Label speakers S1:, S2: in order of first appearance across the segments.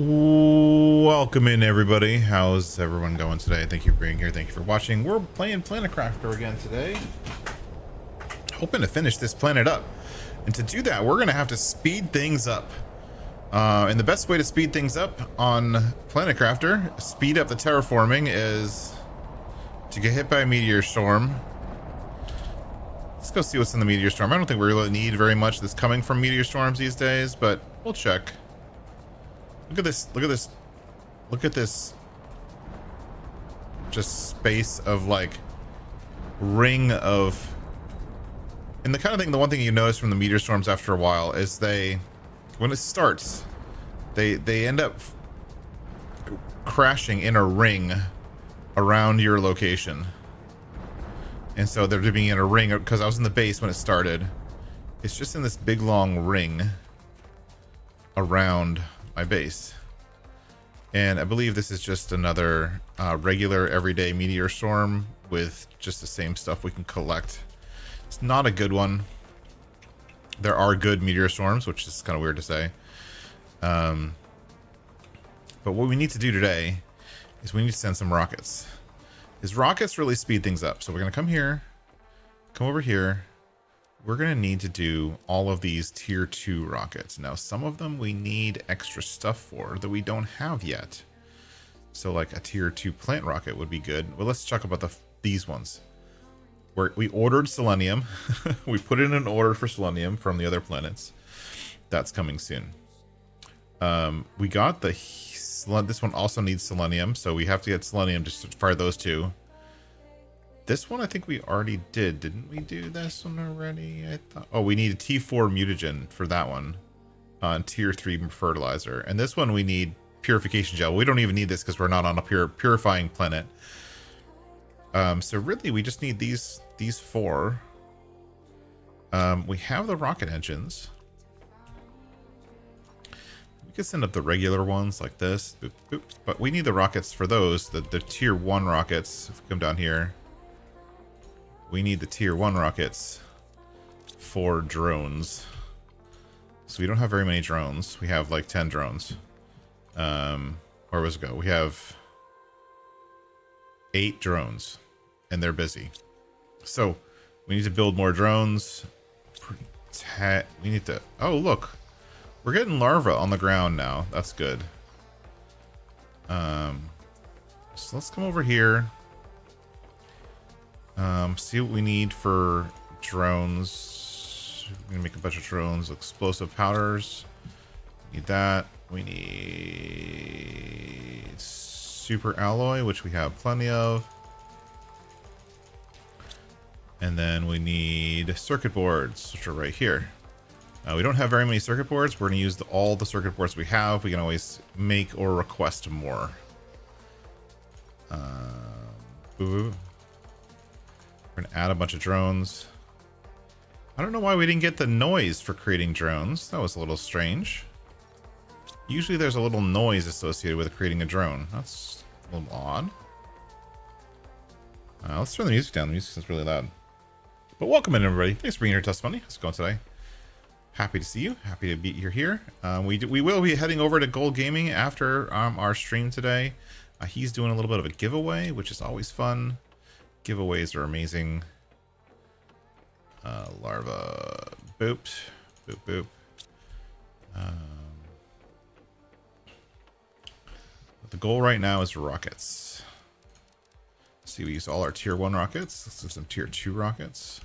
S1: Welcome in, everybody. How's everyone going today? Thank you for being here. Thank you for watching. We're playing Planet Crafter again today. Hoping to finish this planet up. And to do that, we're going to have to speed things up. And the best way to speed things up on Planet Crafter, speed up the terraforming, is to get hit by a meteor storm. Let's go see what's in the meteor storm. I don't think we really need very much that's coming from meteor storms these days, but we'll check. Look at this, look at this, look at this just space of like ring of, and the kind of thing, the one thing you notice from the meteor storms after a while is when it starts, they end up crashing in a ring around your location. And so they're being in a ring, because I was in the base when it started. It's just in this big long ring around my base, and I believe this is just another regular everyday meteor storm with just the same stuff we can collect. It's not a good one. There are good meteor storms, which is kind of weird to say, but what we need to do today is we need to send some rockets, because rockets really speed things up. So we're going to come here, come over here. We're going to need to do all of these tier 2 rockets. Now, some of them we need extra stuff for that we don't have yet. So like a tier 2 plant rocket would be good. Well, let's talk about these ones. We ordered selenium. We put in an order for selenium from the other planets. That's coming soon. We got this one also needs selenium, so we have to get selenium just to fire those two. This one I think we already did. Didn't we do this one already? I thought. Oh, we need a T4 mutagen for that one. Tier 3 fertilizer. And this one we need purification gel. We don't even need this because we're not on a purifying planet. So really we just need these four. We have the rocket engines. We could send up the regular ones like this. Boop, boop. But we need the rockets for those. The tier 1 rockets. If we come down here. We need the tier 1 rockets for drones. So we don't have very many drones. We have like 10 drones. Where was it go? We have 8 drones and they're busy. So we need to build more drones. We need to, oh look, we're getting larvae on the ground now. That's good. So let's come over here. See what we need for drones. We're gonna make a bunch of drones. Explosive powders. Need that. We need super alloy, which we have plenty of. And then we need circuit boards, which are right here. We don't have very many circuit boards. We're gonna use all the circuit boards we have. We can always make or request more. We're gonna add a bunch of drones. I don't know why we didn't get the noise for creating drones. That was a little strange. Usually there's a little noise associated with creating a drone. That's a little odd. Let's turn the music down. The music is really loud. But welcome in, everybody. Thanks for being here, Testimony. How's it going today? Happy to see you. Happy to be here. We will be heading over to Gold Gaming after our stream today. He's doing a little bit of a giveaway, which is always fun. Giveaways are amazing. Larva. Boop. Boop, boop. The goal right now is rockets. See, we use all our tier 1 rockets. Let's do some tier 2 rockets.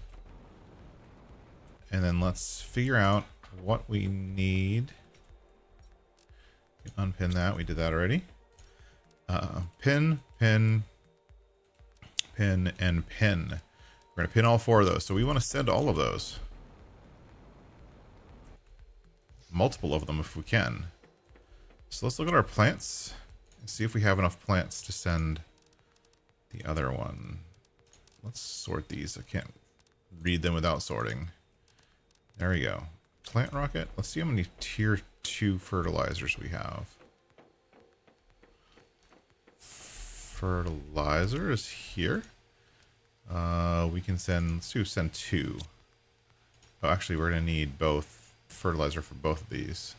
S1: And then let's figure out what we need. Unpin that. We did that already. Pin, and pin. We're going to pin all 4 of those. So we want to send all of those. Multiple of them if we can. So let's look at our plants and see if we have enough plants to send the other one. Let's sort these. I can't read them without sorting. There we go. Plant rocket. Let's see how many tier 2 fertilizers we have. Fertilizer is here. We can send 2. Oh, actually, we're gonna need both fertilizer for both of these.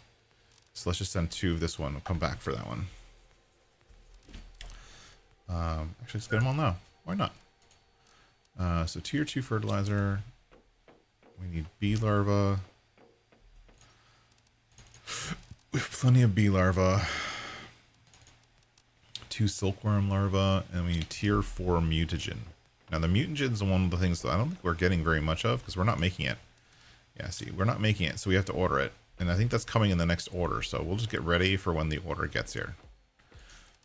S1: So So let's just send 2 of this one. We'll come back for that one. Actually, let's get them all now. Why not? So tier 2 fertilizer. We need bee larvae. We have plenty of bee larvae. 2 silkworm larvae, and we need tier 4 mutagen. Now the mutagen is one of the things that I don't think we're getting very much of because we're not making it. Yeah, see, we're not making it, so we have to order it. And I think that's coming in the next order, so we'll just get ready for when the order gets here.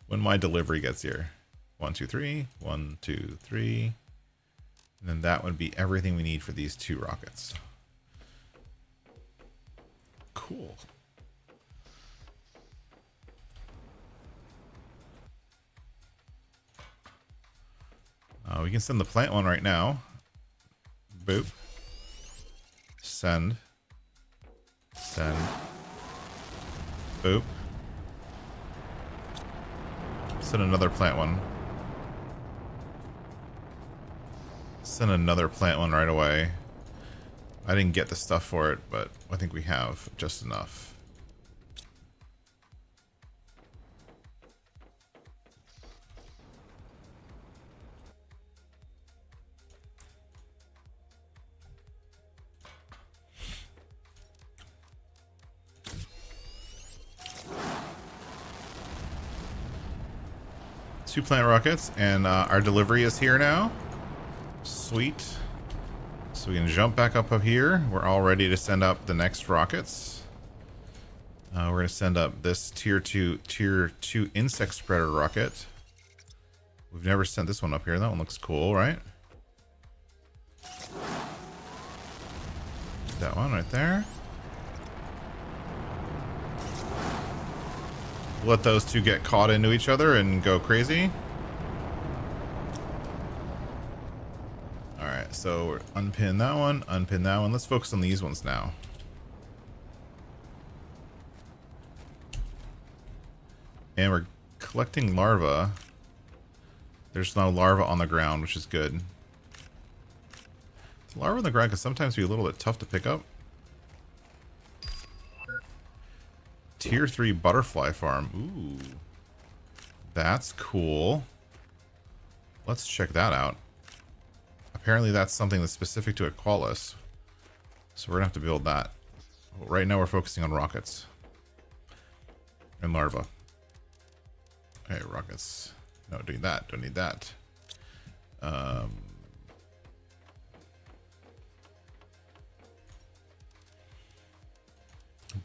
S1: When my delivery gets here. 1, 2, 3. 1, 2, 3. And then that would be everything we need for these 2 rockets. Cool. We can send the plant one right now. Boop. Send. Send. Boop. Send another plant one. Send another plant one right away. I didn't get the stuff for it, but I think we have just enough. Two plant rockets, and our delivery is here now. Sweet. So we can jump back up here. We're all ready to send up the next rockets. We're going to send up this tier 2 insect spreader rocket. We've never sent this one up here. That one looks cool, right? That one right there. Let those 2 get caught into each other and go crazy. Alright, so unpin that one, unpin that one. Let's focus on these ones now. And we're collecting larvae. There's no larva on the ground, which is good. The larva on the ground can sometimes be a little bit tough to pick up. Tier 3 butterfly farm. Ooh. That's cool. Let's check that out. Apparently that's something that's specific to Aqualis. So we're gonna have to build that. Right now we're focusing on rockets. And larvae. Okay, rockets. No, doing that. Don't need that.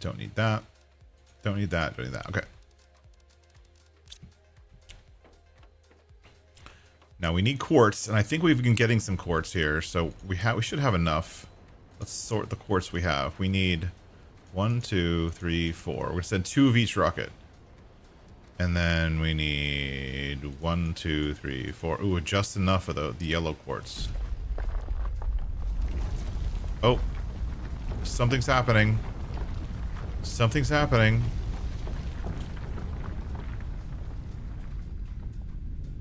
S1: Don't need that. Don't need that. Don't need that. Okay. Now we need quartz, and I think we've been getting some quartz here, so we should have enough. Let's sort the quartz we have. We need 1, 2, 3, 4. We're gonna send 2 of each rocket, and then we need 1, 2, 3, 4. Ooh, just enough of the yellow quartz. Oh, something's happening. Something's happening.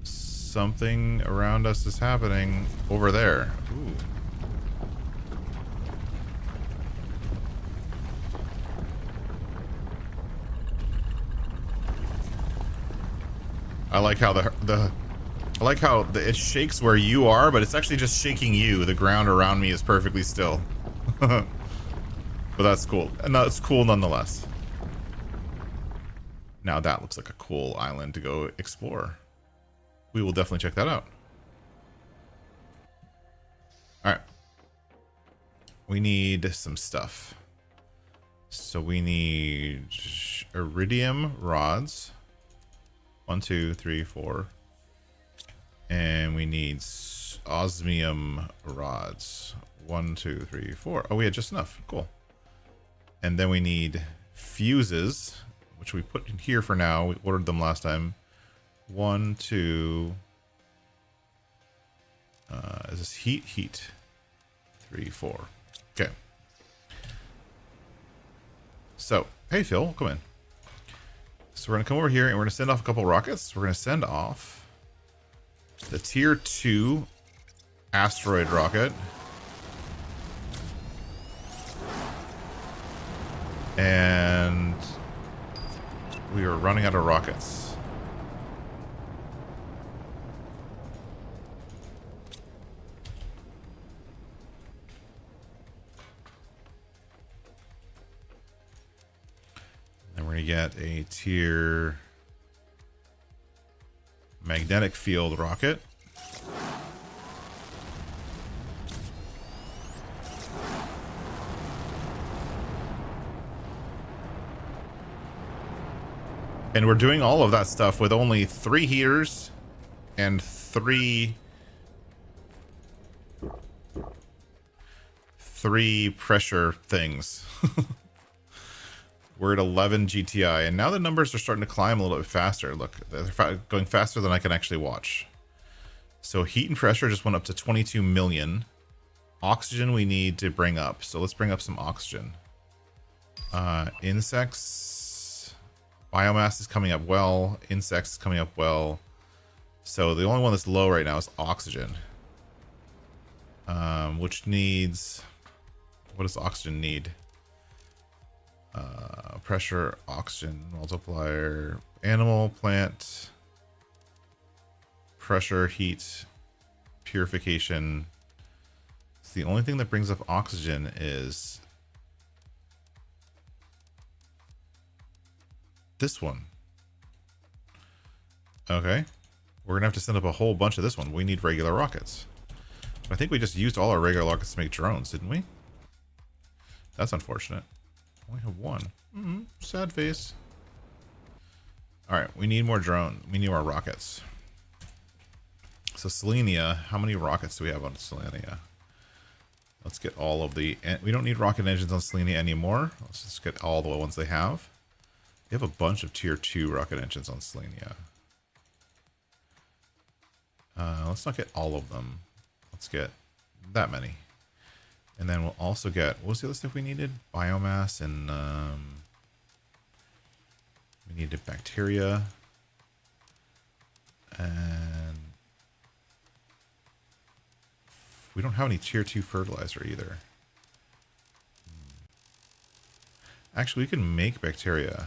S1: Something around us is happening over there. Ooh. I like how it shakes where you are, but it's actually just shaking you. The ground around me is perfectly still. But that's cool. And that's cool nonetheless. Now that looks like a cool island to go explore. We will definitely check that out. Alright. We need some stuff. So we need iridium rods. 1, 2, 3, 4. And we need osmium rods. 1, 2, 3, 4. Oh, we had just enough. Cool. And then we need fuses, which we put in here for now. We ordered them last time. 1, 2. Is this heat? 3, 4. Okay. So, hey Phil, come in. So we're gonna come over here and we're gonna send off a couple rockets. We're gonna send off the tier 2 asteroid rocket. And We are running out of rockets. And we're going to get a tier magnetic field rocket. And we're doing all of that stuff with only 3 heaters and 3 pressure things. We're at 11 GTI, and now the numbers are starting to climb a little bit faster. Look, they're going faster than I can actually watch. So heat and pressure just went up to 22 million. Oxygen we need to bring up. So let's bring up some oxygen. Insects. Biomass is coming up well. Insects is coming up well. So the only one that's low right now is oxygen. Which needs... What does oxygen need? Pressure, oxygen, multiplier, animal, plant, pressure, heat, purification. So the only thing that brings up oxygen is this one. Okay. We're gonna have to send up a whole bunch of this one. We need regular rockets. I think we just used all our regular rockets to make drones, didn't we? That's unfortunate. We have one. Sad face. Alright, we need more drone. We need more rockets. So Selenia, how many rockets do we have on Selenia? Let's get all of the... We don't need rocket engines on Selenia anymore. Let's just get all the ones they have. They have a bunch of tier 2 rocket engines on Selenia. Let's not get all of them. Let's get that many. And then we'll also get... What was the other stuff we needed? Biomass and... we needed bacteria. And... we don't have any tier 2 fertilizer either. Actually, we can make bacteria.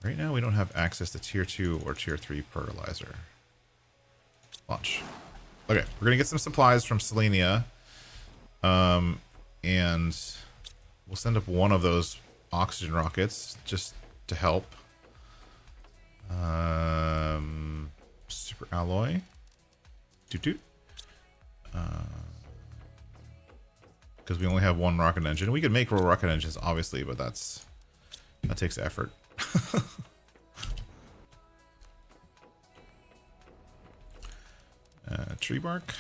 S1: Right now, we don't have access to tier 2 or tier 3 fertilizer. Launch. Okay, we're going to get some supplies from Selenia. And we'll send up one of those oxygen rockets just to help. Super alloy. Toot toot. Because we only have one rocket engine. We could make real rocket engines, obviously, but that takes effort. Tree bark.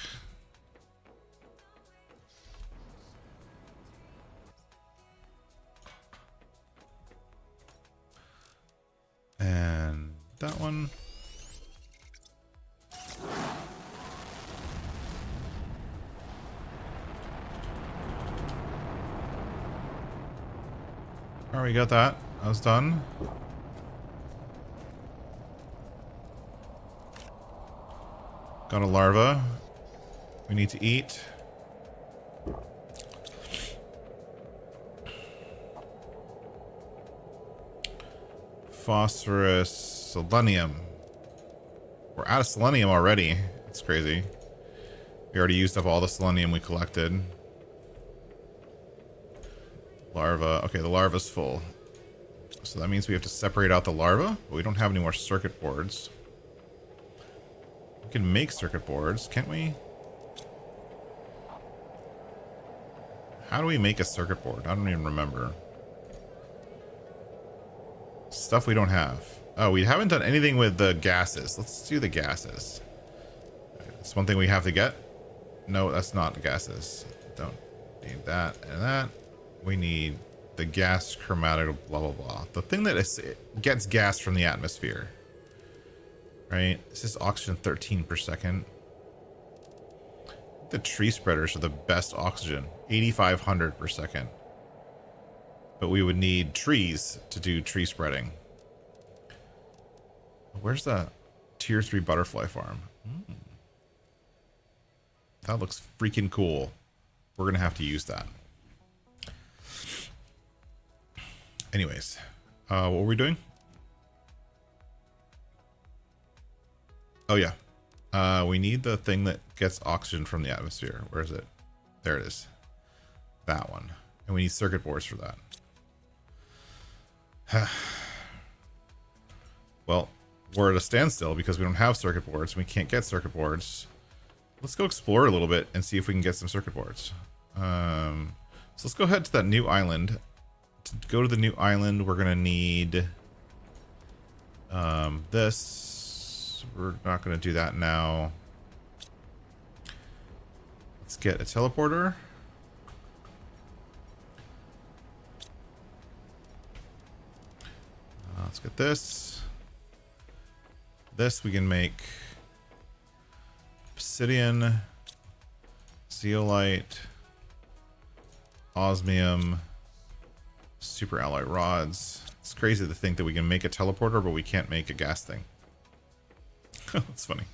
S1: And that one. All right, we got that. That was done. Got a larva. We need to eat. Phosphorus, selenium. We're out of selenium already. It's crazy. We already used up all the selenium we collected. Larva. Okay, the larva's full. So that means we have to separate out the larva, but we don't have any more circuit boards. We can make circuit boards, can't we? How do we make a circuit board? I don't even remember. Stuff we don't have. Oh, we haven't done anything with the gases. Let's do the gases. That's one thing we have to get. No, that's not the gases. Don't need that and that. We need the gas chromatic blah blah blah. The thing that gets gas from the atmosphere. Right? This is oxygen 13 per second. The tree spreaders are the best oxygen. 8,500 per second. But we would need trees to do tree spreading. Where's the tier 3 butterfly farm? That looks freaking cool. We're going to have to use that. Anyways, What were we doing? Oh yeah. We need the thing that gets oxygen from the atmosphere. Where is it? There it is. That one. And we need circuit boards for that. Well, we're at a standstill because we don't have circuit boards and we can't get circuit boards. Let's go explore a little bit and see if we can get some circuit boards. So let's go ahead to that new island. To go to the new island, we're going to need this. We're not going to do that now. Let's get a teleporter. Let's get this. This we can make obsidian, zeolite, osmium, super alloy rods. It's crazy to think that we can make a teleporter, but we can't make a gas thing. That's funny.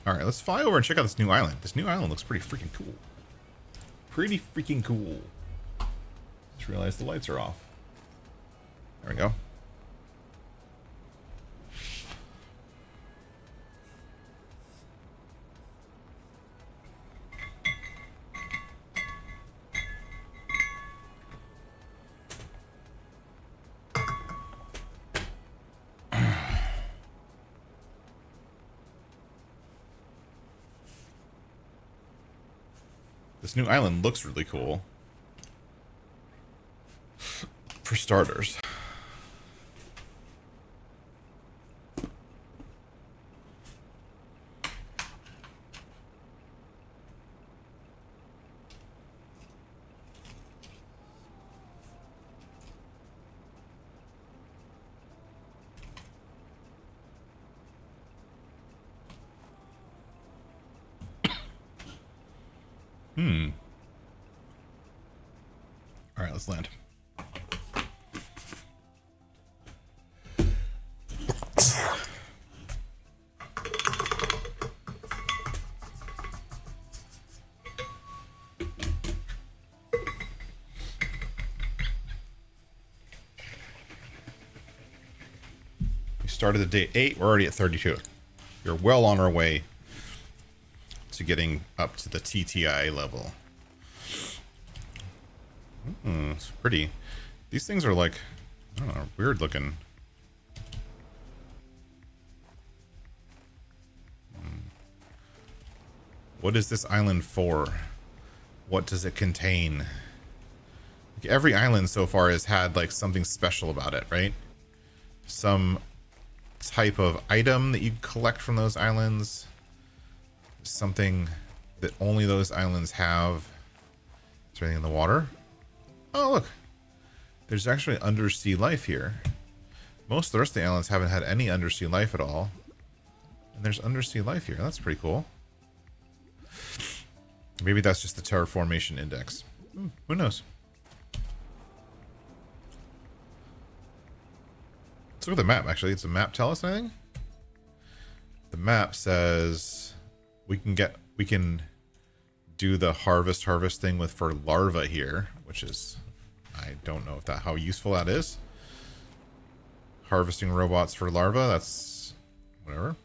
S1: All right, let's fly over and check out this new island. This new island looks pretty freaking cool. Pretty freaking cool. Just realized the lights are off. There we go. This new island looks really cool. For starters. All right, let's land. We started at day 8. We're already at 32. We're well on our way to getting up to the TTI level. It's pretty. These things are like, I don't know, weird looking. What is this island for? What does it contain? Like every island so far has had like something special about it, right? Some type of item that you collect from those islands. Something that only those islands have. Is there anything in the water? Oh, look. There's actually undersea life here. Most of the rest of the islands haven't had any undersea life at all. And there's undersea life here. That's pretty cool. Maybe that's just the terraformation index. Who knows? Let's look at the map, actually. Does the map tell us anything? The map says we can do the harvest thing with for larva here, which is, I don't know if that how useful that is. Harvesting robots for larva, that's whatever.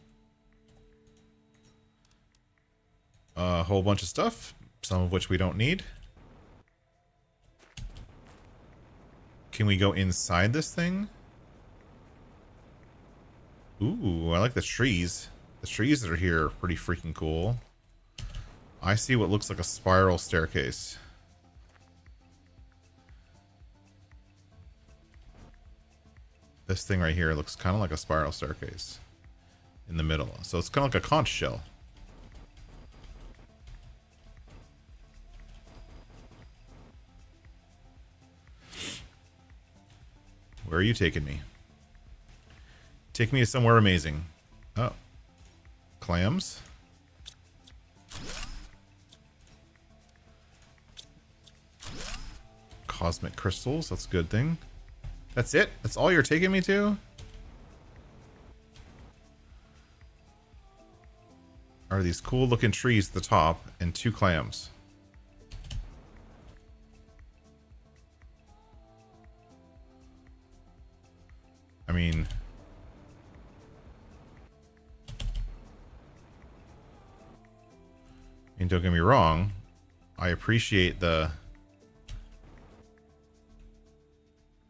S1: A whole bunch of stuff, some of which we don't need. Can we go inside this thing? Ooh, I like the trees. The trees that are here are pretty freaking cool. I see what looks like a spiral staircase. This thing right here looks kind of like a spiral staircase in the middle. So it's kind of like a conch shell. Where are you taking me? Take me to somewhere amazing. Oh. Clams. Cosmic crystals. That's a good thing. That's it? That's all you're taking me to? Are these cool looking trees at the top and 2 clams. I mean, don't get me wrong. I appreciate the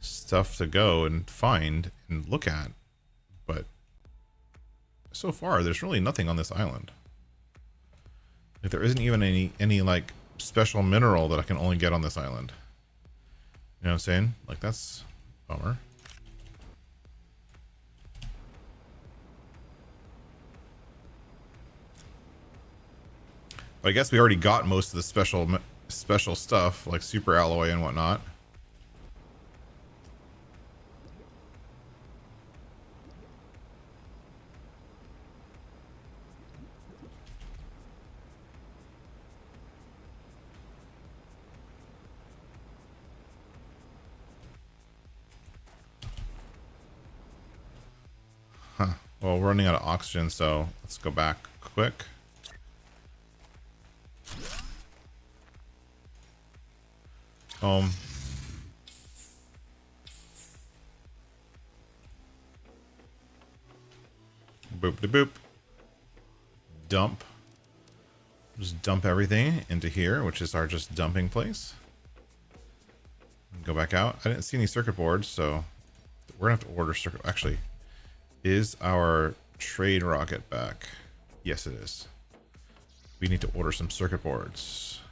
S1: stuff to go and find and look at, but so far there's really nothing on this island. Like, there isn't even any like special mineral that I can only get on this island. You know what I'm saying? Like, that's a bummer. But I guess we already got most of the special stuff, like super alloy and whatnot. Huh. Well, we're running out of oxygen, so let's go back quick. Boop de boop. Dump. Just dump everything into here, which is our just dumping place. Go back out. I didn't see any circuit boards, so we're gonna have to order circuit. Actually, is our trade rocket back? Yes, it is. We need to order some circuit boards.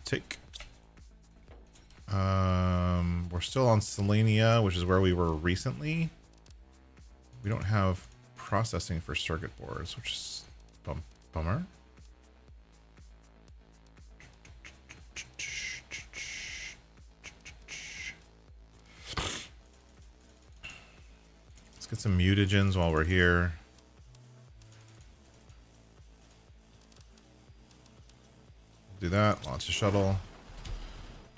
S1: Take. We're still on Selenia, which is where we were recently. We don't have processing for circuit boards, which is bummer. Let's get some mutagens while we're here. Do that. Launch a shuttle.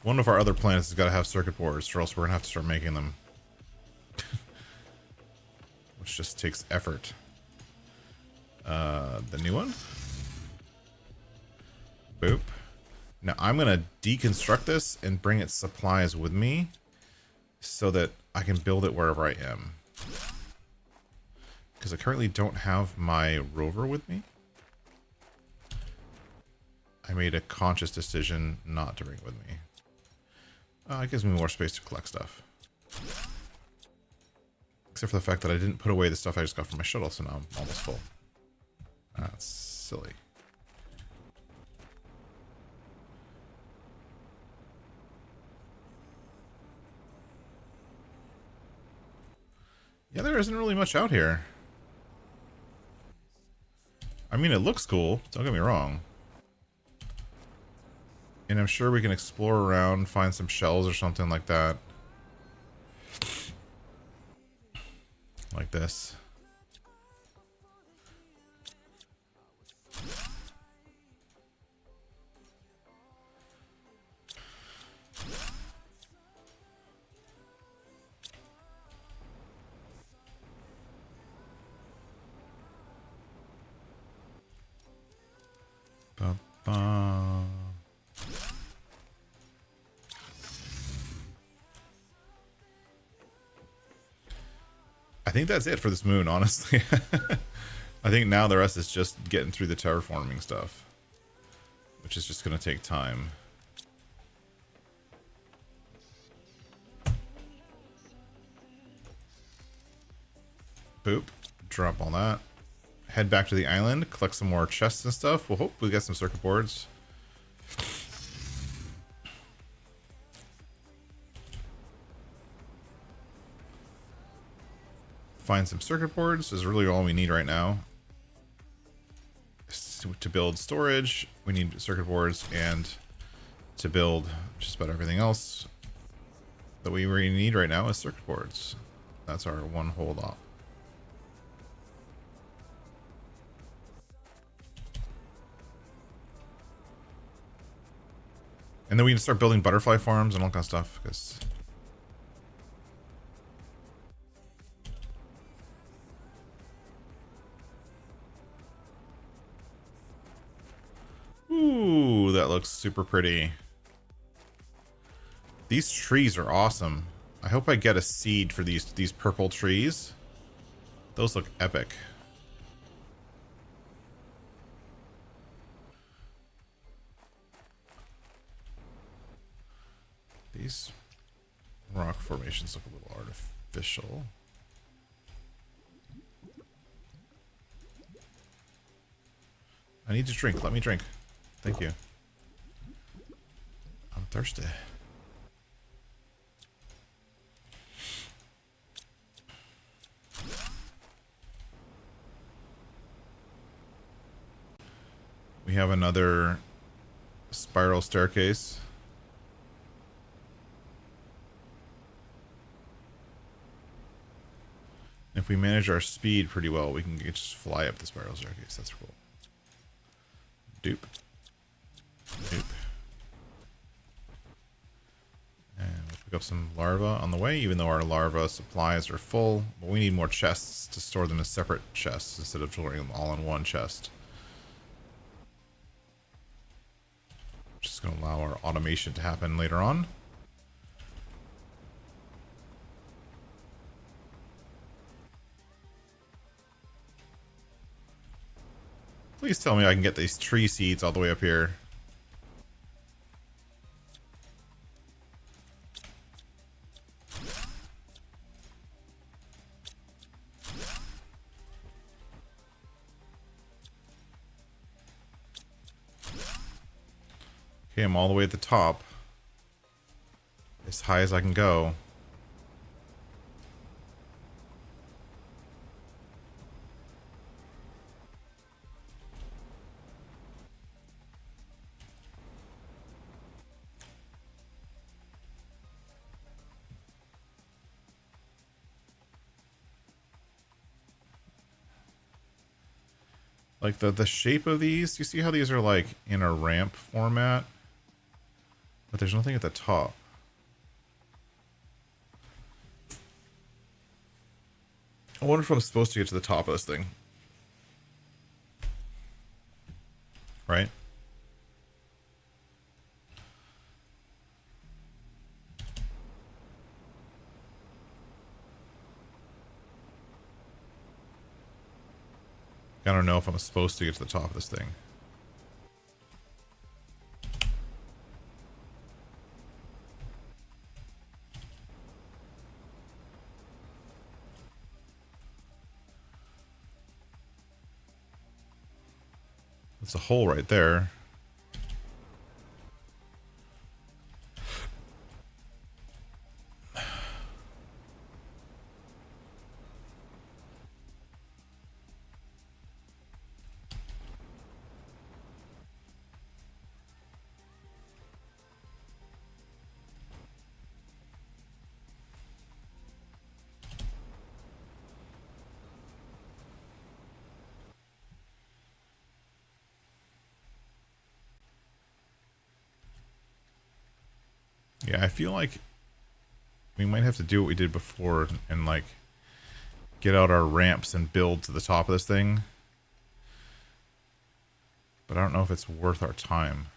S1: One of our other planets has got to have circuit boards, or else we're gonna have to start making them. Which just takes effort. The new one. Boop. Now I'm gonna deconstruct this and bring its supplies with me, so that I can build it wherever I am. Because I currently don't have my rover with me. I made a conscious decision not to bring it with me. It gives me more space to collect stuff. Except for the fact that I didn't put away the stuff I just got from my shuttle, so now I'm almost full. That's silly. Yeah, there isn't really much out here. I mean, it looks cool, don't get me wrong. And I'm sure we can explore around, find some shells or something like that. Like this. Ba-ba. I think that's it for this moon, honestly. I think now the rest is just getting through the terraforming stuff, which is just going to take time. Boop. Drop all that. Head back to the island, collect some more chests and stuff. We'll hope we get some circuit boards. Find some circuit boards is really all we need right now. To build storage, we need circuit boards, and to build just about everything else that we really need right now is circuit boards. That's our one hold up. And then we can start building butterfly farms and all kind of stuff, because ooh, that looks super pretty. These trees are awesome. I hope I get a seed for these purple trees. Those look epic. These rock formations look a little artificial. I need to drink. Let me drink. Thank you. I'm thirsty. We have another spiral staircase. If we manage our speed pretty well, we can just fly up the spiral staircase. That's cool. Doop. Doop. And we'll pick up some larvae on the way, even though our larva supplies are full. But we need more chests to store them as separate chests instead of storing them all in one chest. Just going to allow our automation to happen later on. Please tell me I can get these tree seeds all the way up here. Okay, I'm all the way at the top. As high as I can go. Like the shape of these, you see how these are like in a ramp format? But there's nothing at the top. I wonder if I'm supposed to get to the top of this thing. Right? I don't know if I'm supposed to get to the top of this thing. It's a hole right there. Yeah, I feel like we might have to do what we did before and like get out our ramps and build to the top of this thing. But I don't know if it's worth our time.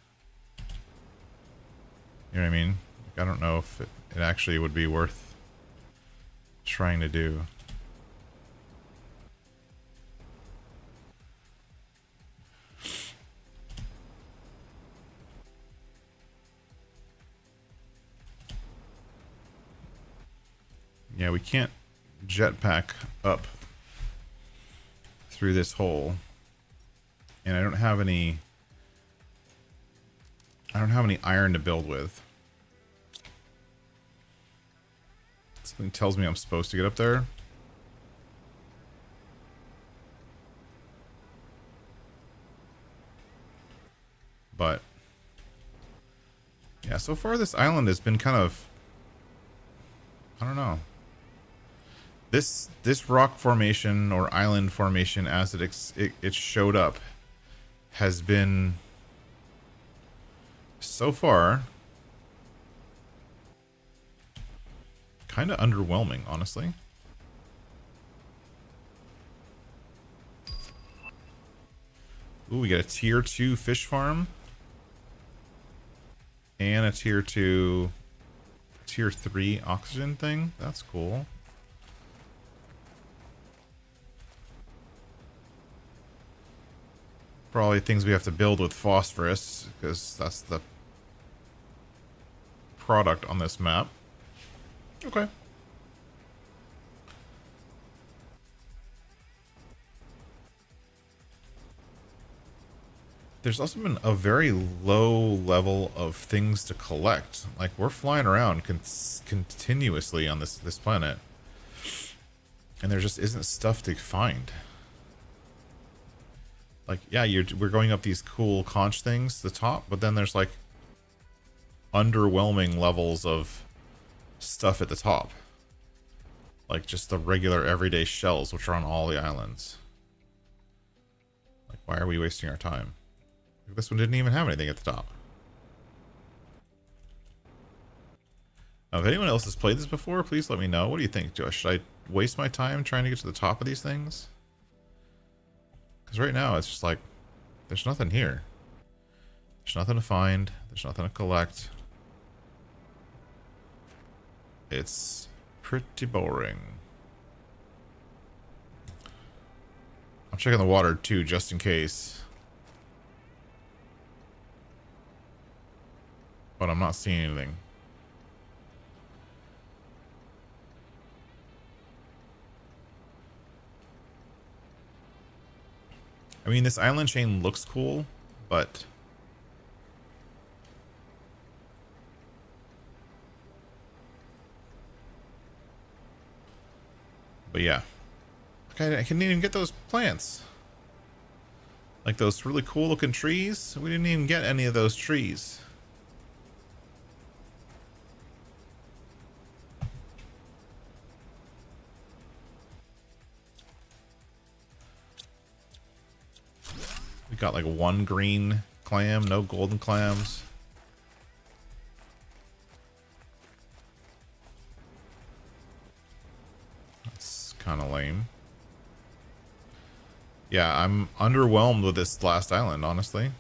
S1: You know what I mean? Like, I don't know if it actually would be worth trying to do. Yeah, we can't jetpack up through this hole. And I don't have any iron to build with. Something tells me I'm supposed to get up there. But yeah, so far this island has been kind of, I don't know. This rock formation or island formation as it showed up has been so far kind of underwhelming, honestly. Ooh, we got a tier 2 fish farm and a tier 2 tier 3 oxygen thing. That's cool. Probably things we have to build with phosphorus, because that's the product on this map. Okay. There's also been a very low level of things to collect. Like, we're flying around continuously on this planet, and there just isn't stuff to find. Like, yeah, we're going up these cool conch things to the top, but then there's like underwhelming levels of stuff at the top. Like just the regular everyday shells, which are on all the islands. Like, why are we wasting our time? Like, this one didn't even have anything at the top. Now, if anyone else has played this before, please let me know. What do you think, Josh? Should I waste my time trying to get to the top of these things? Because right now, it's just like, there's nothing here. There's nothing to find. There's nothing to collect. It's pretty boring. I'm checking the water, too, just in case. But I'm not seeing anything. I mean, this island chain looks cool, but yeah. Okay, I couldn't even get those plants. Like those really cool looking trees. We didn't even get any of those trees. We got like one green clam, no golden clams. That's kind of lame. Yeah, I'm underwhelmed with this last island, honestly.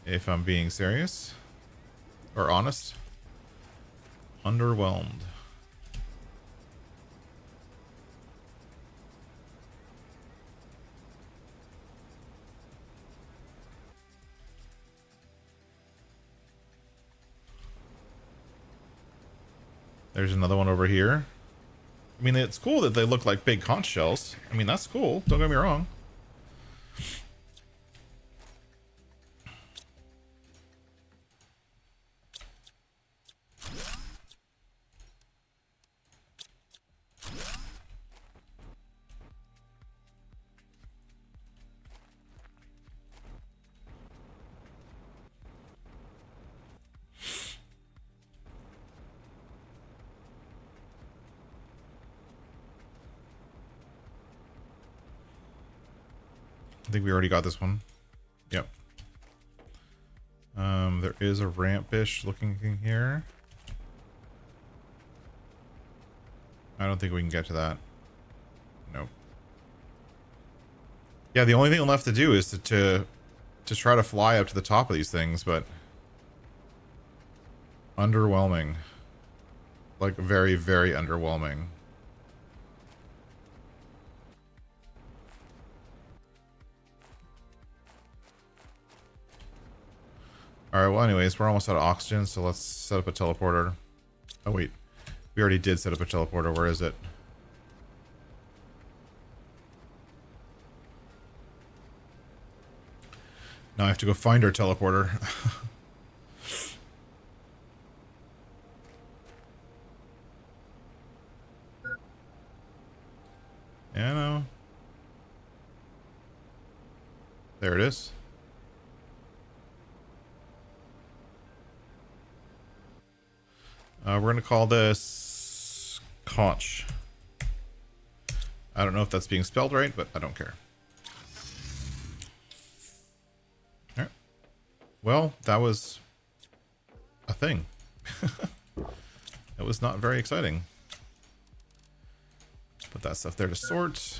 S1: If I'm being serious. Or honest. Underwhelmed. There's another one over here. I mean, it's cool that they look like big conch shells. I mean, that's cool. Don't get me wrong. I think we already got this one. Yep. There is a rampish looking thing here. I don't think we can get to that. Nope. Yeah, the only thing left to do is to try to fly up to the top of these things, but underwhelming. Like very, very underwhelming. Alright, well anyways, we're almost out of oxygen, so let's set up a teleporter. Oh wait, we already did set up a teleporter. Where is it? Now I have to go find our teleporter. Yeah, I know. There it is. We're going to call this conch. I don't know if that's being spelled right, but I don't care. Alright. Well, that was a thing. It was not very exciting. Put that stuff there to sort.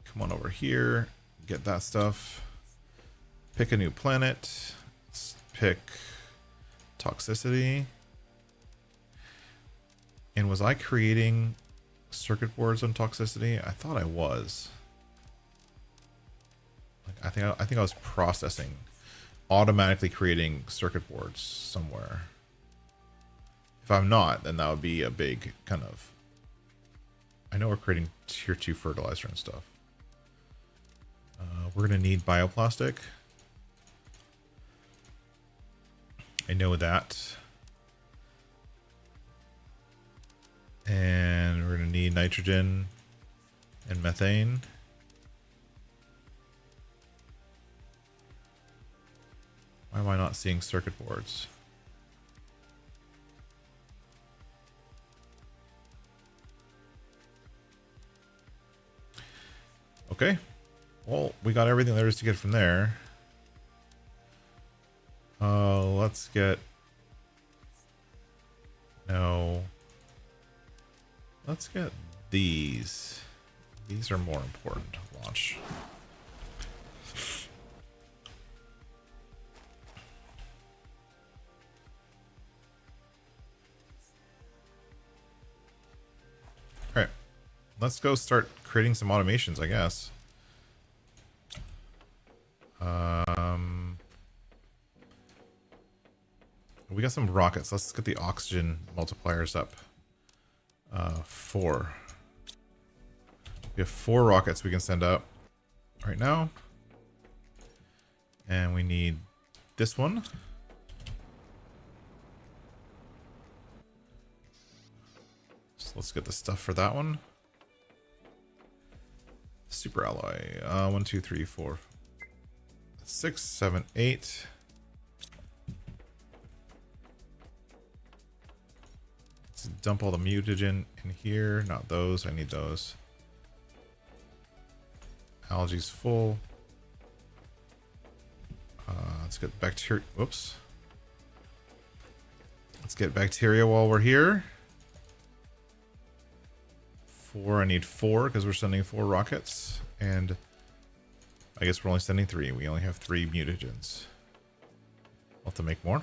S1: Come on over here. Get that stuff. Pick a new planet. Let's pick toxicity. And was I creating circuit boards on toxicity? I thought I was. Like, I think I was processing, automatically creating circuit boards somewhere. If I'm not, then that would be a big kind of. I know we're creating tier 2 fertilizer and stuff. We're gonna need bioplastic. I know that. And we're gonna need nitrogen and methane. Why am I not seeing circuit boards? Okay. Well, we got everything there is to get from there. Let's get... No. Let's get these. These are more important to launch. Alright. Let's go start creating some automations, I guess. We got some rockets. Let's get the oxygen multipliers up. 4. We have 4 rockets we can send up right now. And we need this one. So let's get the stuff for that one. Super alloy. 1, 2, 3, 4, 6, 7, 8. Let's dump all the mutagen in here. Not those. I need those. Algae's full. Let's get bacteria. Whoops. Let's get bacteria while we're here. 4. I need 4 because we're sending 4 rockets. And I guess we're only sending 3. We only have 3 mutagens. We'll have to make more.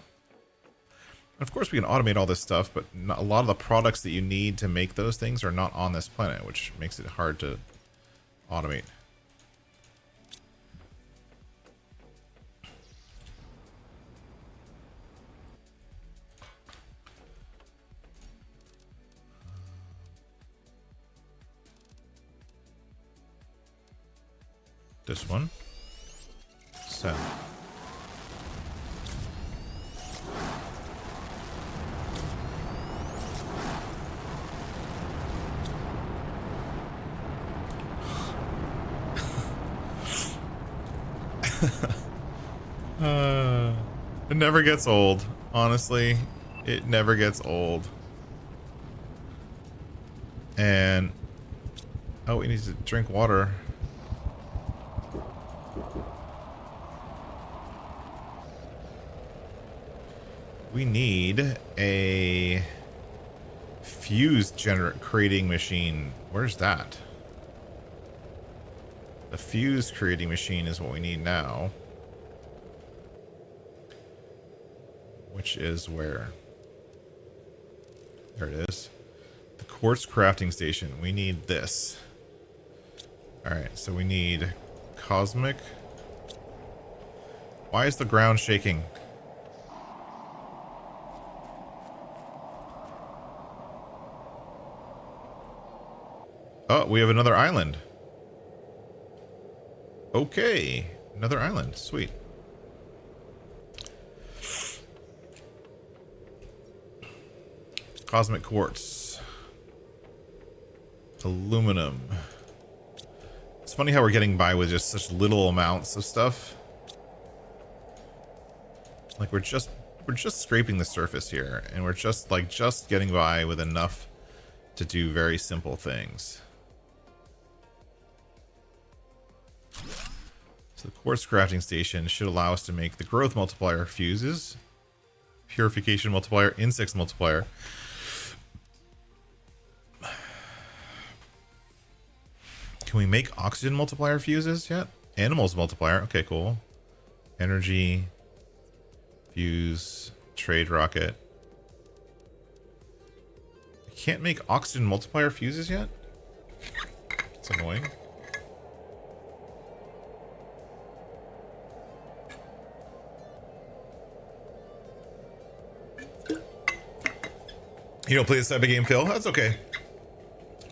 S1: Of course, we can automate all this stuff, but a lot of the products that you need to make those things are not on this planet, which makes it hard to automate. This one. Send. It never gets old. Honestly, it never gets old. And oh, we need to drink water. We need a fuse creating machine. Where's that? The fuse creating machine is what we need now. Which is where? There it is. The quartz crafting station. We need this. Alright, so we need cosmic. Why is the ground shaking? Oh, we have another island. Okay. Another island. Sweet. Cosmic quartz. Aluminum. It's funny how we're getting by with just such little amounts of stuff. Like we're just scraping the surface here, and we're just getting by with enough to do very simple things. So the quartz crafting station should allow us to make the growth multiplier fuses, purification multiplier, insects multiplier. Can we make oxygen multiplier fuses yet? Animals multiplier. Okay, cool. Energy, fuse, Trade rocket. I can't make oxygen multiplier fuses yet? It's annoying. You don't play this type of game, Phil? That's okay.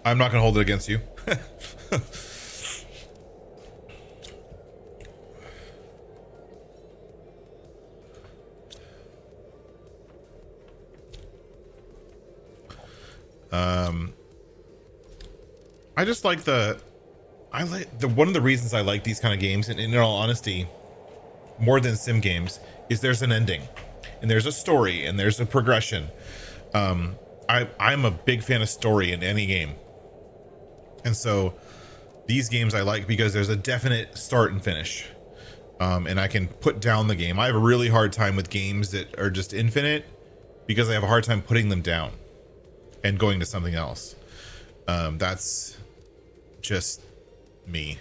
S1: I'm not going to hold it against you. I just like one of the reasons I like these kind of games, and in all honesty, more than sim games, is there's an ending, and there's a story, and there's a progression. I'm a big fan of story in any game, and so these games I like because there's a definite start and finish, and I can put down the game. I have a really hard time with games that are just infinite because I have a hard time putting them down and going to something else. That's just me.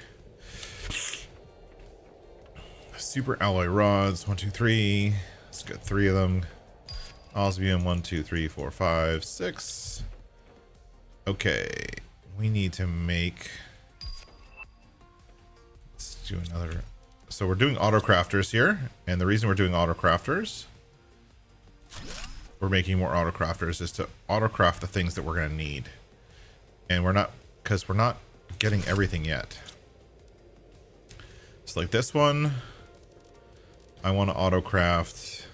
S1: Super alloy rods, 1, 2, 3. Let's get 3 of them. Osmium, 1, 2, 3, 4, 5, 6. Okay, we need to make. Let's do another. So we're doing auto crafters here, and the reason we're doing auto crafters, we're making more auto crafters, is to auto craft the things that we're going to need, and we're not getting everything yet. So like this one, I want to auto craft.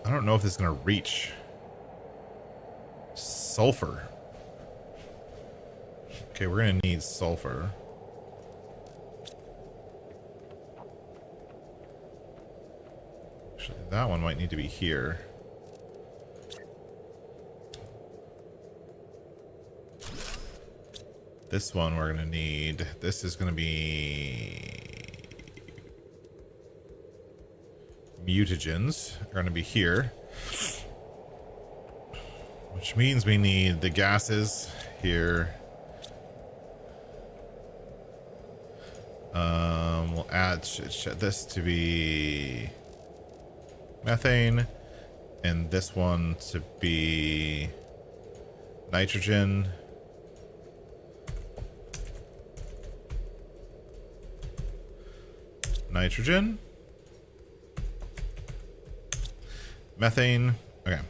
S1: I don't know if this is going to reach sulfur. Okay, we're going to need sulfur. Actually, that one might need to be here. This one we're going to need. This is going to be mutagens are going to be here, which means we need the gases here. We'll add this to be methane, and this one to be nitrogen. Nitrogen. Methane. Okay.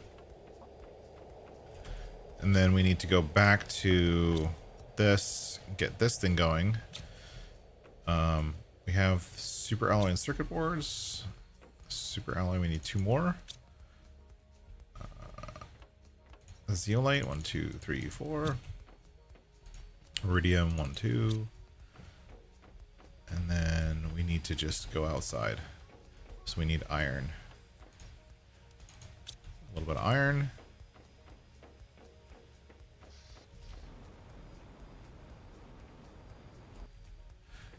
S1: And then we need to go back to this, get this thing going. We have super alloy and circuit boards. Super alloy, we need 2 more. Zeolite, 1, 2, 3, 4. Iridium, 1, 2. And then we need to just go outside. So we need iron. A little bit of iron.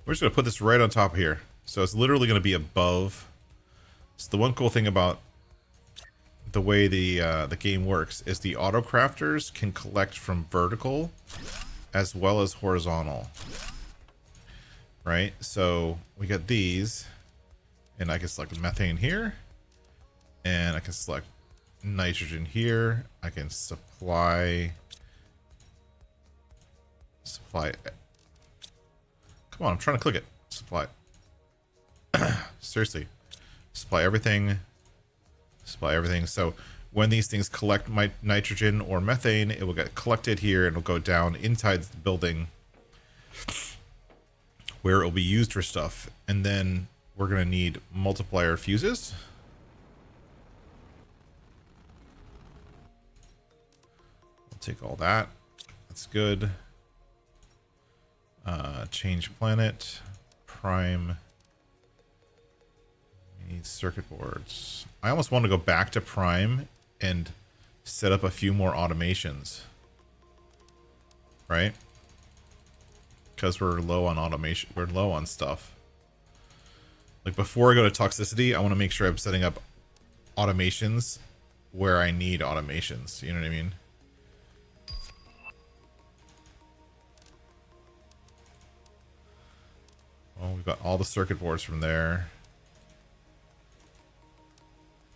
S1: We're just going to put this right on top here. So it's literally going to be above. So the one cool thing about the way the game works is the auto crafters can collect from vertical as well as horizontal. Right? So we got these, and I can select methane here, and I can select nitrogen here. I can supply. Come on, I'm trying to click it. Supply. Seriously. Supply everything. Supply everything. So when these things collect my nitrogen or methane, it will get collected here and it'll go down inside the building where it will be used for stuff. And then we're going to need multiplier fuses. We'll take all that. That's good. Change planet. Prime. We need circuit boards. I almost want to go back to Prime and set up a few more automations. Right? Because we're low on automation. We're low on stuff. Like before I go to toxicity, I want to make sure I'm setting up automations where I need automations. You know what I mean? Well, we've got all the circuit boards from there.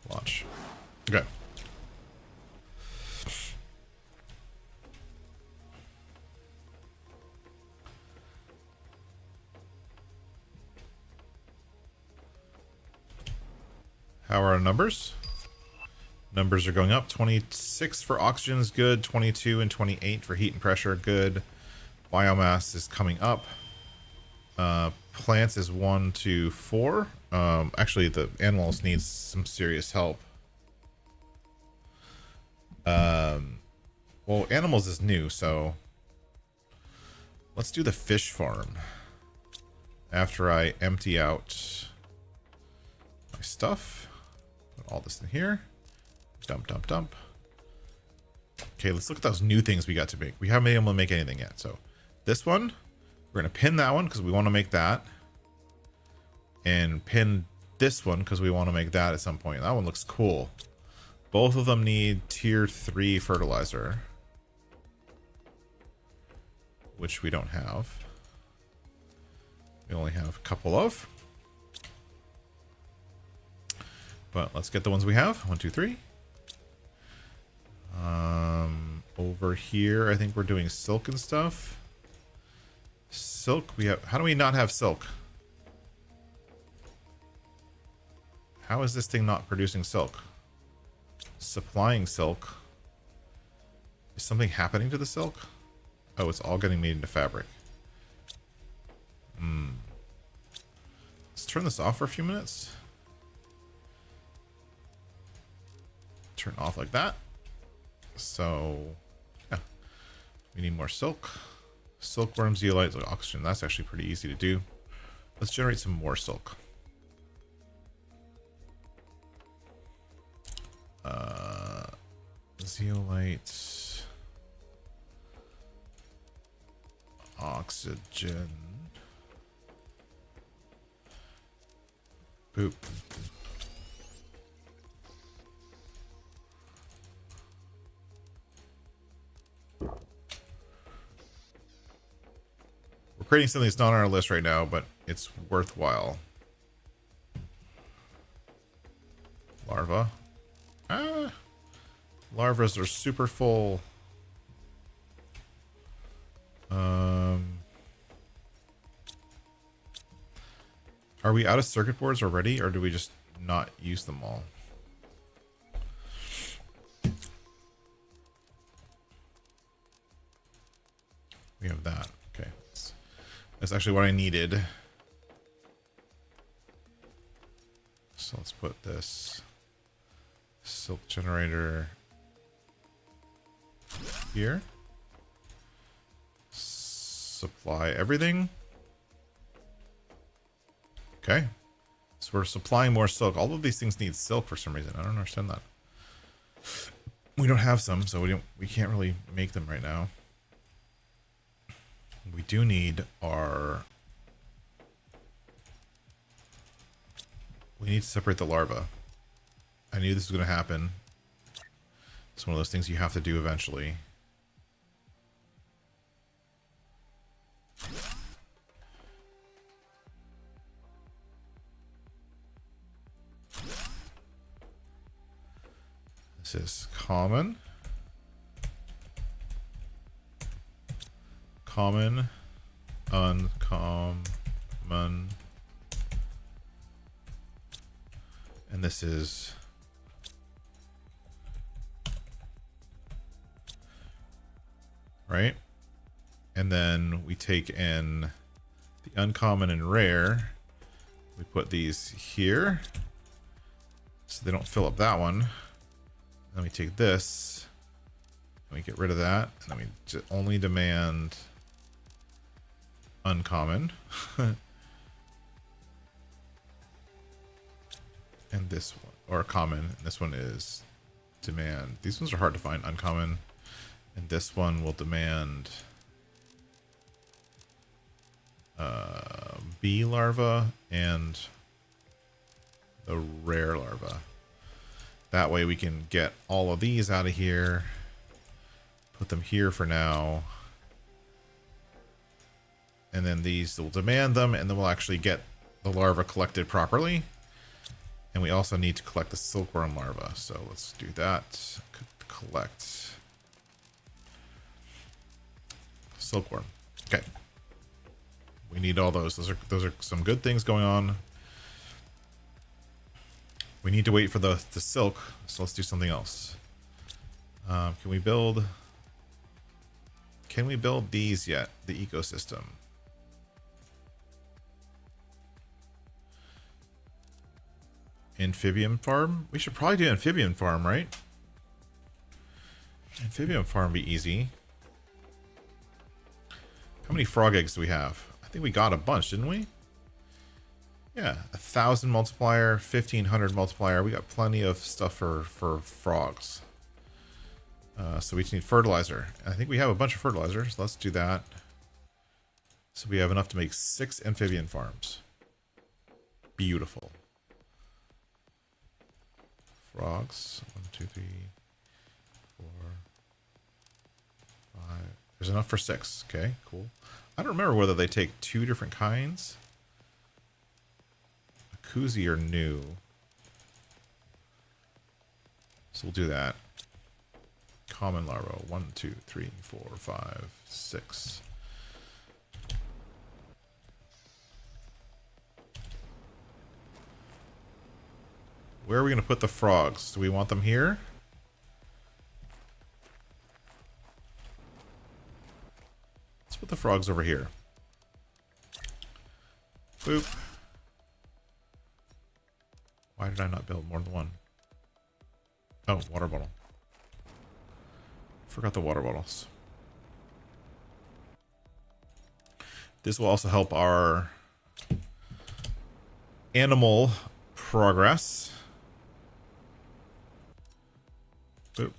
S1: Launch. Okay. How are our numbers? Numbers are going up. 26 for oxygen is good. 22 and 28 for heat and pressure, good. Biomass is coming up. Plants is 1 to 4. Actually, the animals need some serious help. Well, animals is new, so let's do the fish farm. After I empty out my stuff, put all this in here. Dump, dump, dump. Okay, let's look at those new things we got to make. We haven't been able to make anything yet. So this one, we're going to pin that one because we want to make that. And pin this one because we want to make that at some point. That one looks cool. Both of them need tier 3 fertilizer, which we don't have. We only have a couple of. But let's get the ones we have. 1, 2, 3. Over here, I think we're doing silk and stuff. Silk, we have. How do we not have silk? How is this thing not producing silk? Supplying silk. Is something happening to the silk? Oh, it's all getting made into fabric. Let's turn this off for a few minutes. Turn off like that. So, yeah. We need more silk. Silkworm, zeolite, like oxygen. That's actually pretty easy to do. Let's generate some more silk. Zeolite. Oxygen. Boop. We're creating something that's not on our list right now, but it's worthwhile. Larva. Larvas are super full. Are we out of circuit boards already, or do we just not use them all? We have that. Okay. That's actually what I needed. So let's put this silk generator here. Supply everything. Okay. So we're supplying more silk. All of these things need silk for some reason. I don't understand that. We don't have some, so we can't really make them right now. We do need our... We need to separate the larva. I knew this was going to happen. It's one of those things you have to do eventually. This is common. Common. Uncommon. And this is right. And then we take in the uncommon and rare. We put these here so they don't fill up that one. Then we take this and we get rid of that. And then we only demand uncommon. And this one, or common, and this one is demand. These ones are hard to find, uncommon. And this one will demand bee larva and the rare larva. That way we can get all of these out of here, put them here for now, And then these will demand them, and then we'll actually get the larva collected properly. And we also need to collect the silkworm larva. So let's do that. Collect silkworm. Okay. We need all those. Those are some good things going on. We need to wait for the silk, so let's do something else. Can we build these yet? The ecosystem. Amphibian farm? We should probably do amphibian farm, right? Amphibian farm would be easy. How many frog eggs do we have? I think we got a bunch, didn't we? Yeah, 1,000 multiplier, 1,500 multiplier. We got plenty of stuff for frogs. So we just need fertilizer. I think we have a bunch of fertilizers. Let's do that. So we have enough to make 6 amphibian farms. Beautiful. Frogs. 1, 2, 3, 4, 5. There's enough for 6. Okay, cool. I don't remember whether they take 2 different kinds. Koozie are new. So we'll do that. Common larva. 1, 2, 3, 4, 5, 6. Where are we going to put the frogs? Do we want them here? Let's put the frogs over here. Boop. Why did I not build more than one? Oh, water bottle. Forgot the water bottles. This will also help our animal progress. Boop.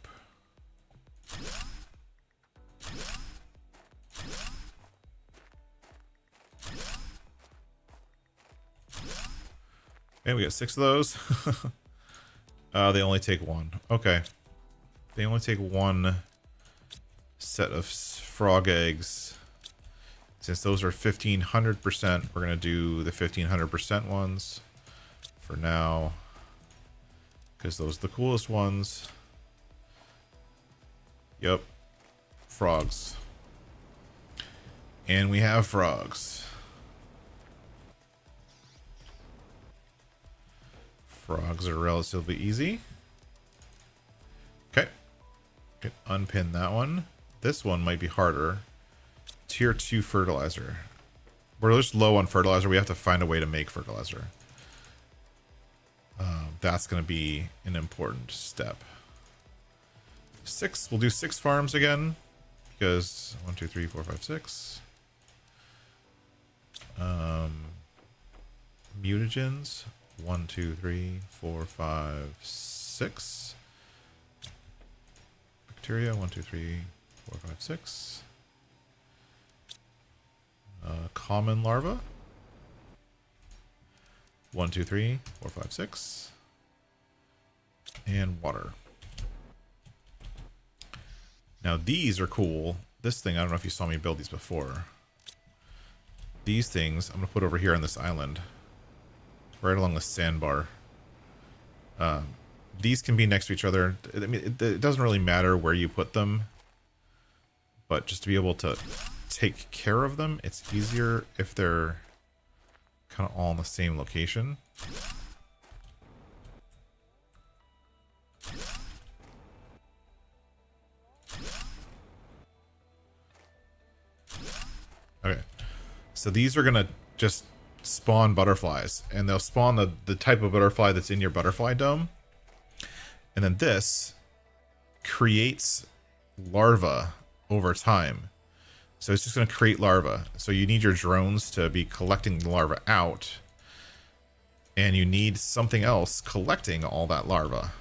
S1: And we got 6 of those. They only take 1. Okay. They only take 1 set of frog eggs. Since those are 1,500%, we're going to do the 1,500% ones for now. Because those are the coolest ones. Yep. Frogs. And we have frogs. Frogs are relatively easy. Okay. Can unpin that one. This one might be harder. Tier 2 fertilizer. We're just low on fertilizer. We have to find a way to make fertilizer. That's going to be an important step. 6. We'll do 6 farms again. Because 1, 2, 3, 4, 5, 6. Mutagens. 1, 2, 3, 4, 5, 6. Bacteria. 1, 2, 3, 4, 5, 6. Common larva. 1, 2, 3, 4, 5, 6. And water. Now these are cool. This thing, I don't know if you saw me build these before. These things I'm going to put over here on this island. Right along the sandbar. These can be next to each other. I mean, it doesn't really matter where you put them. But just to be able to take care of them, it's easier if they're kind of all in the same location. Okay. So these are going to just spawn butterflies, and they'll spawn the type of butterfly that's in your butterfly dome. And then this creates larvae over time. So it's just going to create larvae. So you need your drones to be collecting the larvae out, and you need something else collecting all that larva.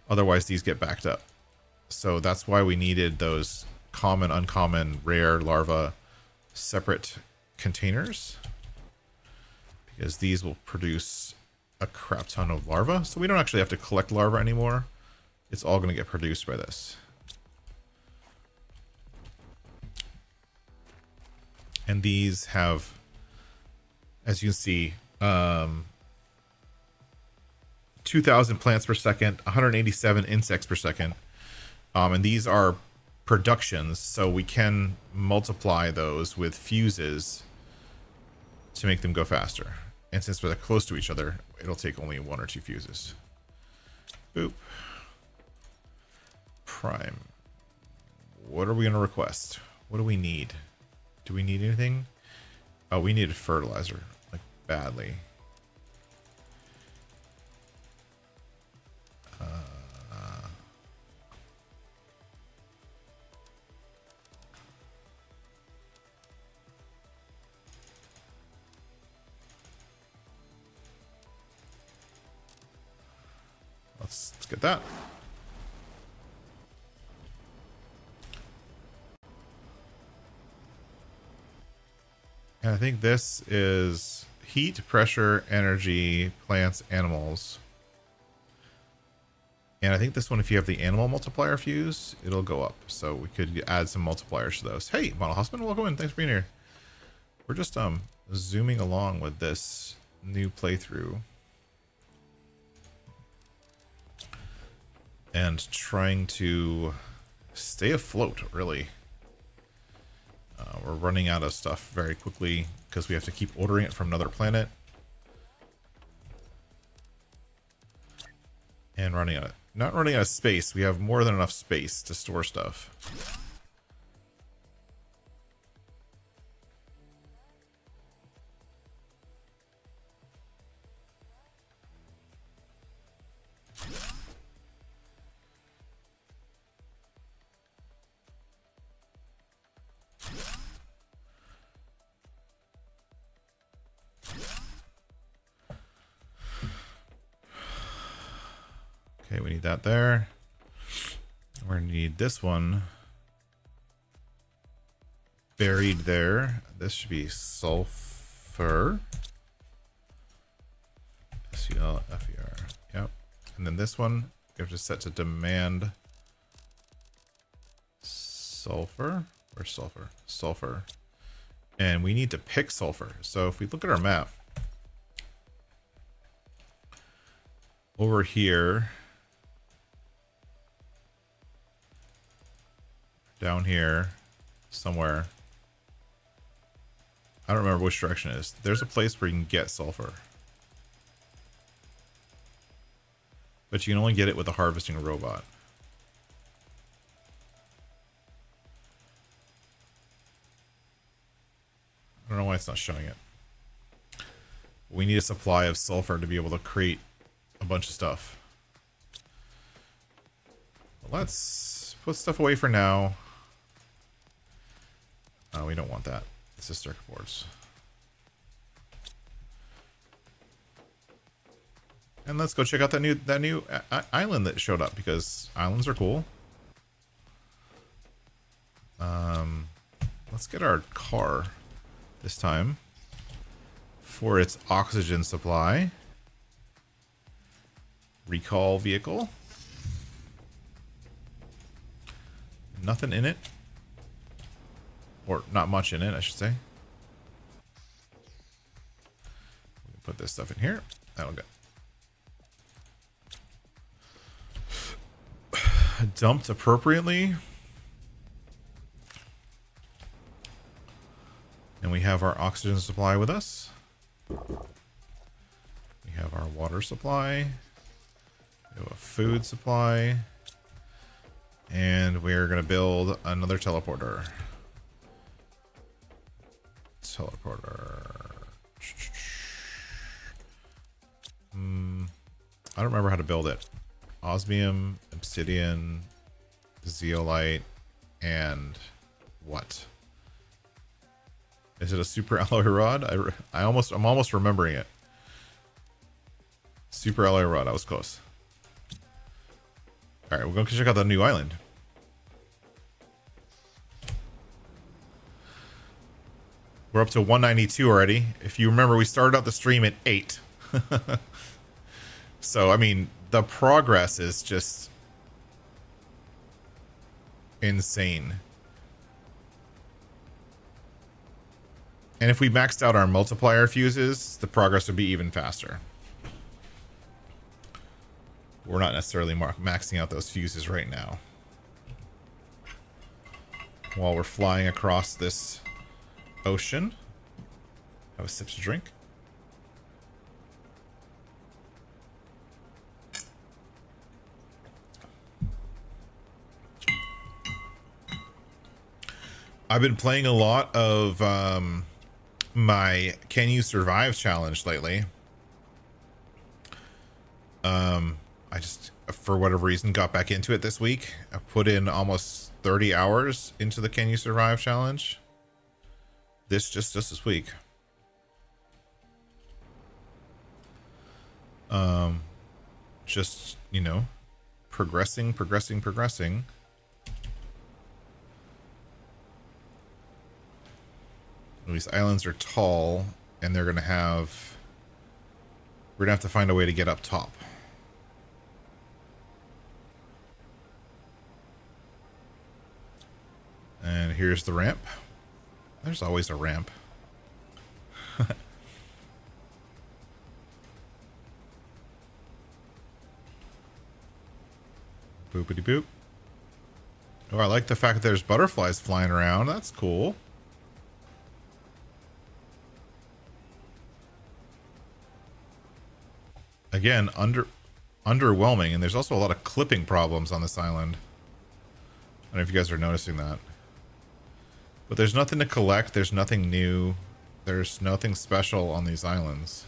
S1: Otherwise these get backed up. So that's why we needed those common, uncommon, rare larvae separate containers, because these will produce a crap ton of larvae. So we don't actually have to collect larvae anymore. It's all going to get produced by this. And these have, as you can see, 2,000 plants per second, 187 insects per second. And these are productions, so we can multiply those with fuses to make them go faster. And since they're close to each other, it'll take only 1 or 2 fuses. Boop. Prime. What are we going to request? What do we need? Do we need anything? Oh, we need a fertilizer, like badly. Let's get that. And I think this is heat, pressure, energy, plants, animals. And I think this one, if you have the animal multiplier fuse, it'll go up. So we could add some multipliers to those. Hey, Model Husband, welcome in. Thanks for being here. We're just zooming along with this new playthrough. And trying to stay afloat, really. We're running out of stuff very quickly because we have to keep ordering it from another planet. And running out of, not running out of space. We have more than enough space to store stuff. Okay, we need that there. We're gonna need this one buried there. This should be sulfur. SULFER. Yep. And then this one, we have to set to demand sulfur. Where's sulfur? Sulfur. And we need to pick sulfur. So if we look at our map, over here, down here, somewhere, I don't remember which direction it is. There's a place where you can get sulfur. But you can only get it with a harvesting robot. I don't know why it's not showing it. We need a supply of sulfur to be able to create a bunch of stuff. Let's put stuff away for now. We don't want that. This is circuit boards. And let's go check out that new island that showed up, because islands are cool. Let's get our car this time for its oxygen supply. Recall vehicle. Nothing in it. Or not much in it, I should say. We can put this stuff in here. That'll go. Dumped appropriately. And we have our oxygen supply with us. We have our water supply. We have a food supply. And we're going to build another teleporter. I don't remember how to build it. Osmium, obsidian, zeolite, and what? Is it a super alloy rod? I'm almost remembering it. Super alloy rod. I was close. All right, we're going to check out the new island. We're up to 192 already. If you remember, we started out the stream at 8. So, I mean, the progress is just insane. And if we maxed out our multiplier fuses, the progress would be even faster. We're not necessarily maxing out those fuses right now. While we're flying across this ocean. Have a sip to drink. I've been playing a lot of my Can You Survive challenge lately. I just, for whatever reason, got back into it this week. I put in almost 30 hours into the Can You Survive challenge. Just this week. Just, you know, progressing. These islands are tall, and they're gonna have... We're gonna have to find a way to get up top. And here's the ramp. There's always a ramp. Boopity boop. Oh, I like the fact that there's butterflies flying around. That's cool. Again, underwhelming, and there's also a lot of clipping problems on this island. I don't know if you guys are noticing that. But there's nothing to collect. There's nothing new. There's nothing special on these islands.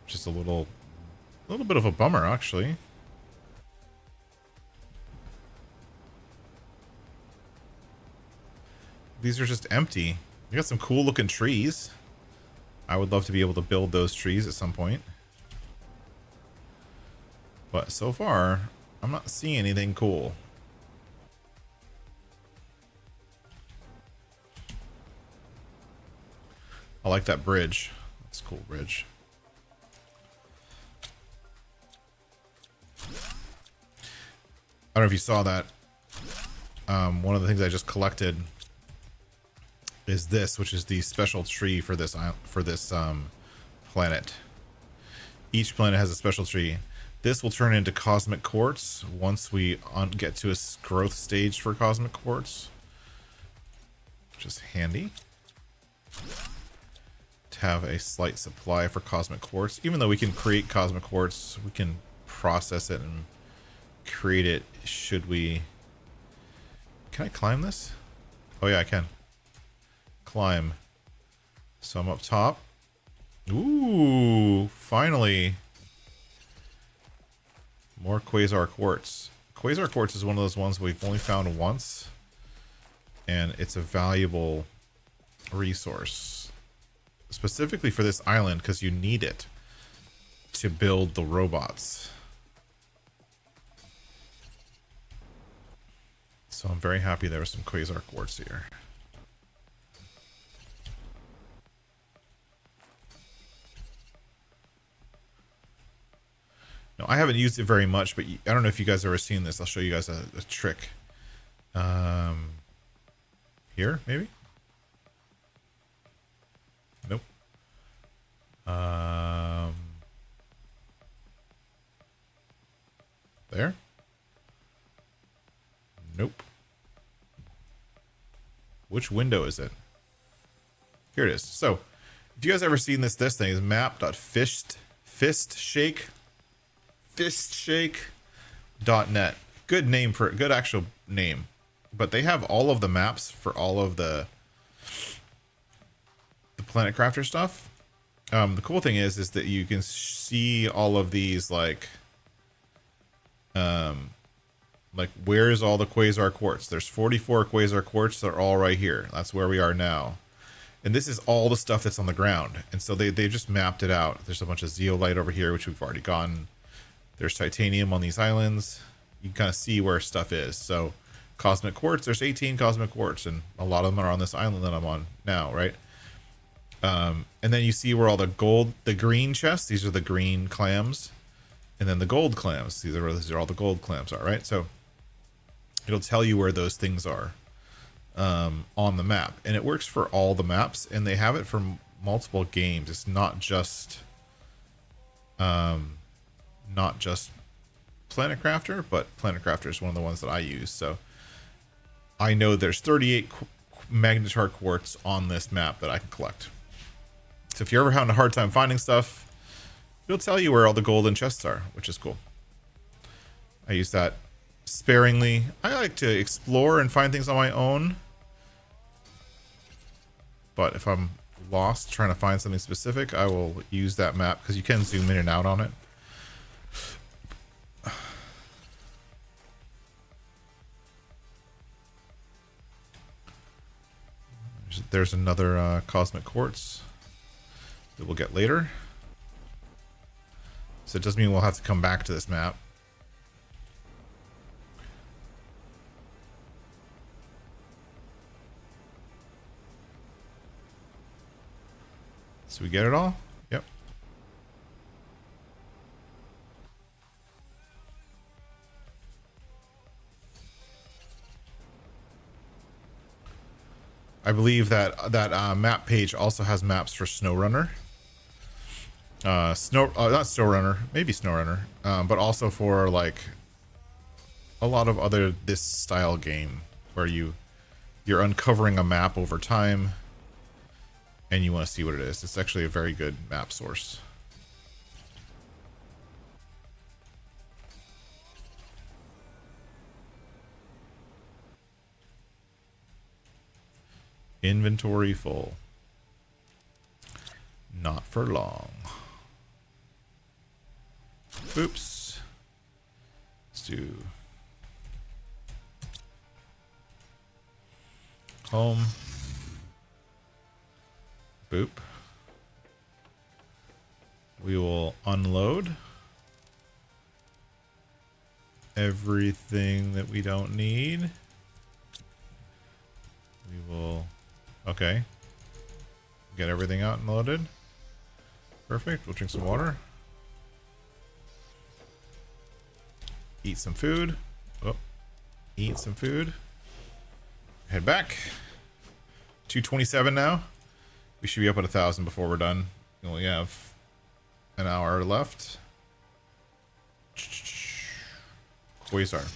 S1: Just a little bit of a bummer, actually. These are just empty. We got some cool looking trees. I would love to be able to build those trees at some point. But so far, I'm not seeing anything cool. I like that bridge. That's a cool bridge. I don't know if you saw that. One of the things I just collected is this, which is the special tree for this planet. Each planet has a special tree. This will turn into cosmic quartz once we get to a growth stage for cosmic quartz. Just handy to have a slight supply for cosmic quartz. Even though we can create cosmic quartz, we can process it and create it should we... Can I climb this? Oh yeah, I can. Climb. So I'm up top. Ooh, finally. More quasar quartz. Quasar quartz is one of those ones we've only found once, and it's a valuable resource. Specifically for this island, because you need it to build the robots. So I'm very happy there was some quasar quartz here. No, I haven't used it very much, but I don't know if you guys have ever seen this. I'll show you guys a trick. Here, maybe? Nope. There? Nope. Which window is it? Here it is. So, if you guys ever seen this thing is fistshake.net. Good name for good actual name. But they have all of the maps for all of the Planet Crafter stuff. The cool thing is that you can see all of these like where's all the quasar quartz. There's 44 quasar quartz. They're all right here. That's where we are now. And this is all the stuff that's on the ground. And so they just mapped it out. There's a bunch of zeolite over here, which we've already gotten. There's titanium on these islands. You can kind of see where stuff is. So cosmic quartz, there's 18 cosmic quartz, and a lot of them are on this island that I'm on now, right? And then you see where all the green chests, these are the green clams, and then the gold clams. These are all the gold clams are, right? So it'll tell you where those things are. on the map, and it works for all the maps, and they have it for multiple games. It's not just Planet Crafter, but Planet Crafter is one of the ones that I use. So I know there's 38 magnetar quartz on this map that I can collect. So if you're ever having a hard time finding stuff, it'll tell you where all the golden chests are, which is cool. I use that sparingly. I like to explore and find things on my own, but if I'm lost trying to find something specific, I will use that map because you can zoom in and out on it. There's another cosmic quartz that we'll get later. So it does mean we'll have to come back to this map. So we get it all? Yep. I believe that map page also has maps for SnowRunner. Not SnowRunner, maybe SnowRunner, but also for like a lot of other this style game where you're uncovering a map over time and you want to see what it is. It's actually a very good map source. Inventory full. Not for long. Oops. Let's do home. Boop. We will unload everything that we don't need. We will, okay. Get everything out and loaded. Perfect. We'll drink some water. Eat some food. Oh, eat some food. Head back. 227 now. We should be up at 1,000 before we're done. We only have an hour left. Quasar.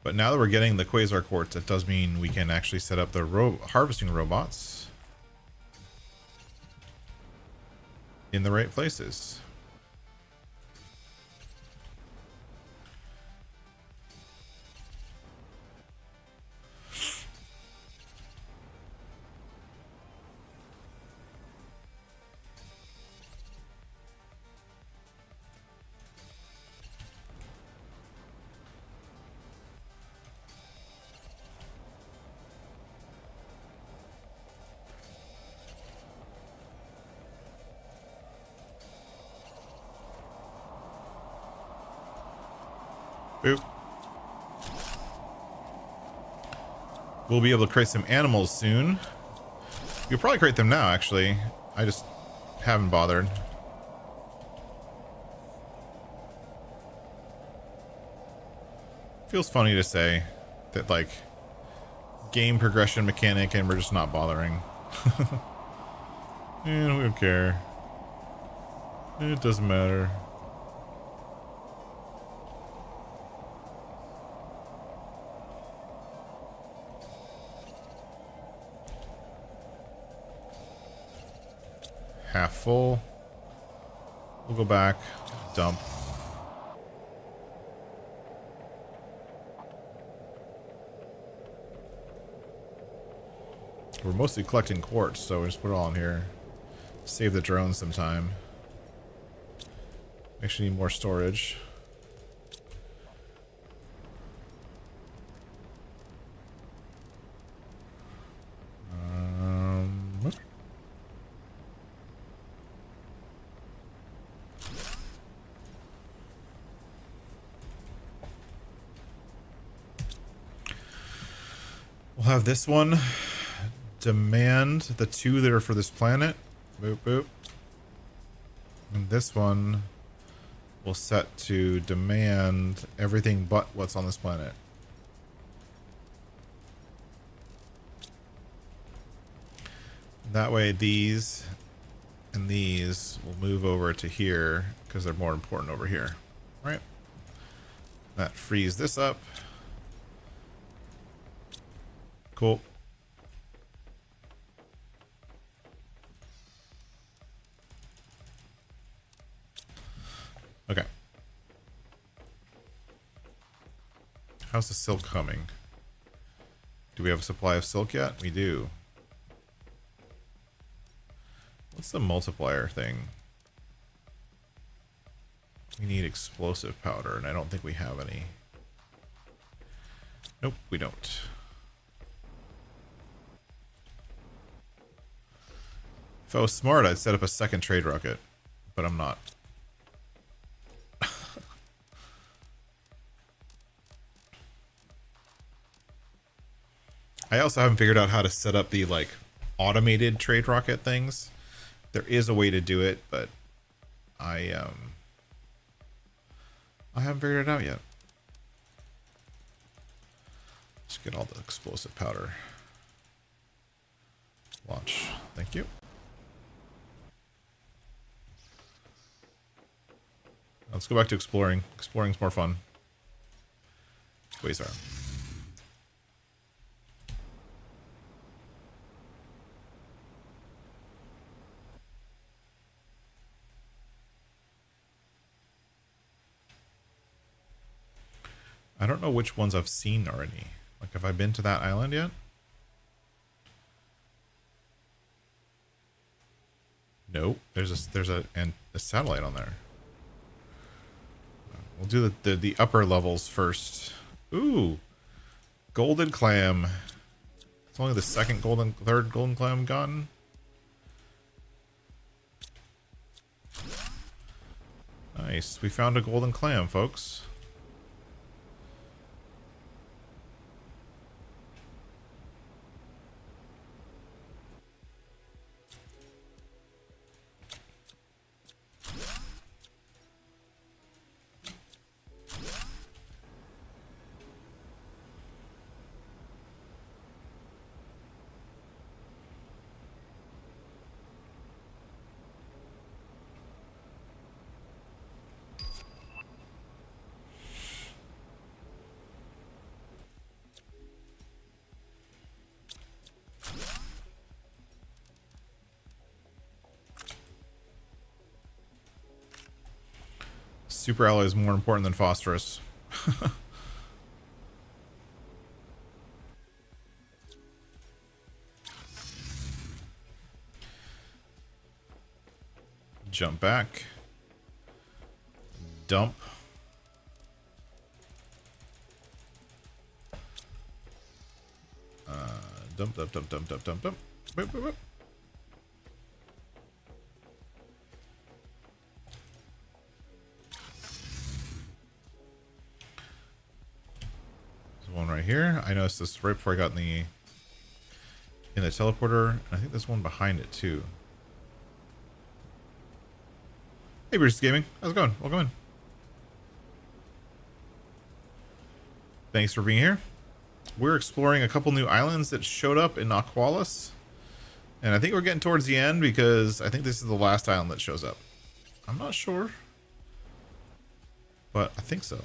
S1: But now that we're getting the Quasar quartz, it does mean we can actually set up the harvesting robots in the right places. Boop. We'll be able to create some animals soon. You'll probably create them now, actually. I just haven't bothered. Feels funny to say that, like, game progression mechanic and we're just not bothering. Yeah, we don't care. It doesn't matter. Half full. We'll go back. Dump. We're mostly collecting quartz, so we just put it all in here. Save the drone some time. Actually need more storage. We'll have this one demand the 2 that are for this planet. Boop, boop. And this one will set to demand everything but what's on this planet. That way these and these will move over to here because they're more important over here. Right? That frees this up. Cool. Okay. How's the silk coming? Do we have a supply of silk yet? We do. What's the multiplier thing? We need explosive powder, and I don't think we have any. Nope, we don't. If I was smart, I'd set up a second trade rocket, but I'm not. I also haven't figured out how to set up the like automated trade rocket things. There is a way to do it, but I haven't figured it out yet. Let's get all the explosive powder. Launch. Thank you. Let's go back to exploring. Exploring's more fun. Quasar. I don't know which ones I've seen already. Like, have I been to that island yet? Nope. There's a satellite on there. We'll do the upper levels first. Ooh, golden clam. It's only the third golden clam gotten. Nice. We found a golden clam, folks. Super alloy is more important than phosphorus. Jump back. Dump. Dump. Boop, boop, boop. One right here. I noticed this right before I got in the teleporter. I think there's one behind it too. Hey, Bruce Gaming, how's it going? Welcome in. Thanks for being here. We're exploring a couple new islands that showed up in Aqualis, and I think we're getting towards the end because I think this is the last island that shows up. I'm not sure, but I think so.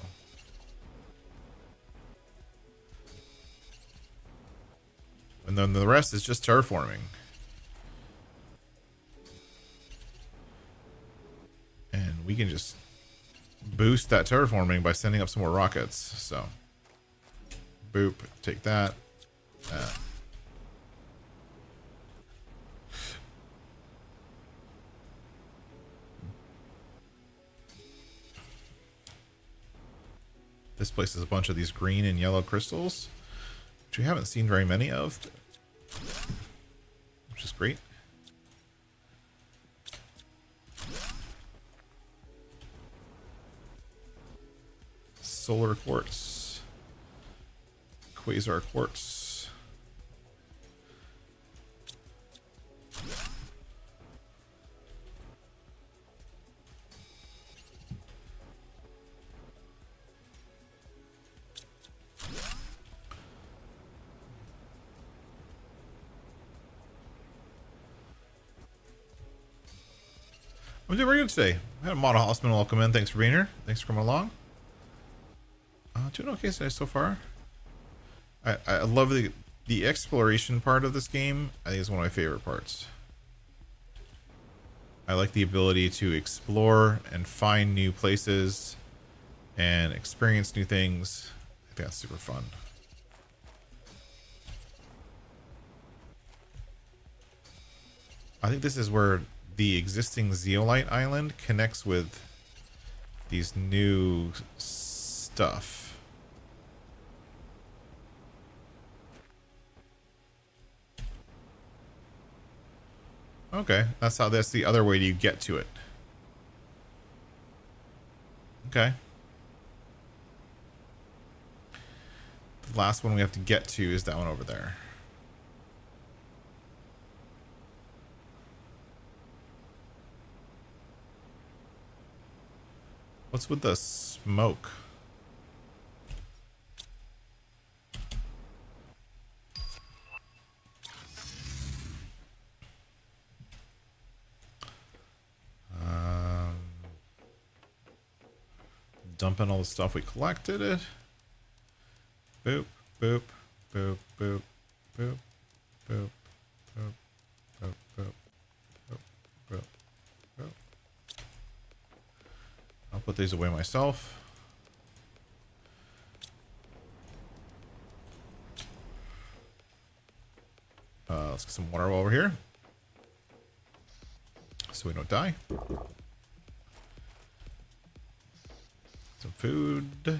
S1: And then the rest is just terraforming. And we can just boost that terraforming by sending up some more rockets. So, boop, take that. This place is a bunch of these green and yellow crystals, which we haven't seen very many of, which is great. Solar quartz, quasar quartz. I'm doing very good today. I had a model hospital welcome in. Thanks for being here. Thanks for coming along. Doing okay today so far. I love the exploration part of this game. I think it's one of my favorite parts. I like the ability to explore and find new places and experience new things. I think that's super fun. I think this is where the existing zeolite island connects with these new stuff. Okay, that's the other way to get to it. Okay. The last one we have to get to is that one over there. What's with the smoke? Dumping all the stuff we collected it. Boop, boop, boop, boop, boop, boop, boop, boop, boop, boop, boop, boop. I'll put these away myself. Let's get some water while we're here, so we don't die. Some food.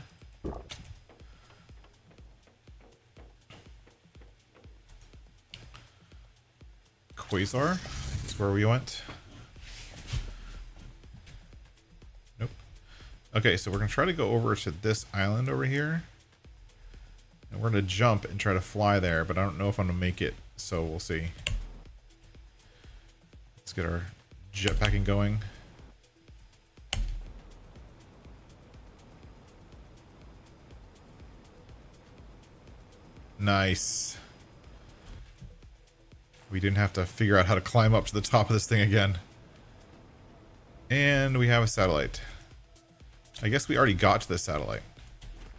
S1: Quasar is where we went. Nope. Okay, so we're gonna try to go over to this island over here, and we're gonna jump and try to fly there, but I don't know if I'm gonna make it, so we'll see. Let's get our jetpacking going. Nice. We didn't have to figure out how to climb up to the top of this thing again. And we have a satellite. I guess we already got to the satellite.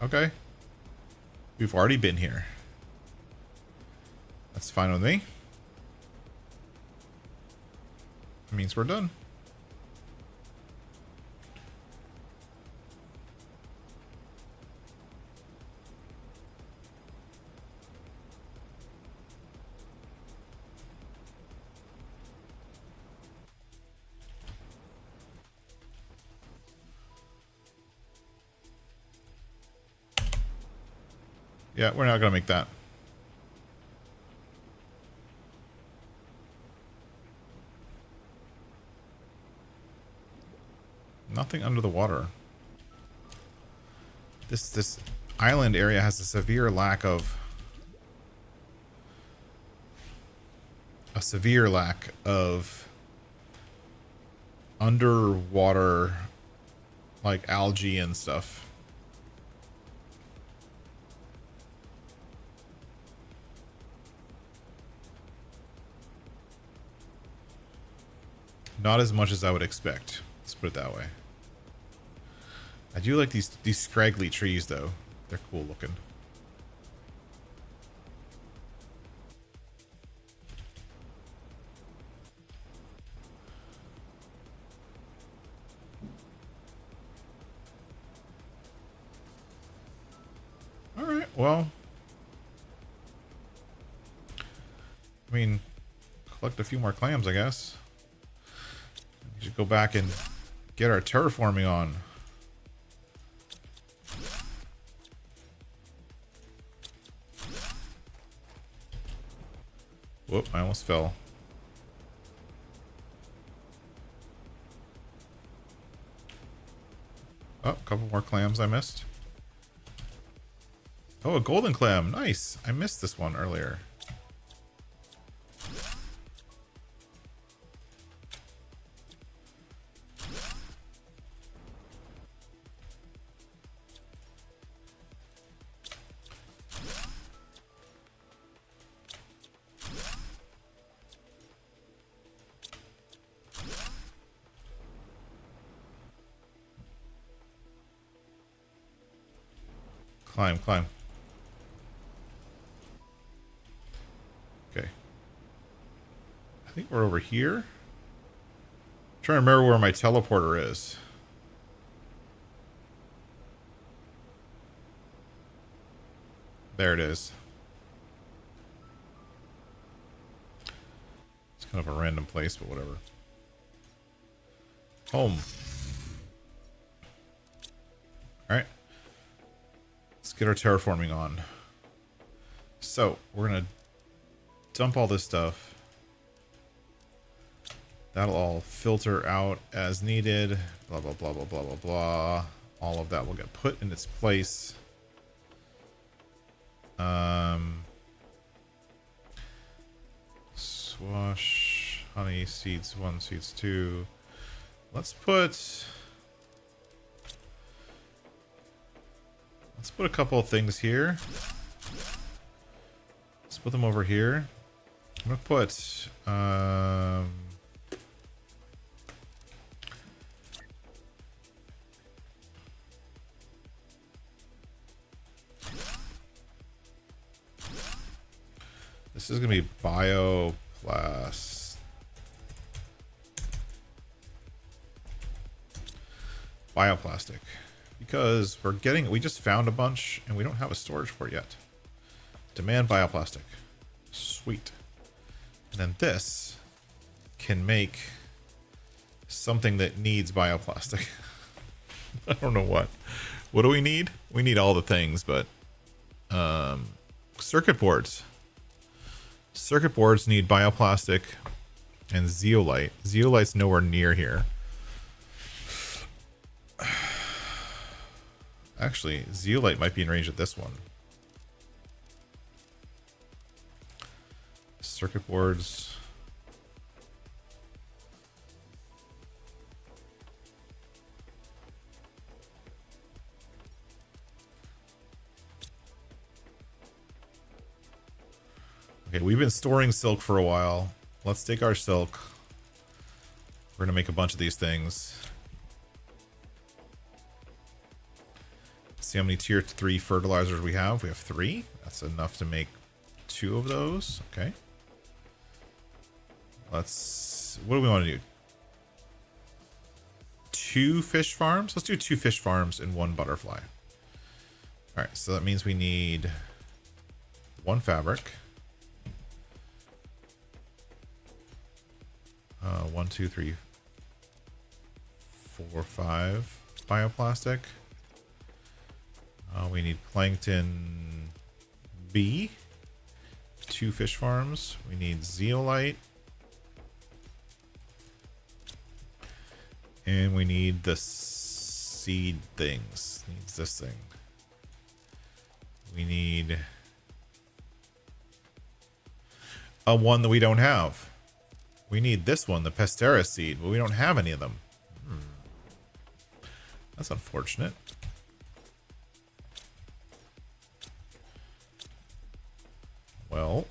S1: Okay. We've already been here. That's fine with me. That means we're done. Yeah, we're not gonna make that. Nothing under the water. This island area has a severe lack of underwater, like, algae and stuff. Not as much as I would expect. Let's put it that way. I do like these scraggly trees, though. They're cool looking. All right. Well, I mean, collect a few more clams, I guess. We should go back and get our terraforming on. Whoop, I almost fell. Oh, a couple more clams I missed. Oh, a golden clam. Nice. I missed this one earlier. Climb, climb. Okay. I think we're over here. I'm trying to remember where my teleporter is. There it is. It's kind of a random place, but whatever. Home. Alright. Let's get our terraforming on. So, we're going to dump all this stuff. That'll all filter out as needed. Blah, blah, blah, blah, blah, blah, blah. All of that will get put in its place. Swash, honey, seeds 1, seeds 2. Let's put a couple of things here. Let's put them over here. I'm gonna put this is gonna be bioplastic, because we just found a bunch and we don't have a storage for it yet. Demand bioplastic. Sweet. And then this can make something that needs bioplastic. I don't know what. What do we need? We need all the things, but circuit boards. Circuit boards need bioplastic and zeolite. Zeolite's nowhere near here. Actually, zeolite might be in range of this one. Circuit boards. Okay, we've been storing silk for a while. Let's take our silk. We're gonna make a bunch of these things. See how many tier 3 fertilizers we have. We have 3. That's enough to make 2 of those. Okay. What do we want to do? 2 fish farms? Let's do 2 fish farms and 1 butterfly. Alright, so that means we need 1 fabric. 1, 2, 3, 4, 5 bioplastic. We need plankton B. 2 fish farms. We need zeolite. And we need the seed things. Needs this thing. We need a one that we don't have. We need this one, the Pestera seed, but we don't have any of them. That's unfortunate. Well,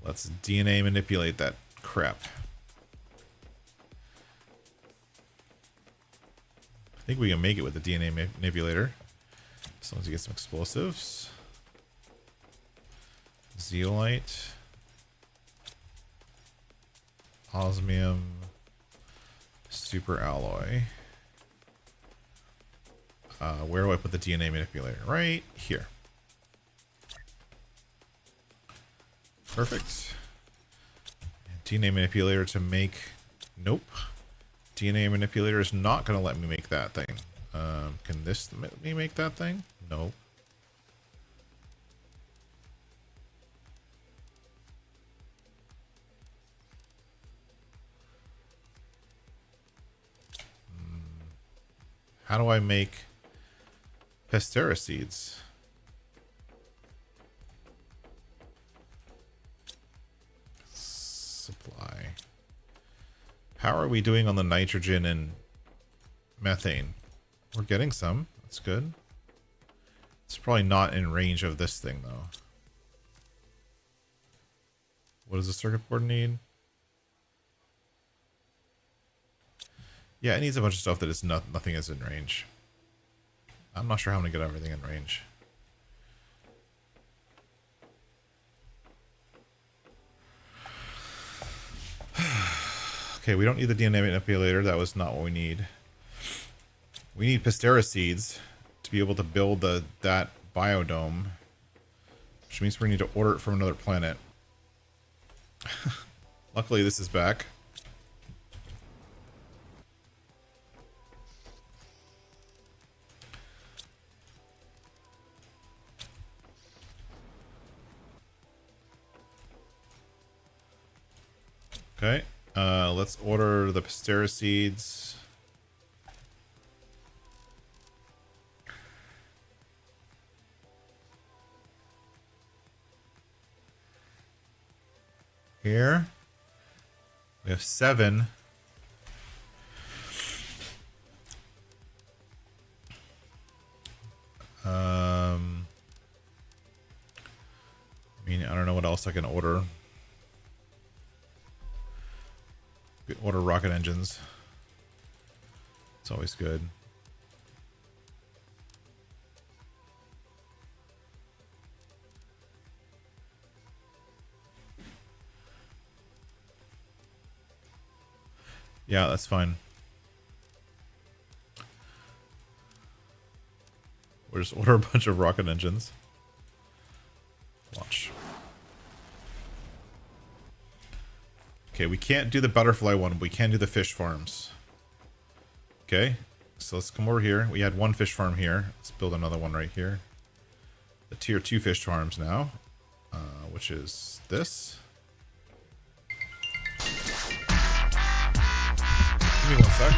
S1: let's DNA manipulate that crap. I think we can make it with the DNA manipulator. As long as we get some explosives. Zeolite. Osmium. Super alloy. Where do I put the DNA manipulator? Right here. Perfect. DNA manipulator to make... Nope. DNA manipulator is not going to let me make that thing. Can this let me make that thing? No. How do I make Pestera seeds? Supply. How are we doing on the nitrogen and methane? We're getting some. That's good. It's probably not in range of this thing, though. What does the circuit board need? Yeah, it needs a bunch of stuff that is nothing is in range. I'm not sure how I'm gonna get everything in range. Okay, we don't need the DNA manipulator. That was not what we need. We need Pastera seeds to be able to build that biodome, which means we need to order it from another planet. Luckily, this is back. Okay, let's order the Pastera seeds. Here we have 7. I mean, I don't know what else I can order. Order rocket engines. It's always good. Yeah, that's fine. We'll just order a bunch of rocket engines. Watch. Okay, we can't do the butterfly one, but we can do the fish farms. Okay, so let's come over here. We had one fish farm here. Let's build another one right here. The tier 2 fish farms now, which is this. Give me 1 sec.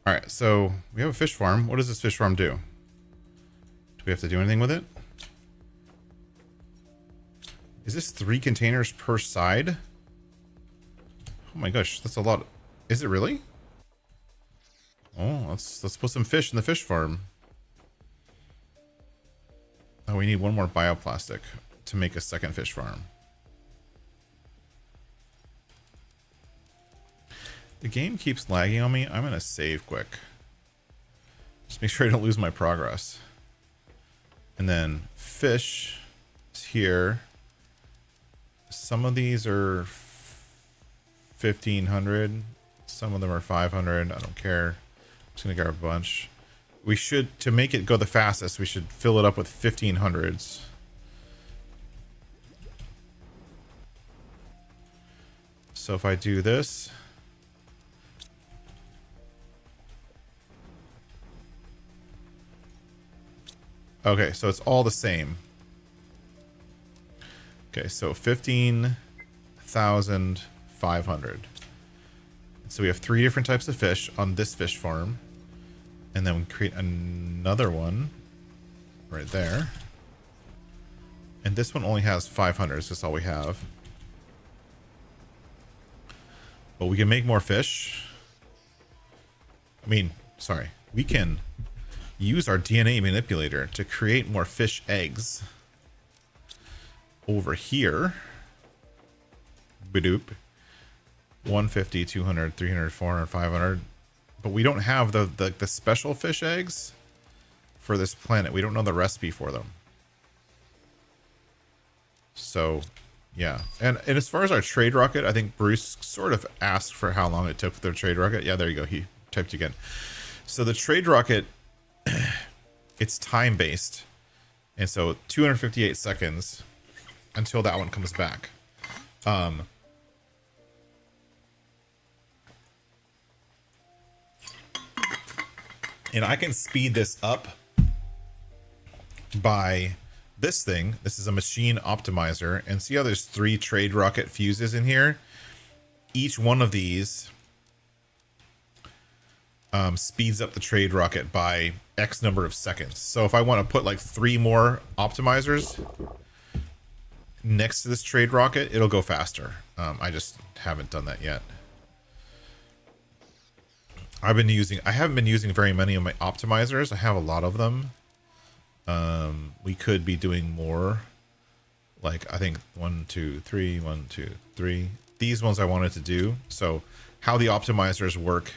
S1: All right, so we have a fish farm. What does this fish farm do? Do we have to do anything with it? Is this 3 containers per side? Oh my gosh, that's a lot. Is it really? Oh, let's put some fish in the fish farm. Oh, we need 1 more bioplastic to make a second fish farm. The game keeps lagging on me. I'm gonna save quick. Just make sure I don't lose my progress. And then fish is here. Some of these are 1,500. Some of them are 500. I don't care. I'm just gonna grab a bunch. We should, to make it go the fastest, we should fill it up with 1,500s. So if I do this. Okay, so it's all the same. Okay, so 15,500. So we have 3 different types of fish on this fish farm. And then we create another one right there. And this one only has 500, so that's all we have. But we can make more fish. I mean, sorry. We can use our DNA manipulator to create more fish eggs over here. Badoop. 150, 200, 300, 400, 500. But we don't have the special fish eggs for this planet. We don't know the recipe for them. So, yeah. And as far as our trade rocket, I think Bruce sort of asked for how long it took for their trade rocket. Yeah, there you go. He typed again. So the trade rocket, it's time based. And so 258 seconds until that one comes back. And I can speed this up by this thing. This is a machine optimizer. And see how there's 3 trade rocket fuses in here? Each one of these speeds up the trade rocket by X number of seconds. So if I want to put like 3 more optimizers next to this trade rocket, it'll go faster. I just haven't done that yet. I haven't been using very many of my optimizers. I have a lot of them. We could be doing more. Like I think 1, 2, 3, 1, 2, 3. These ones I wanted to do. So how the optimizers work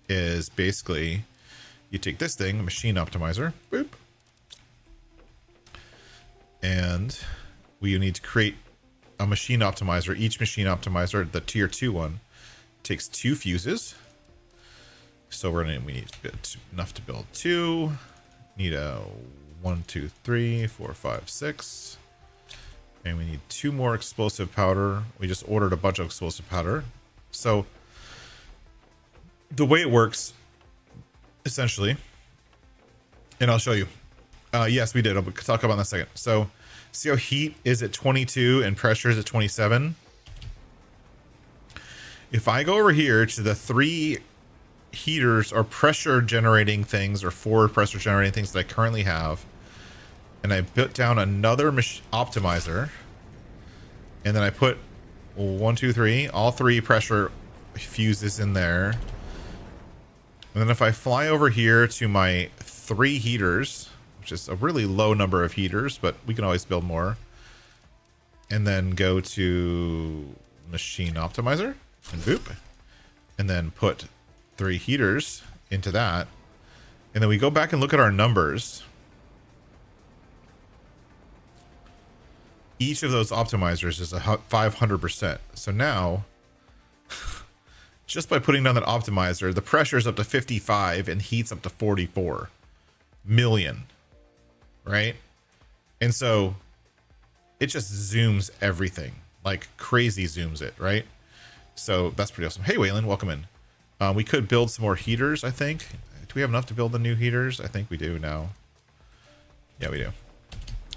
S1: is basically you take this thing, machine optimizer, boop, and we need to create a machine optimizer. Each machine optimizer, the tier 2 one, takes 2 fuses. So we need enough to build 2. Need a 1, 2, 3, 4, 5, 6. And we need 2 more explosive powder. We just ordered a bunch of explosive powder. So the way it works, essentially, and I'll show you. Yes, we did. I'll talk about that in a second. So see how heat is at 22 and pressure is at 27? If I go over here to the 3 heaters or pressure generating things or 4 pressure generating things that I currently have, and I put down another optimizer, and then I put 1, 2, 3, all 3 pressure fuses in there. And then if I fly over here to my 3 heaters, which is a really low number of heaters, but we can always build more, and then go to machine optimizer and boop, and then put 3 heaters into that, and then we go back and look at our numbers. Each of those optimizers is a 500%. So now, just by putting down that optimizer, the pressure is up to 55 and heat's up to 44 million, right? And so it just zooms everything, like crazy zooms it, right? So that's pretty awesome. Hey, Waylon, welcome in. We could build some more heaters, I think. Do we have enough to build the new heaters? I think we do now. Yeah, we do.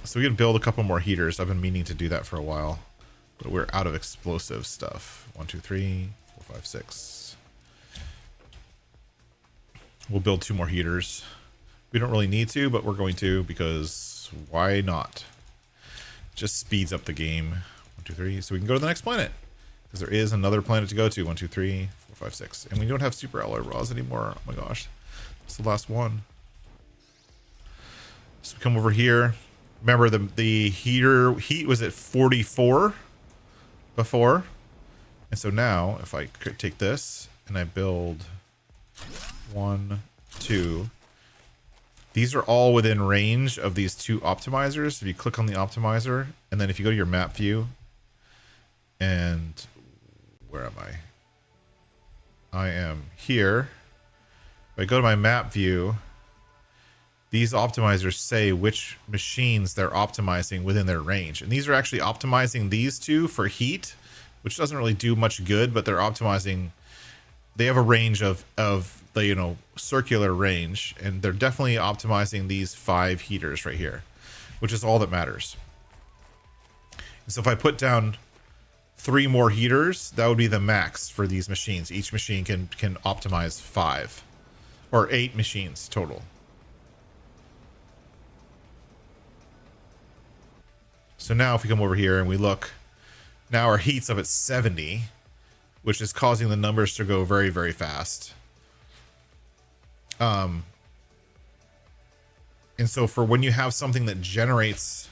S1: So we can build a couple more heaters. I've been meaning to do that for a while, but we're out of explosive stuff. 1, 2, 3, 4, 5, 6. We'll build 2 more heaters. We don't really need to, but we're going to because why not? Just speeds up the game. 1, 2, 3. So we can go to the next planet because there is another planet to go to. 1, 2, 3, 4, 5, 6. And we don't have super alloy raws anymore. Oh my gosh. It's the last one. So we come over here. Remember the heat was at 44 before. And so now if I take this and I build 1, 2, these are all within range of these 2 optimizers. If you click on the optimizer, and then if you go to your map view, and where am I? I am here. If I go to my map view, these optimizers say which machines they're optimizing within their range. And these are actually optimizing these 2 for heat, which doesn't really do much good, but they're optimizing. They have a range of the, circular range, and they're definitely optimizing these 5 heaters right here, which is all that matters. And so if I put down 3 more heaters, that would be the max for these machines. Each machine can optimize 5 or 8 machines total. So now if we come over here and we look, now our heat's up at 70, which is causing the numbers to go very, very fast. And so for when you have something that generates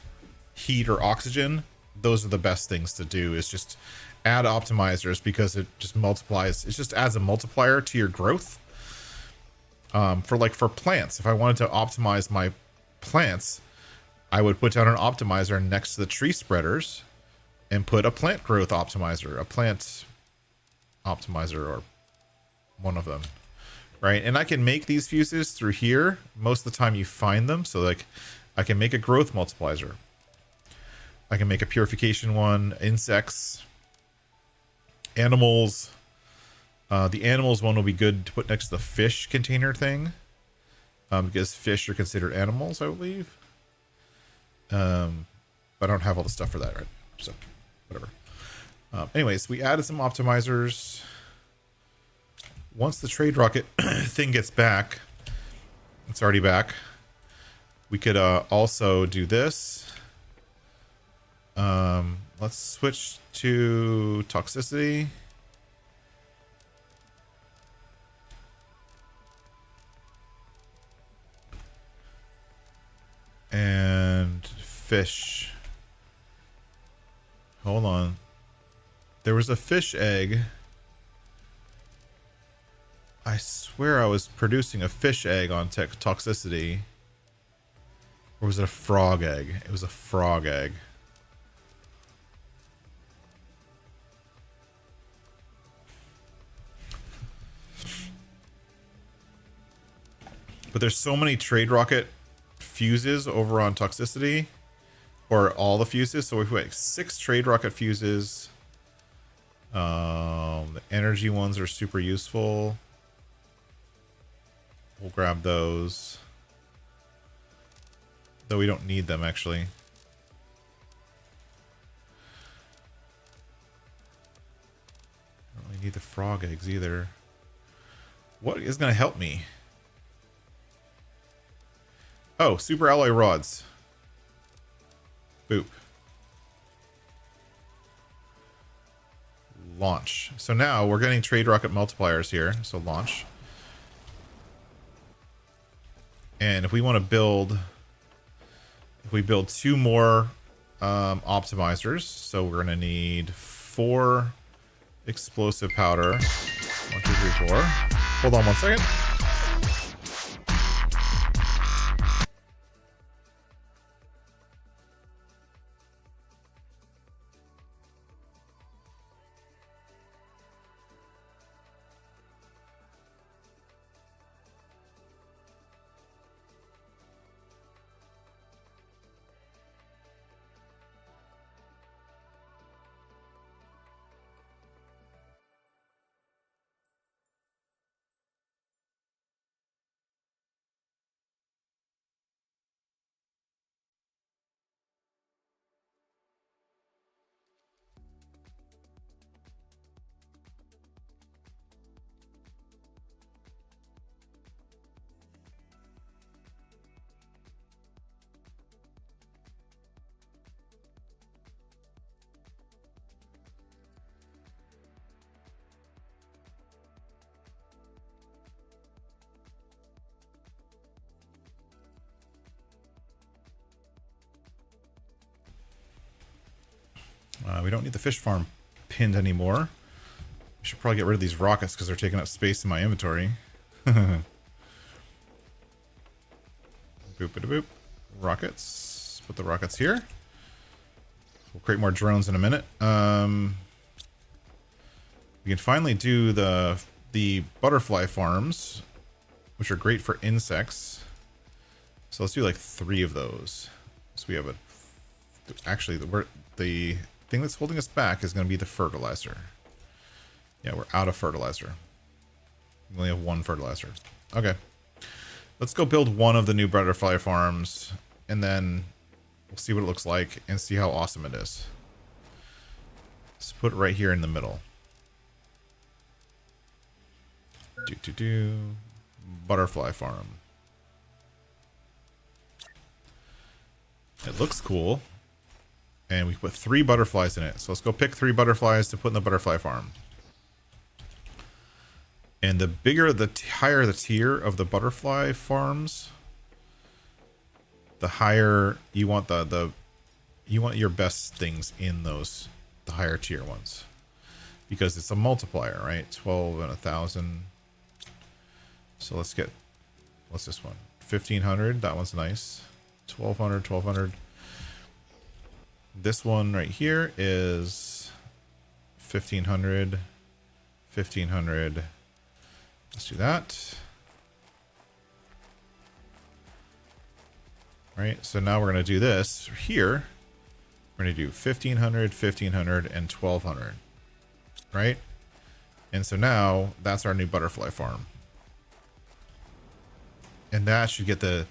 S1: heat or oxygen, those are the best things to do, is just add optimizers, because it just multiplies. It just adds a multiplier to your growth. For plants, if I wanted to optimize my plants, I would put down an optimizer next to the tree spreaders and put a plant growth optimizer, or one of them. right? And I can make these fuses through here. Most of the time you find them. So like I can make a growth multiplier. I can make a purification one, insects, animals. The animals one will be good to put next to the fish container thing. Because fish are considered animals, I believe. But I don't have all the stuff for that right now, so whatever. Anyways, we added some optimizers. Once the trade rocket thing gets back, it's already back. We could also do this. Let's switch to toxicity. And fish. Hold on. There was a fish egg. I swear I was producing a fish egg on toxicity. Or was it a frog egg? It was a frog egg. But there's so many trade rocket fuses over on toxicity, or all the fuses. So we've got 6 trade rocket fuses. The energy ones are super useful. We'll grab those, though we don't need them actually. I don't really need the frog eggs either. What is going to help me? Oh, super alloy rods. Boop. Launch. So now we're getting trade rocket multipliers here. So launch. And if we want to build, if we build 2 more optimizers, so we're going to need 4 explosive powder. 1, 2, 3, 4. Hold on 1 second. We don't need the fish farm pinned anymore. We should probably get rid of these rockets because they're taking up space in my inventory. Boop -a boop. Rockets. Put the rockets here. We'll create more drones in a minute. We can finally do the butterfly farms, which are great for insects. So let's do like 3 of those. So we have a... Actually, the thing that's holding us back is going to be the fertilizer. Yeah, we're out of fertilizer. We only have 1 fertilizer. Okay. Let's go build 1 of the new butterfly farms, and then we'll see what it looks like and see how awesome it is. Let's put it right here in the middle. Butterfly farm. It looks cool. And we put 3 butterflies in it. So let's go pick 3 butterflies to put in the butterfly farm. And the bigger, the higher the tier of the butterfly farms, the higher you want you want your best things in those, the higher tier ones, because it's a multiplier, right? 12 and 1,000. So let's get, what's this one? 1,500. That one's nice. 1,200, 1,200. This one right here is 1,500, 1,500. Let's do that. right? So now we're going to do this here. We're going to do 1500, 1500, and 1200, right? And so now that's our new butterfly farm. And that should get the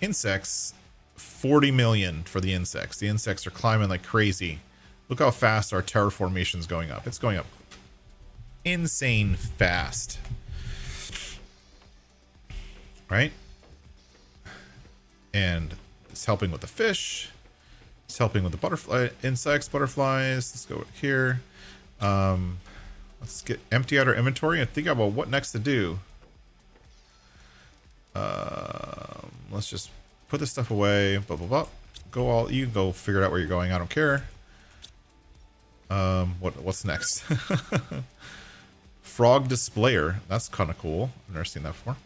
S1: insects, 40 million for the insects. The insects are climbing like crazy. Look how fast our terraformation is going up. It's going up insane fast. Right? And it's helping with the fish. It's helping with the butterfly insects, butterflies. Let's go here. Let's empty out our inventory and think about what next to do. Let's just put this stuff away. Blah blah blah. You can go figure it out where you're going. I don't care. What's next? Frog displayer. That's kind of cool. I've never seen that before.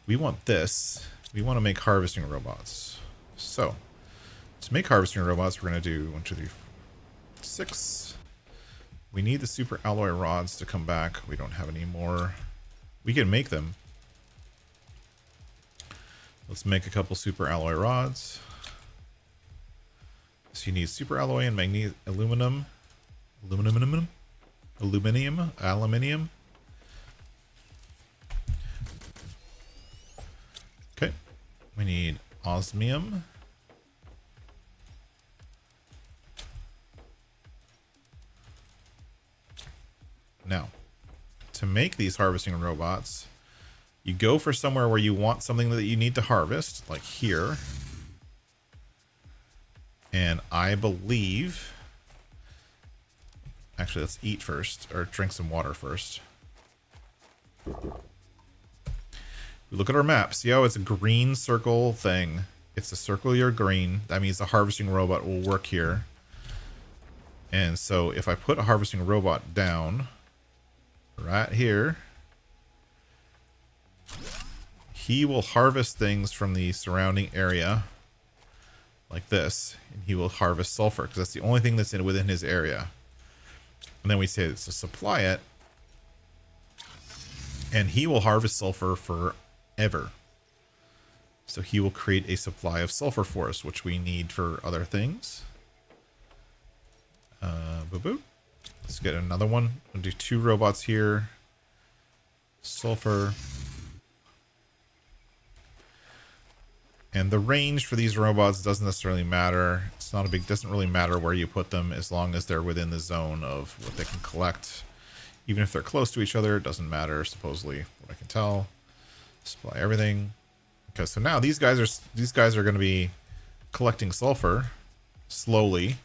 S1: We want this. We want to make harvesting robots. So to make harvesting robots, we're going to do 1, 2, 3, 4, 6. We need the super alloy rods to come back. We don't have any more. We can make them. Let's make a couple super alloy rods. So you need super alloy and aluminium. Okay. We need osmium. Now, to make these harvesting robots, you go for somewhere where you want something that you need to harvest, like here. And I believe... Actually, let's eat first, or drink some water first. We look at our map. See how it's a green circle thing? It's a circle you're green. That means the harvesting robot will work here. And so if I put a harvesting robot down right here, he will harvest things from the surrounding area like this, and he will harvest sulfur because that's the only thing that's within his area. And then we say it's to supply it, and he will harvest sulfur forever. So he will create a supply of sulfur for us, which we need for other things. Boo-boo. Let's get another one. We'll do 2 robots here. Sulfur. And the range for these robots doesn't necessarily matter. It's not a big, doesn't really matter where you put them as long as they're within the zone of what they can collect. Even if they're close to each other, it doesn't matter, supposedly, what I can tell. Supply everything. Okay, so now these guys are going to be collecting sulfur slowly.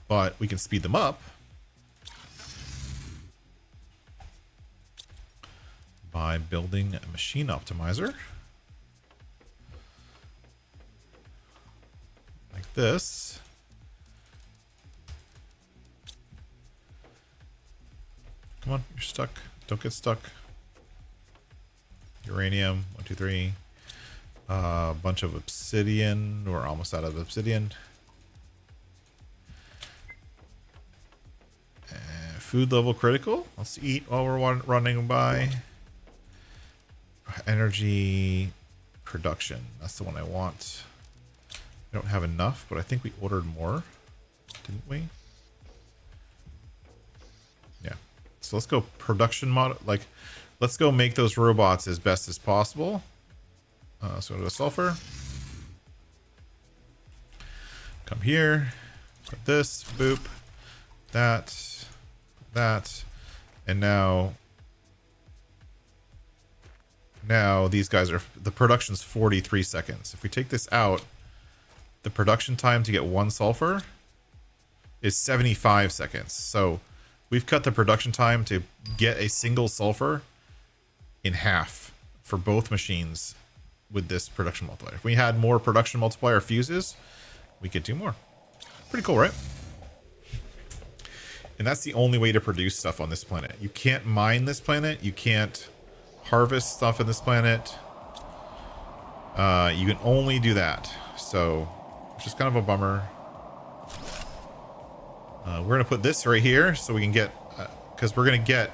S1: But we can speed them up by building a machine optimizer like this. Come on, you're stuck. Don't get stuck. Uranium, 1, 2, 3. A bunch of obsidian. We're almost out of obsidian. Food level critical. Let's eat while we're running by. Energy production. That's the one I want. I don't have enough, but I think we ordered more, didn't we? Yeah. So let's go production mod. Like, let's go make those robots as best as possible. So go to sulfur. Come here. Put this. Boop. That. And now these guys are, the production's 43 seconds. If we take this out, the production time to get 1 sulfur is 75 seconds. So we've cut the production time to get a single sulfur in half for both machines with this production multiplier. If we had more production multiplier fuses, we could do more. Pretty cool, right? And that's the only way to produce stuff on this planet. You can't mine this planet. You can't harvest stuff on this planet. You can only do that. So, which is kind of a bummer. We're going to put this right here so we can get... because we're going to get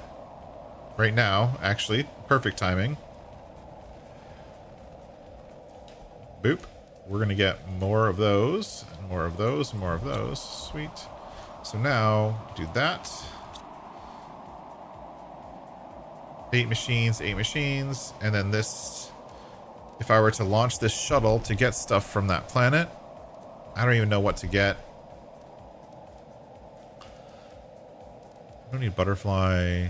S1: right now, actually. Perfect timing. Boop. We're going to get more of those, and more of those, and more of those. Sweet. So now, do that. 8 machines, 8 machines. And then this, if I were to launch this shuttle to get stuff from that planet, I don't even know what to get. I don't need butterfly.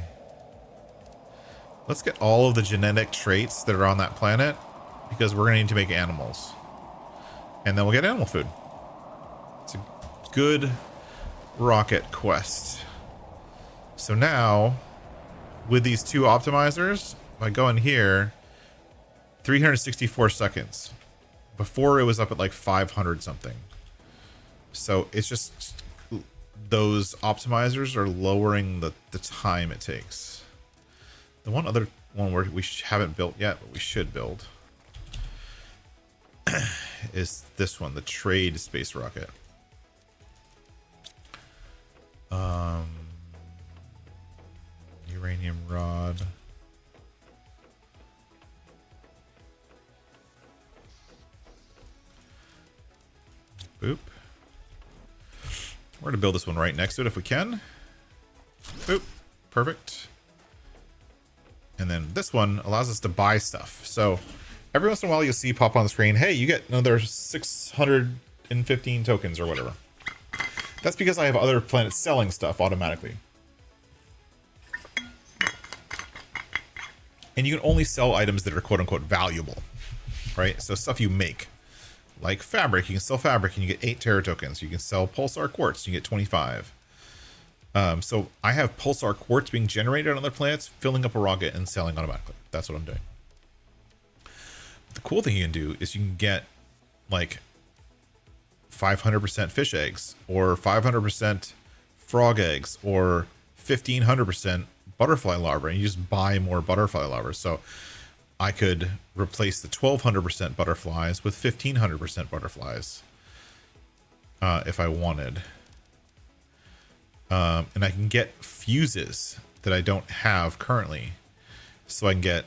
S1: Let's get all of the genetic traits that are on that planet, because we're going to need to make animals. And then we'll get animal food. It's a good rocket quest. So now, with these 2 optimizers, if I go in here, 364 seconds. Before it was up at like 500 something. So it's just those optimizers are lowering the time it takes. The one other one where we haven't built yet, but we should build, is this one, the trade space rocket. Uranium rod. Boop. We're going to build this one right next to it if we can. Boop. Perfect. And then this one allows us to buy stuff. So every once in a while you'll see pop on the screen, hey, you get another 615 tokens or whatever. That's because I have other planets selling stuff automatically. And you can only sell items that are quote unquote valuable, right? So stuff you make. Like fabric, you can sell fabric and you get 8 Terra tokens. You can sell pulsar quartz, you get 25. So I have pulsar quartz being generated on other planets, filling up a rocket and selling automatically. That's what I'm doing. The cool thing you can do is you can get like 500% fish eggs, or 500% frog eggs, or 1500% butterfly larvae, and you just buy more butterfly larvae. So I could replace the 1200% butterflies with 1500% butterflies if I wanted. And I can get fuses that I don't have currently. So I can get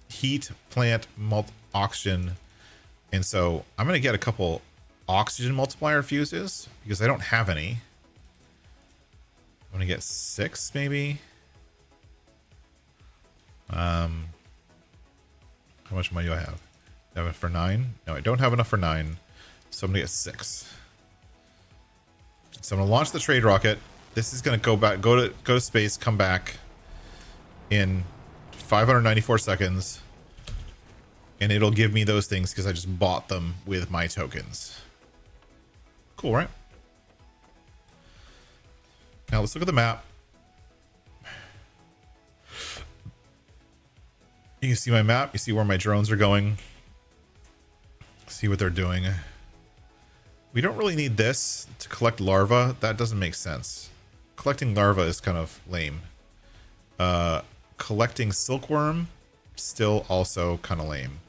S1: heat, plant, oxygen. And so I'm going to get a couple oxygen multiplier fuses because I don't have any. I'm going to get 6 maybe. How much money do I have? Do I have enough for 9? No, I don't have enough for 9. So I'm going to get 6. So I'm going to launch the trade rocket. This is going to go back, go to space, come back in 594 seconds. And it'll give me those things because I just bought them with my tokens. Cool, right? Now let's look at the map. You can see my map. You see where my drones are going. See what they're doing. We don't really need this to collect larvae. That doesn't make sense. Collecting larvae is kind of lame. Collecting silkworm, still also kind of lame.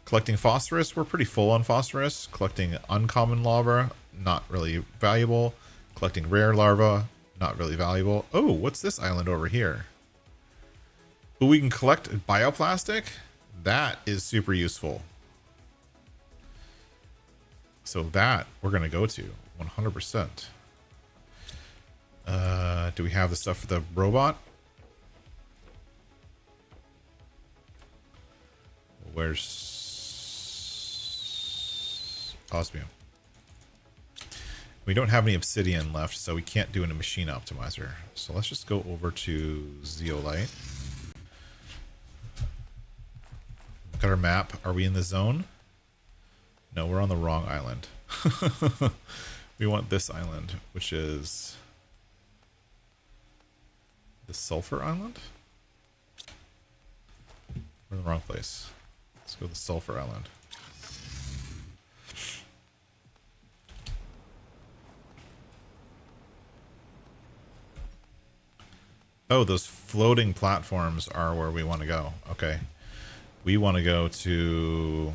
S1: Collecting phosphorus, we're pretty full on phosphorus. Collecting uncommon larvae, not really valuable. Collecting rare larvae, not really valuable. Oh, what's this island over here? Oh, we can collect bioplastic. That is super useful. So that we're going to go to 100%. Do we have the stuff for the robot? Where's osmium? We don't have any obsidian left, so we can't do a machine optimizer. So let's just go over to zeolite. Look at our map. Are we in the zone? No, we're on the wrong island. We want this island, which is the sulfur island. We're in the wrong place. Let's go to the sulfur island. Oh, those floating platforms are where we want to go. Okay. We want to go to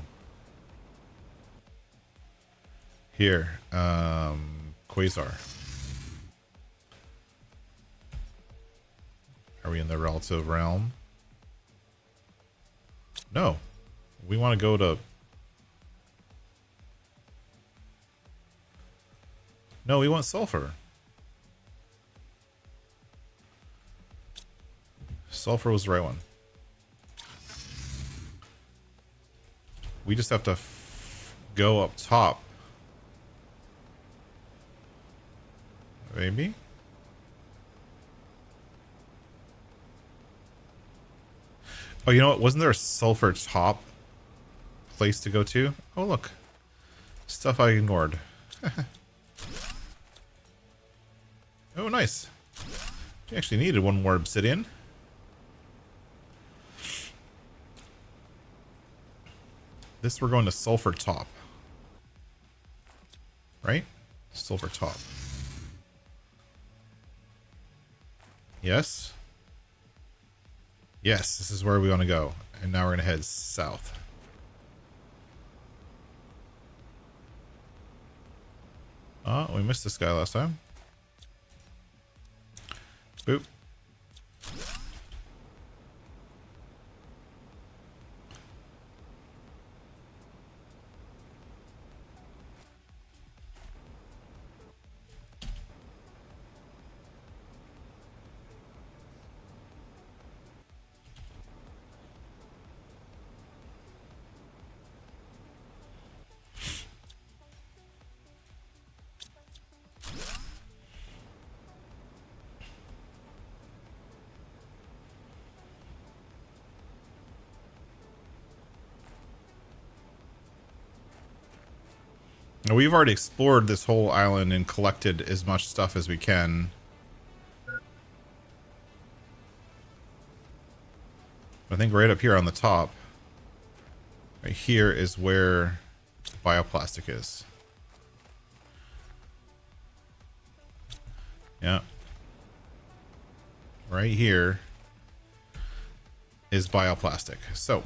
S1: here, Quasar. Are we in the relative realm? No. We want to go to... No, we want sulfur. Sulfur was the right one. We just have to go up top. Maybe? Oh, you know what? Wasn't there a sulfur top place to go to? Oh, look. Stuff I ignored. Oh, nice. We actually needed one more obsidian. This we're going to sulfur top. Right? Sulfur top. Yes. Yes, this is where we want to go. And now we're going to head south. Oh, we missed this guy last time. Boop. Now, we've already explored this whole island and collected as much stuff as we can. I think right up here on the top, right here is where bioplastic is. Yeah. Right here is bioplastic. So,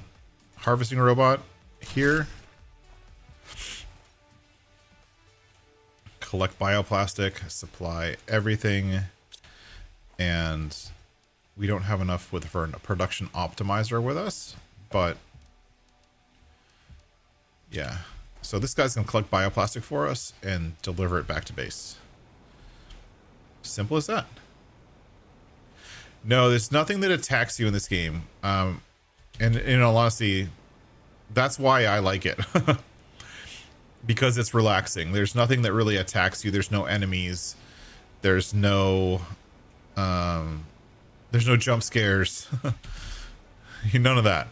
S1: harvesting robot here. Collect bioplastic, supply everything, and we don't have enough for a production optimizer with us, but yeah. So this guy's gonna collect bioplastic for us and deliver it back to base. Simple as that. No, there's nothing that attacks you in this game. And in all honesty, that's why I like it. Because it's relaxing. There's nothing that really attacks you. There's no enemies. There's no jump scares. None of that.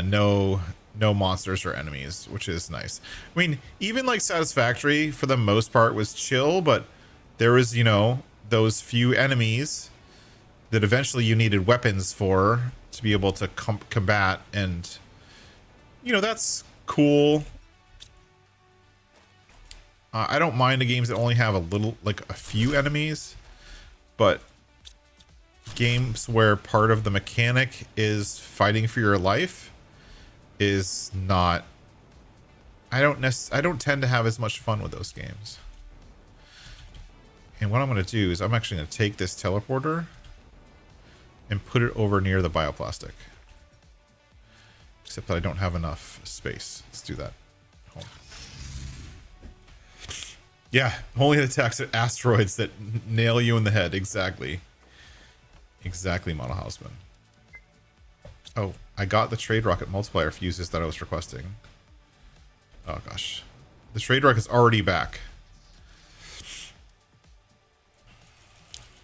S1: No monsters or enemies, which is nice. I mean, even like Satisfactory for the most part was chill, but there was, you know, those few enemies that eventually you needed weapons for to be able to combat, and you know, that's cool. I don't mind the games that only have a few enemies, but games where part of the mechanic is fighting for your life is not. I don't tend to have as much fun with those games. And what I'm going to do is I'm actually going to take this teleporter and put it over near the bioplastic. Except that I don't have enough space. Let's do that. Home. Yeah, only attacks at asteroids that nail you in the head. Exactly. Exactly, Monohausman. Oh, I got the trade rocket multiplier fuses that I was requesting. Oh gosh. The trade rocket is already back.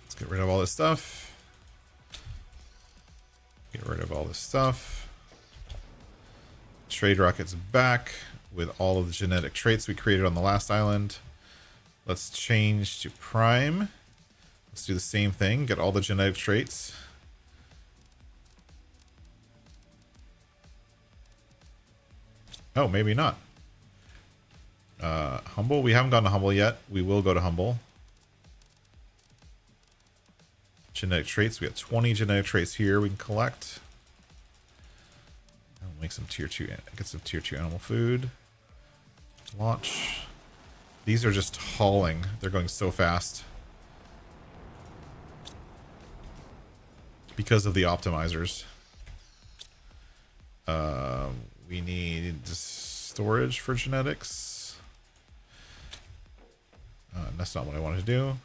S1: Let's get rid of all this stuff. Get rid of all this stuff. Trade rocket's back with all of the genetic traits we created on the last island. Let's change to Prime. Let's do the same thing. Get all the genetic traits. Oh, maybe not. Humble. We haven't gone to Humble yet. We will go to Humble. Genetic traits. We got 20 genetic traits here we can collect. I'll make some tier 2. Get some tier 2 animal food. Launch. These are just hauling. They're going so fast. Because of the optimizers. We need storage for genetics. That's not what I wanted to do.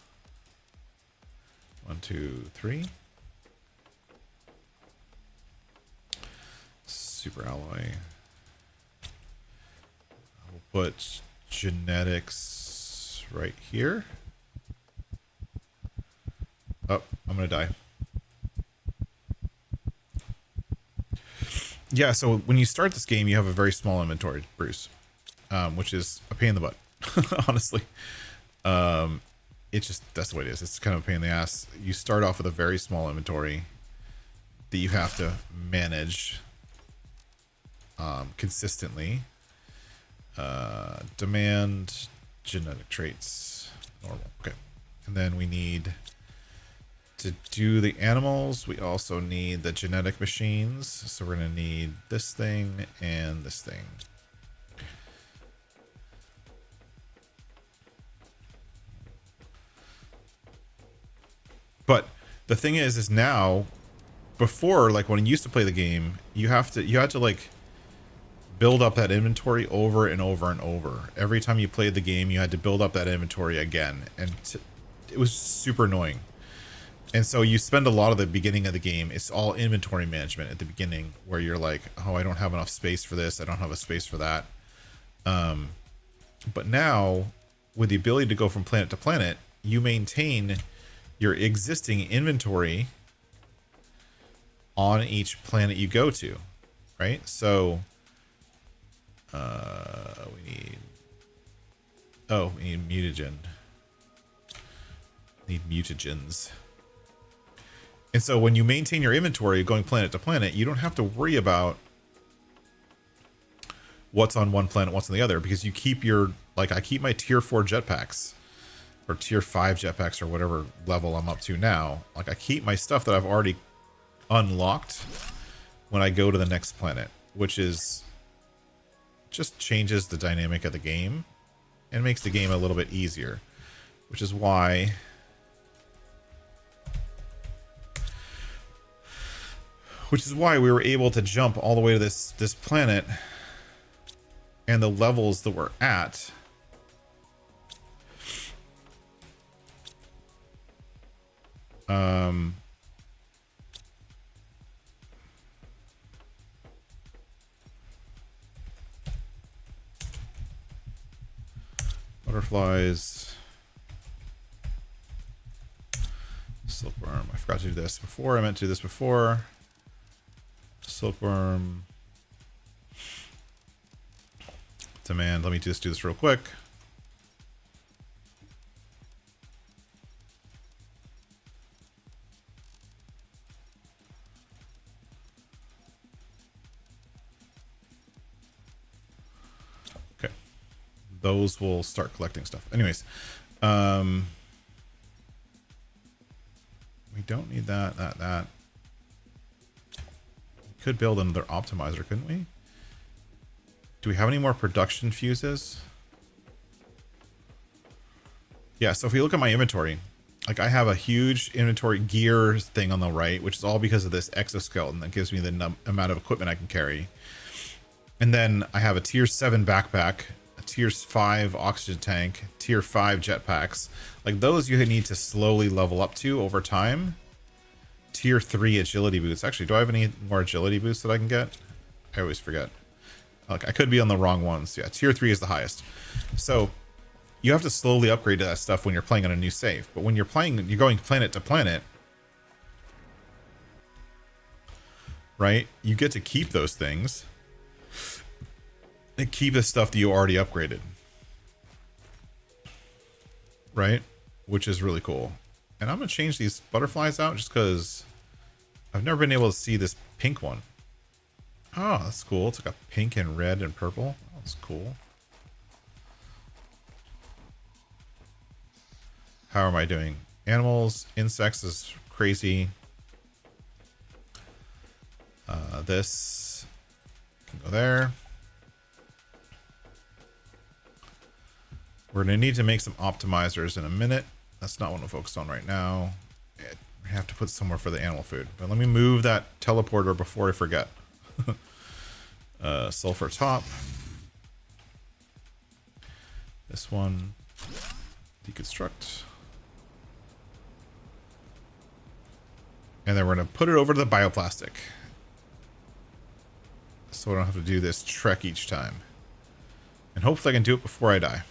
S1: 1, 2, 3. Super alloy. We'll put genetics right here. Oh, I'm gonna die. Yeah, so when you start this game, you have a very small inventory, Bruce, which is a pain in the butt, honestly. It just, that's the way it is. It's kind of a pain in the ass. You start off with a very small inventory that you have to manage consistently. Demand, genetic traits, normal. Okay. And then we need to do the animals. We also need the genetic machines. So we're going to need this thing and this thing. But the thing is now, before, like when you used to play the game, you had to like build up that inventory over and over and over. Every time you played the game, you had to build up that inventory again, and it was super annoying. And so you spend a lot of the beginning of the game, it's all inventory management at the beginning, where you're like, oh, I don't have enough space for this, I don't have a space for that. But now, with the ability to go from planet to planet, you maintain your existing inventory on each planet you go to, right? So we need mutagen. Need mutagens. And so when you maintain your inventory going planet to planet, you don't have to worry about what's on one planet, what's on the other, because you keep your, like, I keep my tier 4 jetpacks or tier 5 jetpacks or whatever level I'm up to now. Like, I keep my stuff that I've already unlocked when I go to the next planet, which is just changes the dynamic of the game and makes the game a little bit easier, which is why we were able to jump all the way to this planet, and the levels that we're at butterflies, silkworm. I forgot to do this before. I meant to do this before. Silkworm. Demand. Let me just do this real quick. Okay. Those will start collecting stuff. Anyways, we don't need that. We could build another optimizer, couldn't we? Do we have any more production fuses? Yeah, so if we look at my inventory, like I have a huge inventory gear thing on the right, which is all because of this exoskeleton that gives me the amount of equipment I can carry. And then I have a tier 7 backpack, a tier 5 oxygen tank, tier 5 jetpacks. Like those you need to slowly level up to over time. Tier 3 agility boots. Actually, do I have any more agility boots that I can get? I always forget. Like I could be on the wrong ones. Yeah, tier 3 is the highest. So you have to slowly upgrade to that stuff when you're playing on a new save. But when you're going planet to planet, right? You get to keep those things and keep the stuff that you already upgraded, right? Which is really cool. And I'm gonna change these butterflies out just because I've never been able to see this pink one. Oh, that's cool. It's like a pink and red and purple. That's cool. How am I doing? Animals, insects is crazy. This can go there. We're gonna need to make some optimizers in a minute. That's not what I'm focused on right now. I have to put somewhere for the animal food. But let me move that teleporter before I forget. Sulfur top. This one, deconstruct. And then we're going to put it over to the bioplastic. So I don't have to do this trek each time. And hopefully I can do it before I die.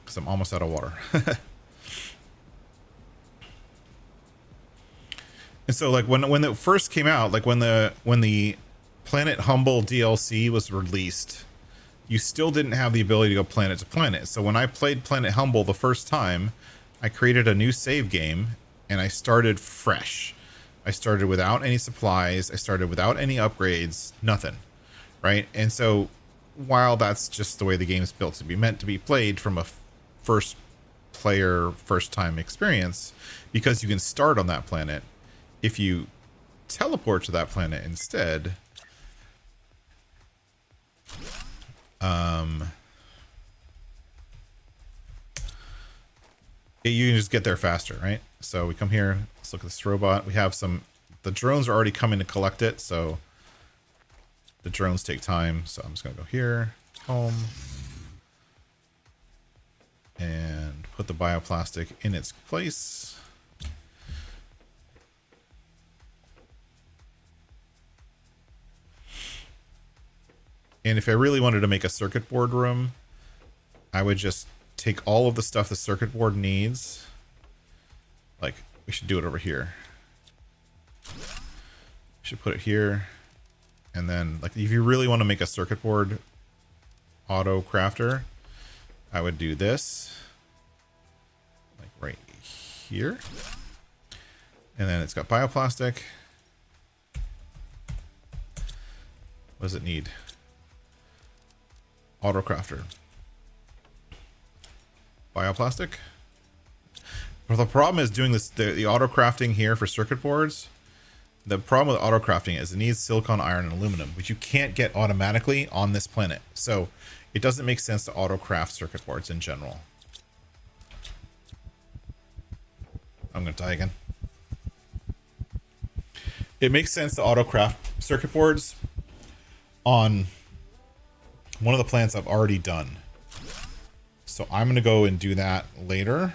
S1: Because I'm almost out of water. And so like when it first came out, like when the Planet Humble DLC was released, you still didn't have the ability to go planet to planet. So when I played Planet Humble the first time, I created a new save game and I started fresh. I started without any supplies. I started without any upgrades, nothing, right? And so while that's just the way the game's built to be meant to be played from a first player, first time experience, because you can start on that planet. If you teleport to that planet instead, you can just get there faster, right? So we come here, let's look at this robot. We have the drones are already coming to collect it, so the drones take time. So I'm just gonna go here, home, and put the bioplastic in its place. And if I really wanted to make a circuit board room, I would just take all of the stuff the circuit board needs. Like, we should do it over here. We should put it here. And then, like, if you really want to make a circuit board auto crafter, I would do this. Like, right here. And then it's got bioplastic. What does it need? Auto crafter. Bioplastic. But the problem is doing this, the auto crafting here for circuit boards. The problem with auto crafting is it needs silicon, iron, and aluminum, which you can't get automatically on this planet. So it doesn't make sense to auto craft circuit boards in general. I'm going to die again. It makes sense to auto craft circuit boards on one of the plants I've already done. So I'm going to go and do that later.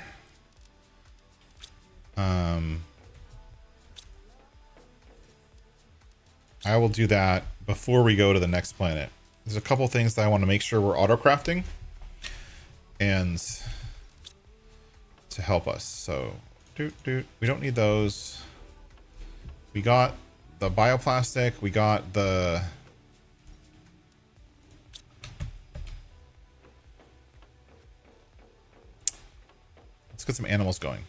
S1: I will do that before we go to the next planet. There's a couple things that I want to make sure we're auto crafting and to help us. So we don't need those. We got the bioplastic. We got the let's get some animals going.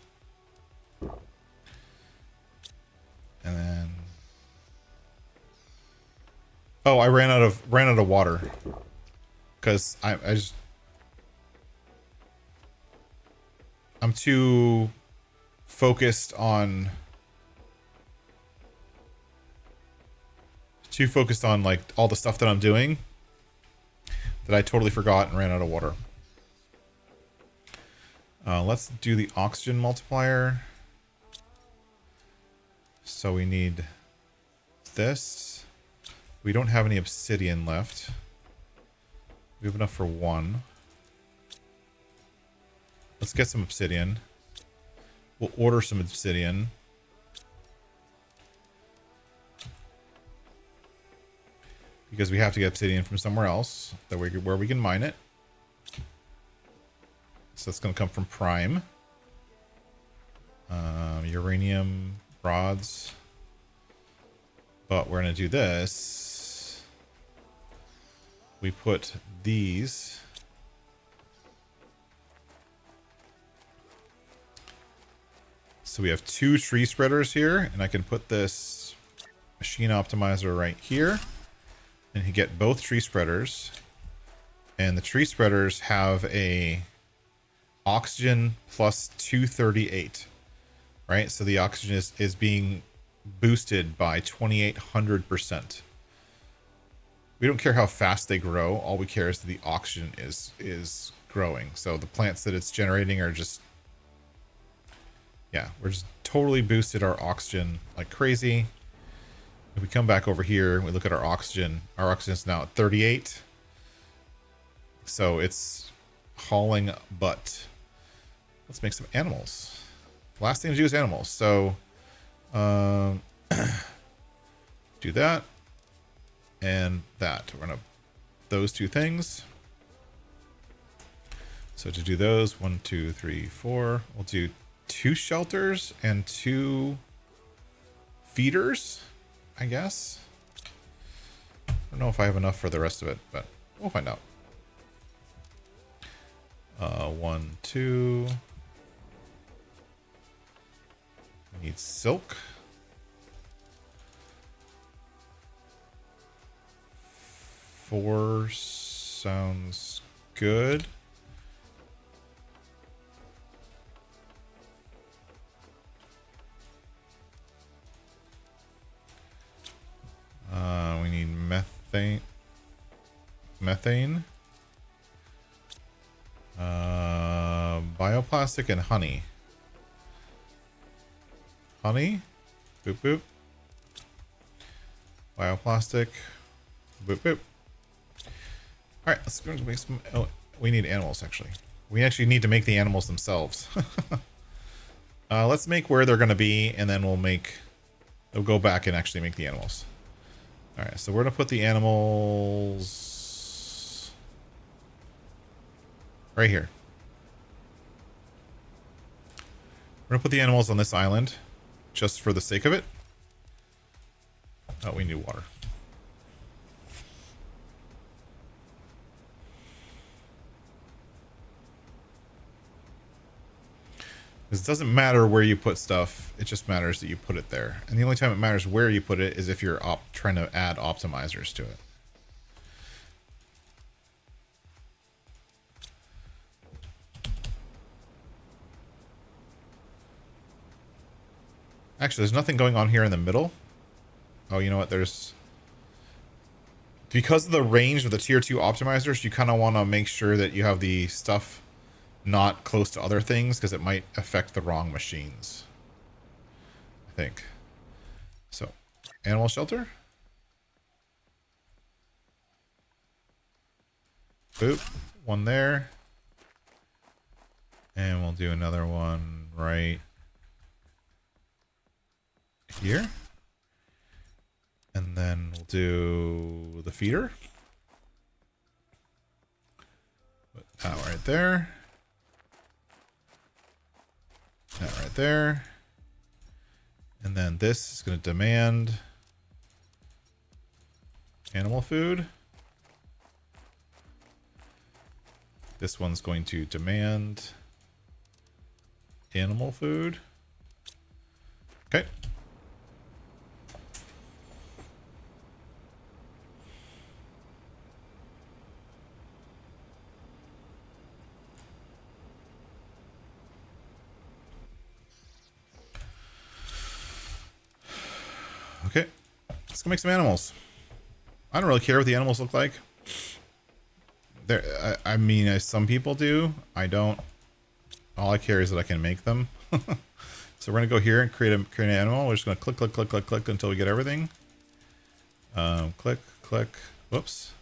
S1: And then oh, I ran out of water because I'm too focused on like all the stuff that I'm doing that I totally forgot and ran out of water. Let's do the oxygen multiplier. So we need this. We don't have any obsidian left. We have enough for one. Let's get some obsidian. We'll order some obsidian. Because we have to get obsidian from somewhere else where we can mine it. So it's going to come from Prime. Uranium rods. But we're going to do this. We put these. So we have 2 tree spreaders here, and I can put this machine optimizer right here. And you get both tree spreaders. And the tree spreaders have a oxygen plus 238. Right? So the oxygen is being boosted by 2800%. We don't care how fast they grow. All we care is that the oxygen is growing. So the plants that it's generating are just, yeah, we're just totally boosted our oxygen like crazy. If we come back over here, we look at our oxygen is now at 38. So it's hauling butt. Let's make some animals. Last thing to do is animals. So do that and that. We're gonna those two things. So to do those, 1, 2, 3, 4, we'll do 2 shelters and 2 feeders, I guess. I don't know if I have enough for the rest of it, but we'll find out. 1, 2. We need silk. 4 sounds good. We need methane, bioplastic, and honey. Boop boop. Bioplastic, boop boop. All right, let's go make some. Oh, we need animals actually. We actually need to make the animals themselves. Let's make where they're going to be, and then we'll go back and actually make the animals. All right, so we're going to put the animals right here. We're going to put the animals on this island just for the sake of it. Oh, we need water. It doesn't matter where you put stuff, it just matters that you put it there. And the only time it matters where you put it is if you're trying to add optimizers to it. Actually, there's nothing going on here in the middle. Oh, you know what? Because of the range of the tier 2 optimizers, you kind of want to make sure that you have the stuff not close to other things because it might affect the wrong machines, I think. So, animal shelter. Boop. One there. And we'll do another one right here. And then we'll do the feeder. Put that right there. That right there. And then this is going to demand animal food. This one's going to demand animal food. Okay. Okay, let's go make some animals. I don't really care what the animals look like. I mean, as some people do. I don't. All I care is that I can make them. So we're gonna go here and create an animal. We're just gonna click, click, click, click, click until we get everything. Click, click. Whoops.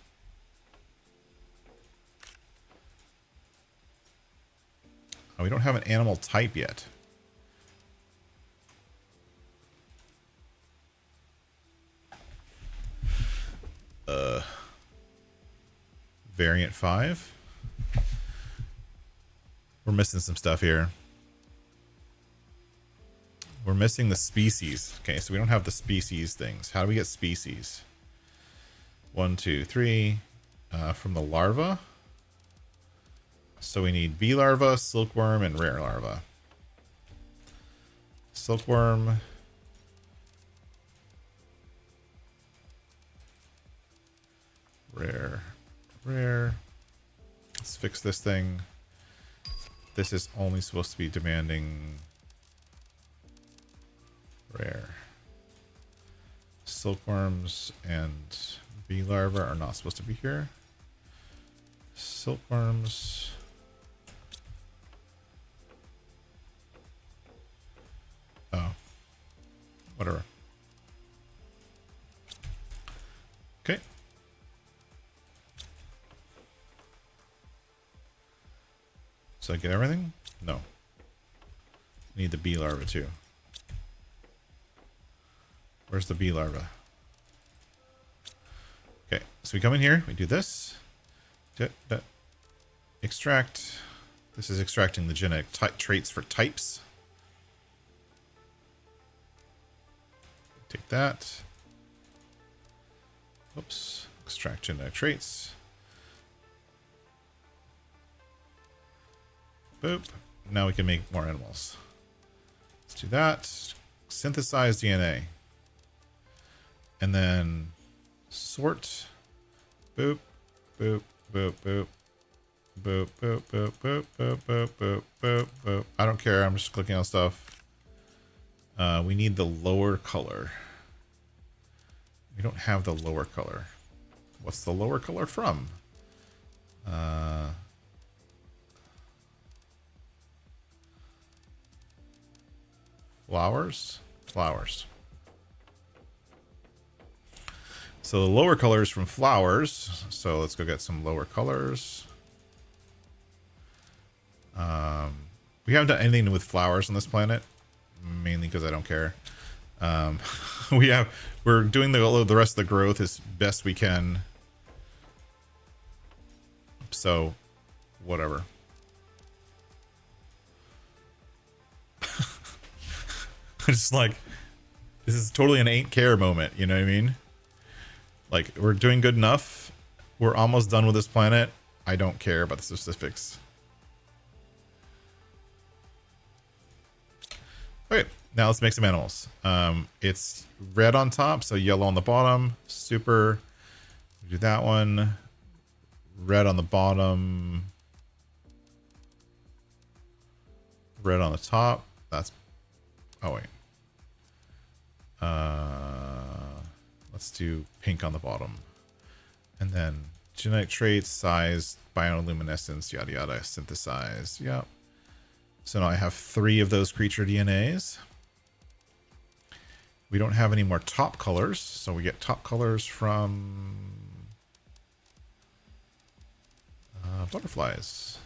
S1: Oh, we don't have an animal type yet. Variant 5. We're missing some stuff here. We're missing the species. Okay, so we don't have the species things. How do we get species? 1, 2, 3. From the larva. So we need bee larva, silkworm, and rare larva. Silkworm. Rare. Let's fix this thing. This is only supposed to be demanding rare. Silkworms and bee larvae are not supposed to be here. Silkworms. Oh. Whatever. So I get everything? No. Need the bee larva too. Where's the bee larva? Okay, so we come in here, we do this. Extract. This is extracting the genetic traits for types. Take that. Oops. Extract genetic traits. Boop. Now we can make more animals. Let's do that. Synthesize DNA. And then sort. Boop. Boop. Boop. Boop. Boop. Boop. Boop. Boop. Boop. Boop. Boop. Boop. Boop. I don't care. I'm just clicking on stuff. We need the lower color. We don't have the lower color. What's the lower color from? Flowers? Flowers. So the lower color is from flowers. So let's go get some lower colors. We haven't done anything with flowers on this planet, mainly because I don't care. We're doing the rest of the growth as best we can. So, whatever. Just like, this is totally an ain't care moment, you know what I mean? Like, we're doing good enough. We're almost done with this planet. I don't care about the specifics. Okay, now let's make some animals. It's red on top, so yellow on the bottom. Super. Do that one. Red on the bottom. Red on the top. That's... Oh, wait. Let's do pink on the bottom. And then genetic traits, size, bioluminescence, yada yada, synthesize. Yep. So now I have 3 of those creature DNAs. We don't have any more top colors, so we get top colors from butterflies.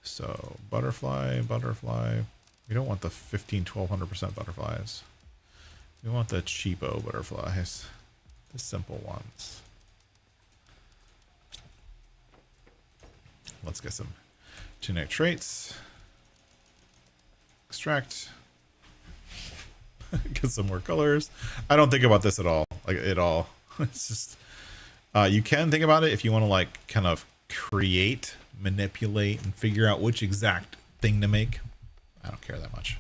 S1: So butterfly. We don't want the 1200% butterflies. We want the cheapo butterflies, the simple ones. Let's get some genetic traits. Extract. Get some more colors. I don't think about this at all. Like, at all. It's just... you can think about it if you want to, like, kind of create, manipulate, and figure out which exact thing to make. I don't care that much.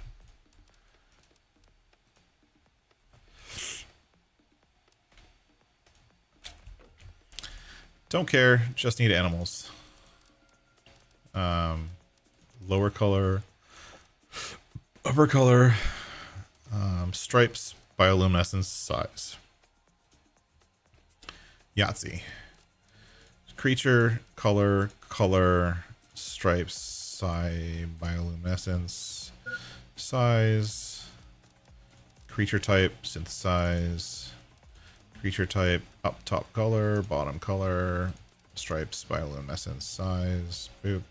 S1: Don't care. Just need animals. Lower color. Upper color. Stripes, bioluminescence, size. Yahtzee. Creature, color, stripes, size, bioluminescence, size. Creature type, synthesize. Creature type, up top color, bottom color, stripes, bioluminescence, size. Boop.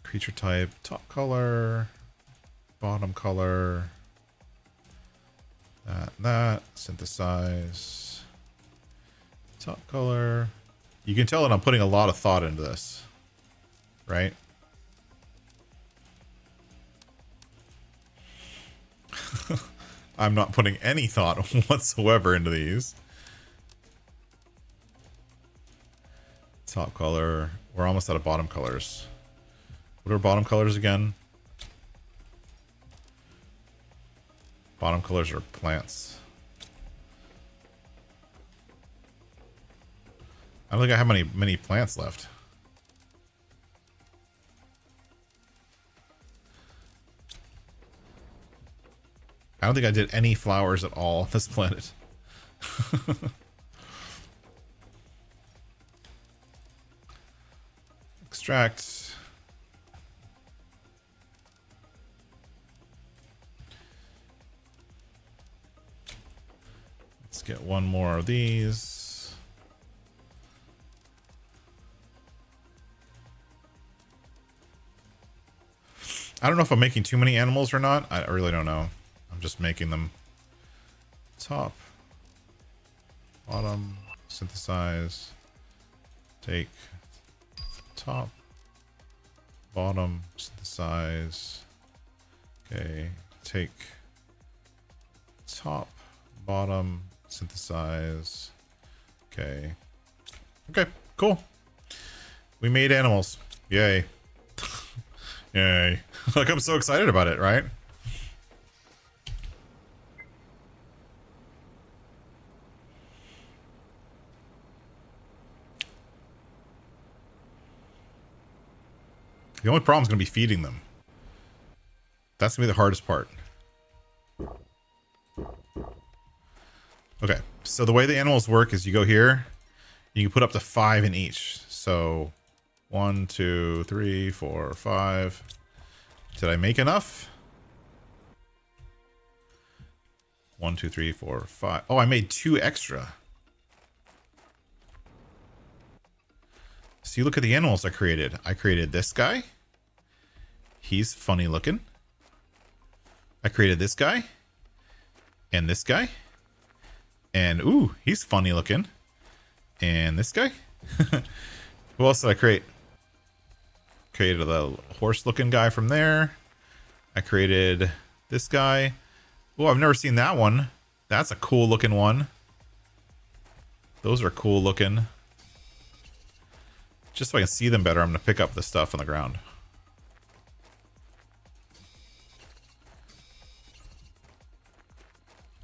S1: Creature type, top color, bottom color, that, synthesize, top color. You can tell that I'm putting a lot of thought into this, right? I'm not putting any thought whatsoever into these. Top color. We're almost out of bottom colors. What are bottom colors again? Bottom colors are plants. I don't think I have many plants left. I don't think I did any flowers at all on this planet. Extract. Let's get one more of these. I don't know if I'm making too many animals or not. I really don't know. I'm just making them. Top, bottom, synthesize, take, top, bottom, synthesize. Okay, take, top, bottom, synthesize. Okay. Okay, cool. We made animals. Yay. Yay. Like, I'm so excited about it, right? The only problem is going to be feeding them. That's going to be the hardest part. Okay, so the way the animals work is you go here, you can put up to 5 in each. So 1, 2, 3, 4, 5. Did I make enough? 1, 2, 3, 4, 5. Oh, I made 2 extra. See, look at the animals I created. I created this guy. He's funny looking. I created this guy. And this guy. And, ooh, he's funny looking. And this guy. Who else did I create? Created a horse looking guy from there. I created this guy. Oh, I've never seen that one. That's a cool looking one. Those are cool looking. Just so I can see them better, I'm going to pick up the stuff on the ground.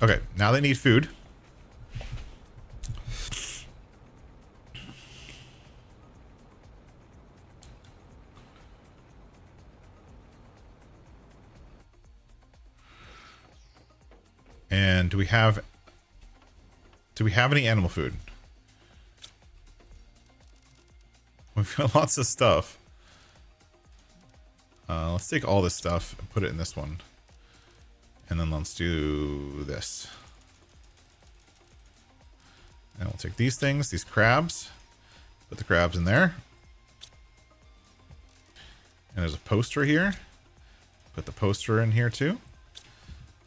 S1: Okay, now they need food. And do we have any animal food? We've got lots of stuff. Let's take all this stuff and put it in this one. And then let's do this. And we'll take these things, these crabs. Put the crabs in there. And there's a poster here. Put the poster in here too.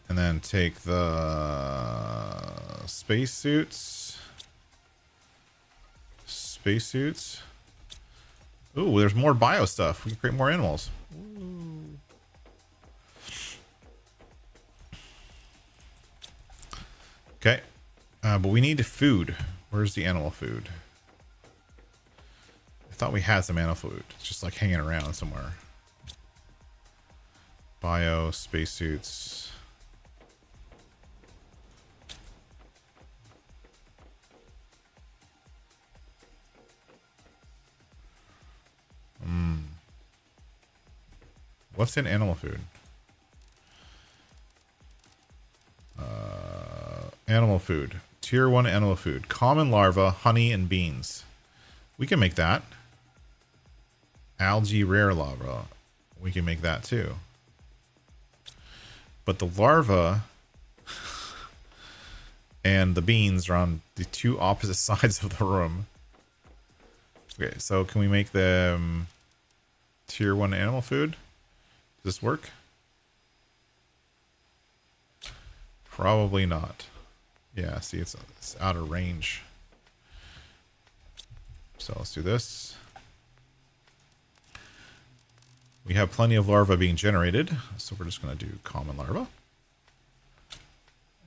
S1: And then take the spacesuits. Spacesuits. Ooh, there's more bio stuff. We can create more animals. Ooh. Okay. But we need food. Where's the animal food? I thought we had some animal food. It's just like hanging around somewhere. Bio, spacesuits. What's in animal food? Animal food. Tier 1 animal food. Common larva, honey, and beans. We can make that. Algae rare larva. We can make that too. But the larva and the beans are on the 2 opposite sides of the room. Okay, so can we make them tier 1 animal food? Does this work? Probably not. Yeah, see, it's out of range. So let's do this. We have plenty of larvae being generated, so we're just going to do common larva.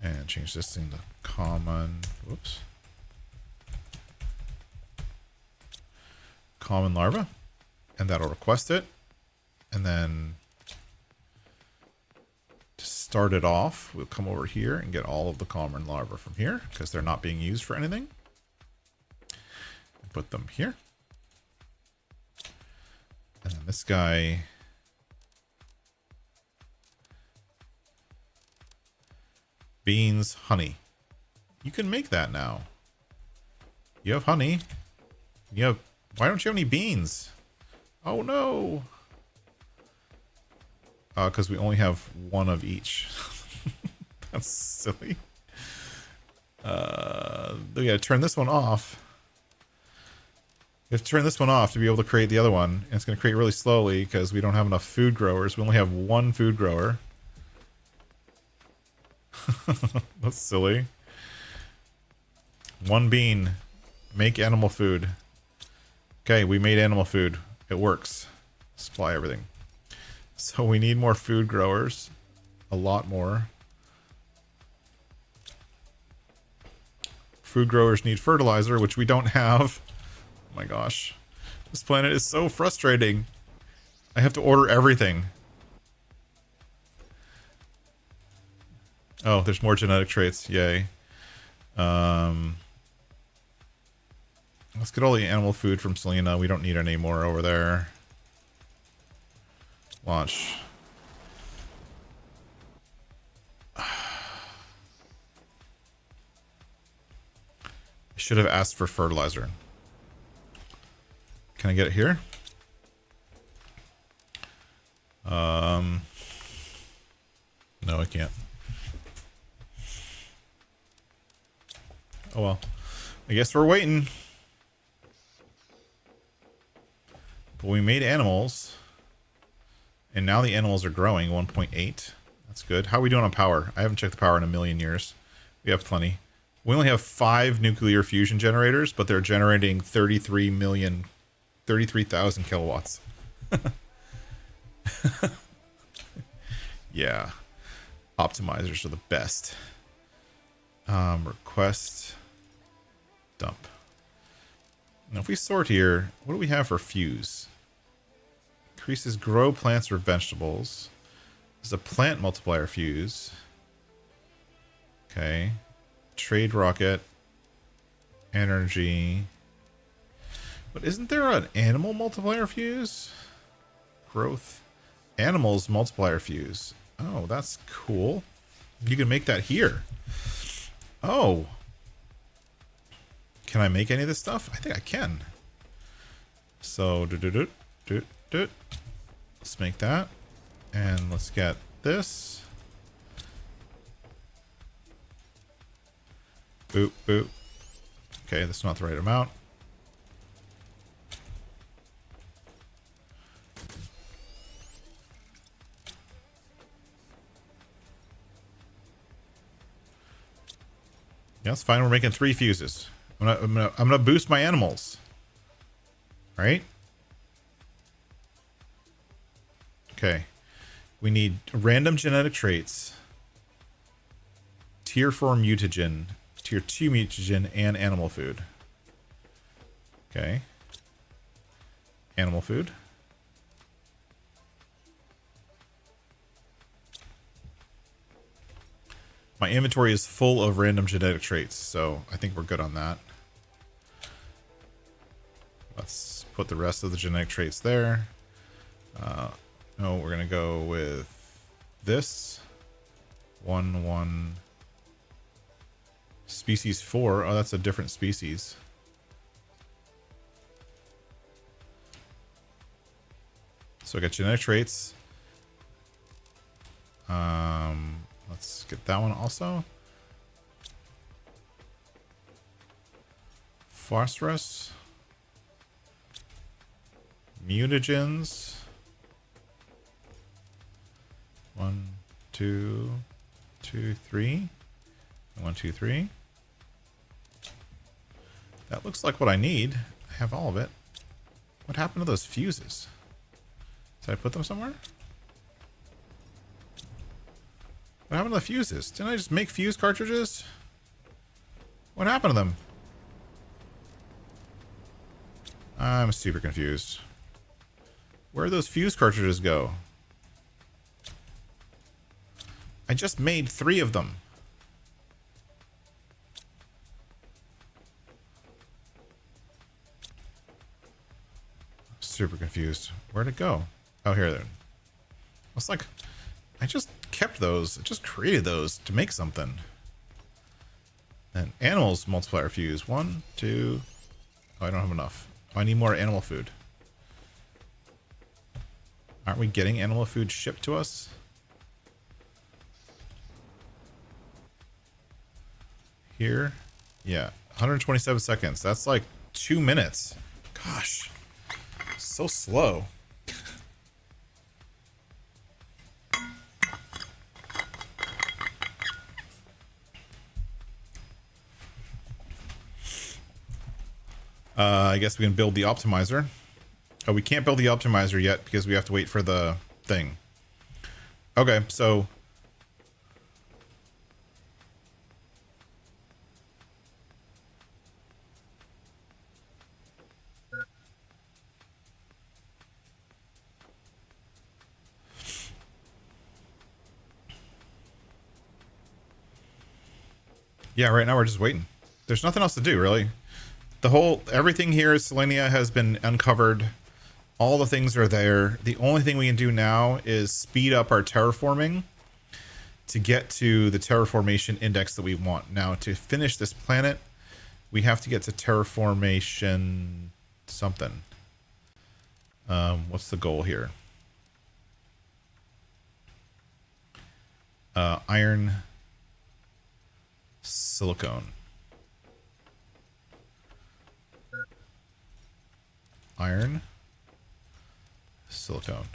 S1: And change this thing to common, whoops. Common larva. And that'll request it. And then to start it off, we'll come over here and get all of the common larvae from here because they're not being used for anything. And put them here. And then this guy. Beans, honey. You can make that now. You have honey. You have. Why don't you have any beans? Oh no. Because we only have 1 of each. That's silly. We gotta turn this one off. We have to turn this one off to be able to create the other one. And it's going to create really slowly because we don't have enough food growers. We only have one food grower. That's silly. One bean. Make animal food. Okay, we made animal food. It works. Supply everything. So we need more food growers. A lot more. Food growers need fertilizer, which we don't have. Oh my gosh. This planet is so frustrating. I have to order everything. Oh, there's more genetic traits. Yay. Let's get all the animal food from Selena. We don't need any more over there. Launch. I should have asked for fertilizer. Can I get it here? No, I can't. Oh well. I guess we're waiting. But we made animals. And now the animals are growing 1.8. That's good. How are we doing on power? I haven't checked the power in a million years. We have plenty. We only have 5 nuclear fusion generators, but they're generating 33,000 kilowatts. Yeah. Optimizers are the best. Request. Dump. Now if we sort here, what do we have for fuse? Increases grow plants or vegetables. There's a plant multiplier fuse. Okay. Trade rocket. Energy. But isn't there an animal multiplier fuse? Growth. Animals multiplier fuse. Oh, that's cool. You can make that here. Oh. Can I make any of this stuff? I think I can. So, let's make that. And let's get this. Boop, boop. Okay, that's not the right amount. Yeah, that's fine. We're making 3 fuses. I'm gonna boost my animals. Right? Okay. We need random genetic traits. Tier 4 mutagen. Tier 2 mutagen and animal food. Okay. Animal food. My inventory is full of random genetic traits, so I think we're good on that. Let's put the rest of the genetic traits there. No, we're going to go with this. 1. Species 4. Oh, that's a different species. So I got genetic traits. Let's get that one also. Phosphorus. Mutagens. 1, 2, 2, 3. 1, 2, 3. That looks like what I need. I have all of it. What happened to those fuses? Did I put them somewhere? What happened to the fuses? Didn't I just make fuse cartridges? What happened to them? I'm super confused. Where'd those fuse cartridges go? I just made 3 of them. Super confused. Where'd it go? Oh, here then. It's like I just kept those. I just created those to make something. And animals multiplier fuse. 1, 2. Oh, I don't have enough. Oh, I need more animal food. Aren't we getting animal food shipped to us? Here? Yeah. 127 seconds. That's like 2 minutes. Gosh, so slow. I guess we can build the optimizer. Oh, we can't build the optimizer yet because we have to wait for the thing. Okay, so yeah, right now we're just waiting. There's nothing else to do, really. Everything here is Selenia has been uncovered. All the things are there. The only thing we can do now is speed up our terraforming to get to the terraformation index that we want. Now, to finish this planet, we have to get to terraformation something. What's the goal here? Iron silicone. Iron silicone.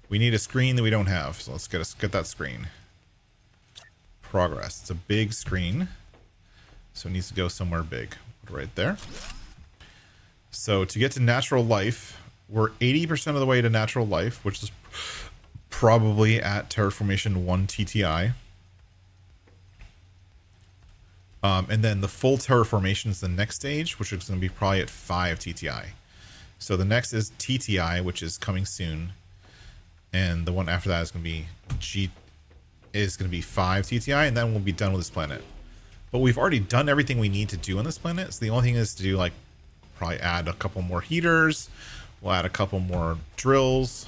S1: We need a screen that we don't have, so let's get that screen. Progress. It's a big screen, so it needs to go somewhere big. Right there. So to get to natural life, we're 80% of the way to natural life, which is probably at terraformation 1 TTI. And then the full terraformation is the next stage, which is going to be probably at 5 TTI. So the next is TTI, which is coming soon, and the one after that is going to be 5 TTI, and then we'll be done with this planet. But we've already done everything we need to do on this planet, so the only thing is to do, like, probably add a couple more heaters. We'll add a couple more drills.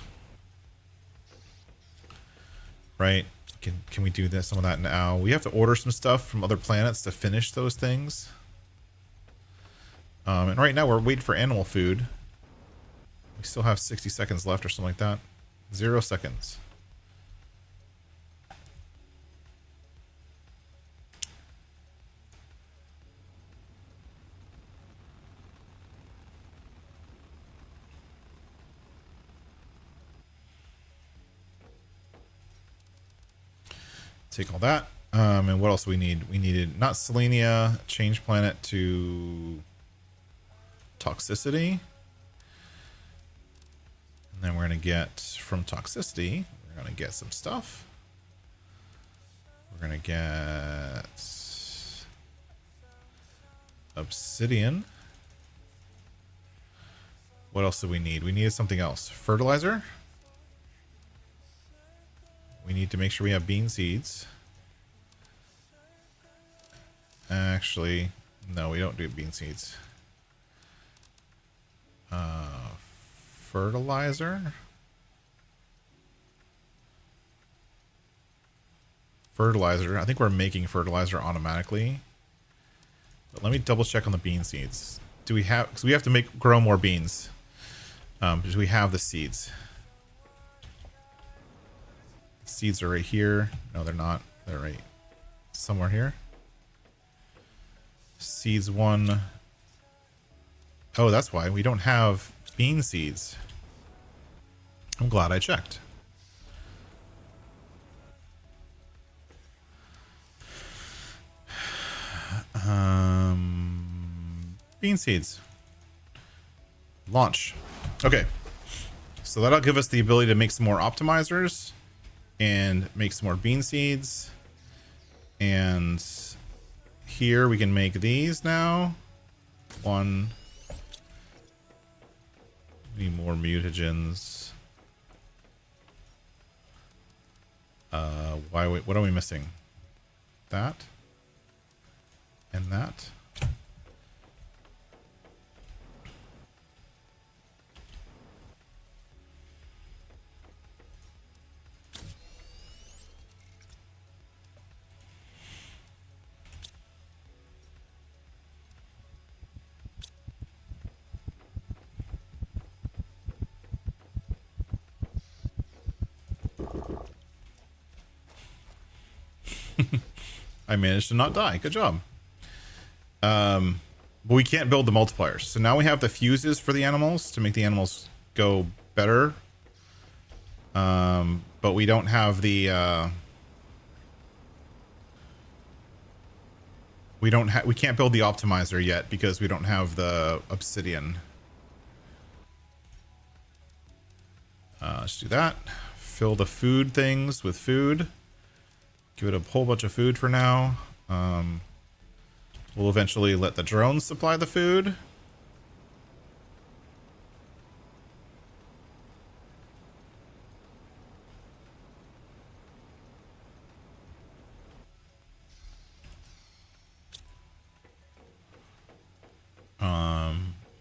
S1: Right? Can we do some of that now? We have to order some stuff from other planets to finish those things. And right now we're waiting for animal food. We still have 60 seconds left or something like that. 0 seconds. Take all that. And what else do we need? We needed not Selenia, change planet to toxicity. And then we're going to get from toxicity, we're going to get some stuff. We're going to get obsidian. What else do we need? We needed something else. Fertilizer. We need to make sure we have bean seeds. Actually, no, we don't do bean seeds. Fertilizer. Fertilizer. I think we're making fertilizer automatically. But let me double check on the bean seeds. Do we have? Because we have to grow more beans. Do we have the seeds? Seeds are right here. No, they're not. They're right somewhere here. Seeds 1. Oh, that's why we don't have bean seeds. I'm glad I checked. Bean seeds. Launch. Okay. So that'll give us the ability to make some more optimizers and make some more bean seeds. And here we can make these now. One. Need more mutagens. What are we missing? That. And that. I managed to not die. Good job. But we can't build the multipliers. So now we have the fuses for the animals to make the animals go better. But we don't have the we can't build the optimizer yet because we don't have the obsidian. Let's do that. Fill the food things with food. Give it a whole bunch of food for now. We'll eventually let the drones supply the food.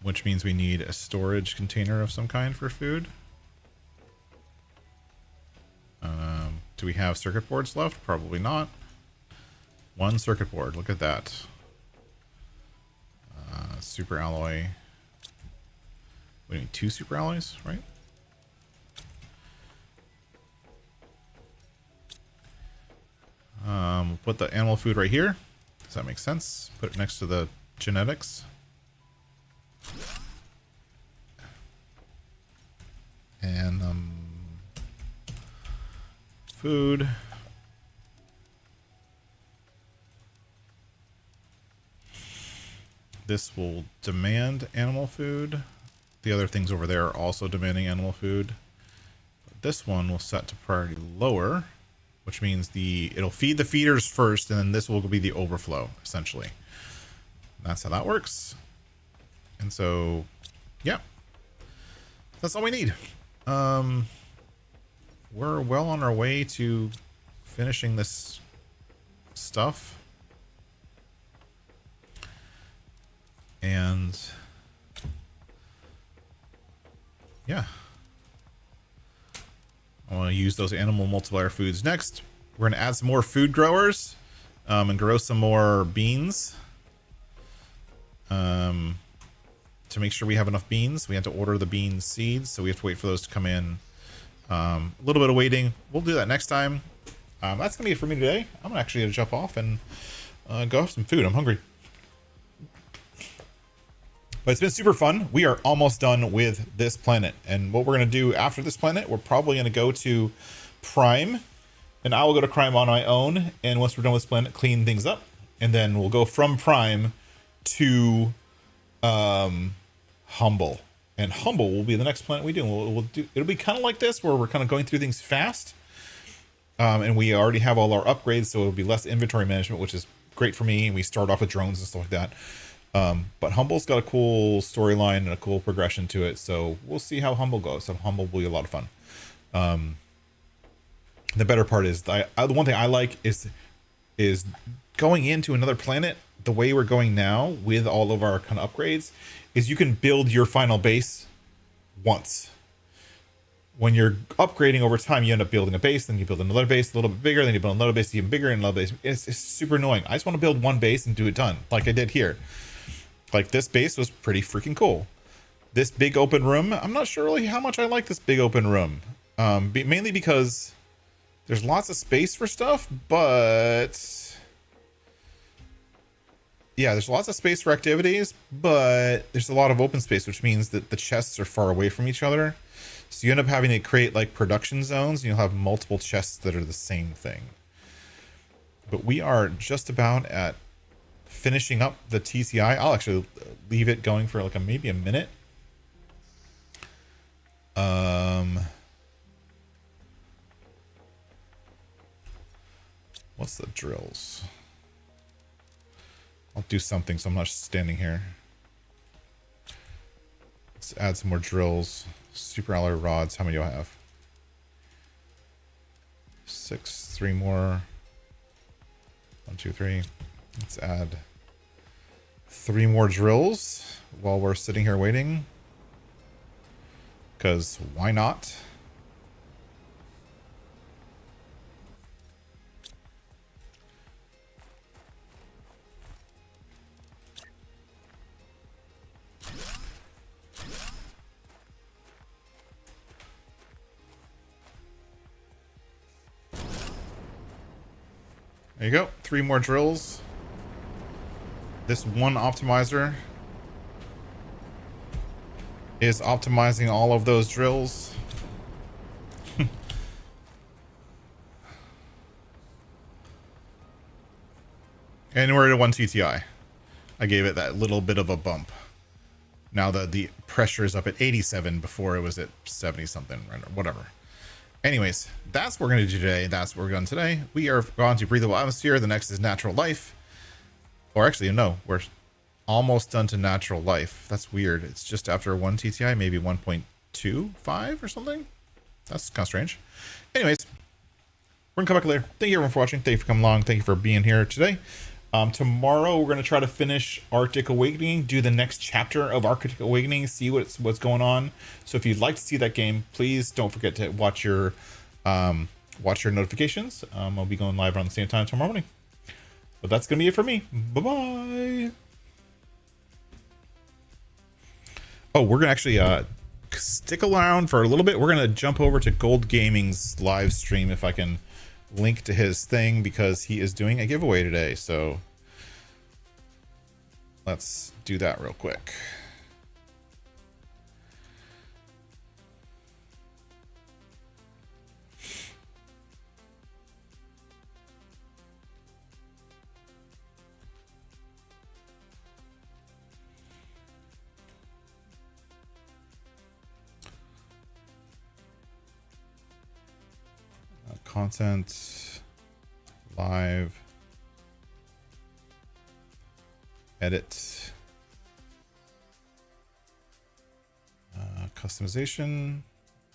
S1: Which means we need a storage container of some kind for food. Do we have circuit boards left? Probably not. One circuit board. Look at that. Super alloy. We need 2 super alloys, right? We'll put the animal food right here. Does that make sense? Put it next to the genetics. And food. This will demand animal food. The other things over there are also demanding animal food. But this one will set to priority lower, which means it'll feed the feeders first, and then this will be the overflow, essentially. That's how that works. And so, yeah, that's all we need. We're well on our way to finishing this stuff. And yeah, I want to use those animal multiplier foods next. We're going to add some more food growers and grow some more beans. To make sure we have enough beans, we have to order the bean seeds, so we have to wait for those to come in. A little bit of waiting. We'll do that next time. That's going to be it for me today. I'm actually going to jump off and go have some food. I'm hungry. But it's been super fun. We are almost done with this planet. And what we're going to do after this planet, we're probably going to go to Prime. And I will go to Prime on my own. And once we're done with this planet, clean things up. And then we'll go from Prime to Humble. And Humble will be the next planet we do. It'll be kind of like this, where we're kind of going through things fast. And we already have all our upgrades, so it'll be less inventory management, which is great for me. And we start off with drones and stuff like that. But Humble's got a cool storyline and a cool progression to it, so we'll see how Humble goes. So Humble will be a lot of fun. The better part is, the one thing I like is going into another planet the way we're going now with all of our kind of upgrades, is you can build your final base once. When you're upgrading over time, you end up building a base, then you build another base a little bit bigger, then you build another base even bigger, and another base. It's super annoying. I just want to build one base and do it done, like I did here. Like, this base was pretty freaking cool. This big open room, I'm not sure really how much I like this big open room. Mainly because there's lots of space for stuff, but yeah, there's lots of space for activities, but there's a lot of open space, which means that the chests are far away from each other. So you end up having to create like production zones, and you'll have multiple chests that are the same thing. But we are just about at finishing up the TCI. I'll actually leave it going for like maybe a minute. What's the drills? I'll do something so I'm not standing here. Let's add some more drills. Super alloy rods. How many do I have? 6. 3 more. 1, 2, 3. Let's add 3 more drills while we're sitting here waiting. Because why not? There you go. 3 more drills. This one optimizer is optimizing all of those drills. And we're at 1 TTI. I gave it that little bit of a bump. Now that the pressure is up at 87, before it was at 70 something, or whatever. Anyways, that's what we're going to do today. That's what we're going today. We are going to breathable atmosphere. The next is natural life. Or actually, no, we're almost done to natural life. That's weird. It's just after 1 TTI, maybe 1.25 or something. That's kind of strange. Anyways, we're gonna come back later. Thank you everyone for watching. Thank you for coming along. Thank you for being here today. Tomorrow we're going to try to finish Arctic Awakening, do the next chapter of Arctic Awakening, see what's going on. So if you'd like to see that game, please don't forget to watch your notifications. I'll be going live around the same time tomorrow morning. But that's going to be it for me. Bye-bye. Oh, we're going to actually stick around for a little bit. We're going to jump over to Gold Gaming's live stream if I can link to his thing, because he is doing a giveaway today. So let's do that real quick. Content, live, edit, customization,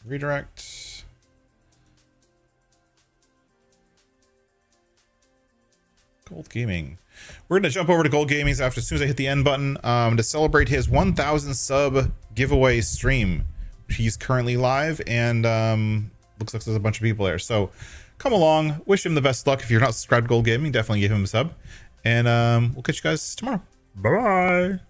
S1: redirect, Gold Gaming. We're going to jump over to Gold Gaming's after, as soon as I hit the end button, to celebrate his 1,000 sub giveaway stream. He's currently live, and looks like there's a bunch of people there. So come along, wish him the best luck. If you're not subscribed to Gold Gaming, definitely give him a sub, and we'll catch you guys tomorrow. Bye bye.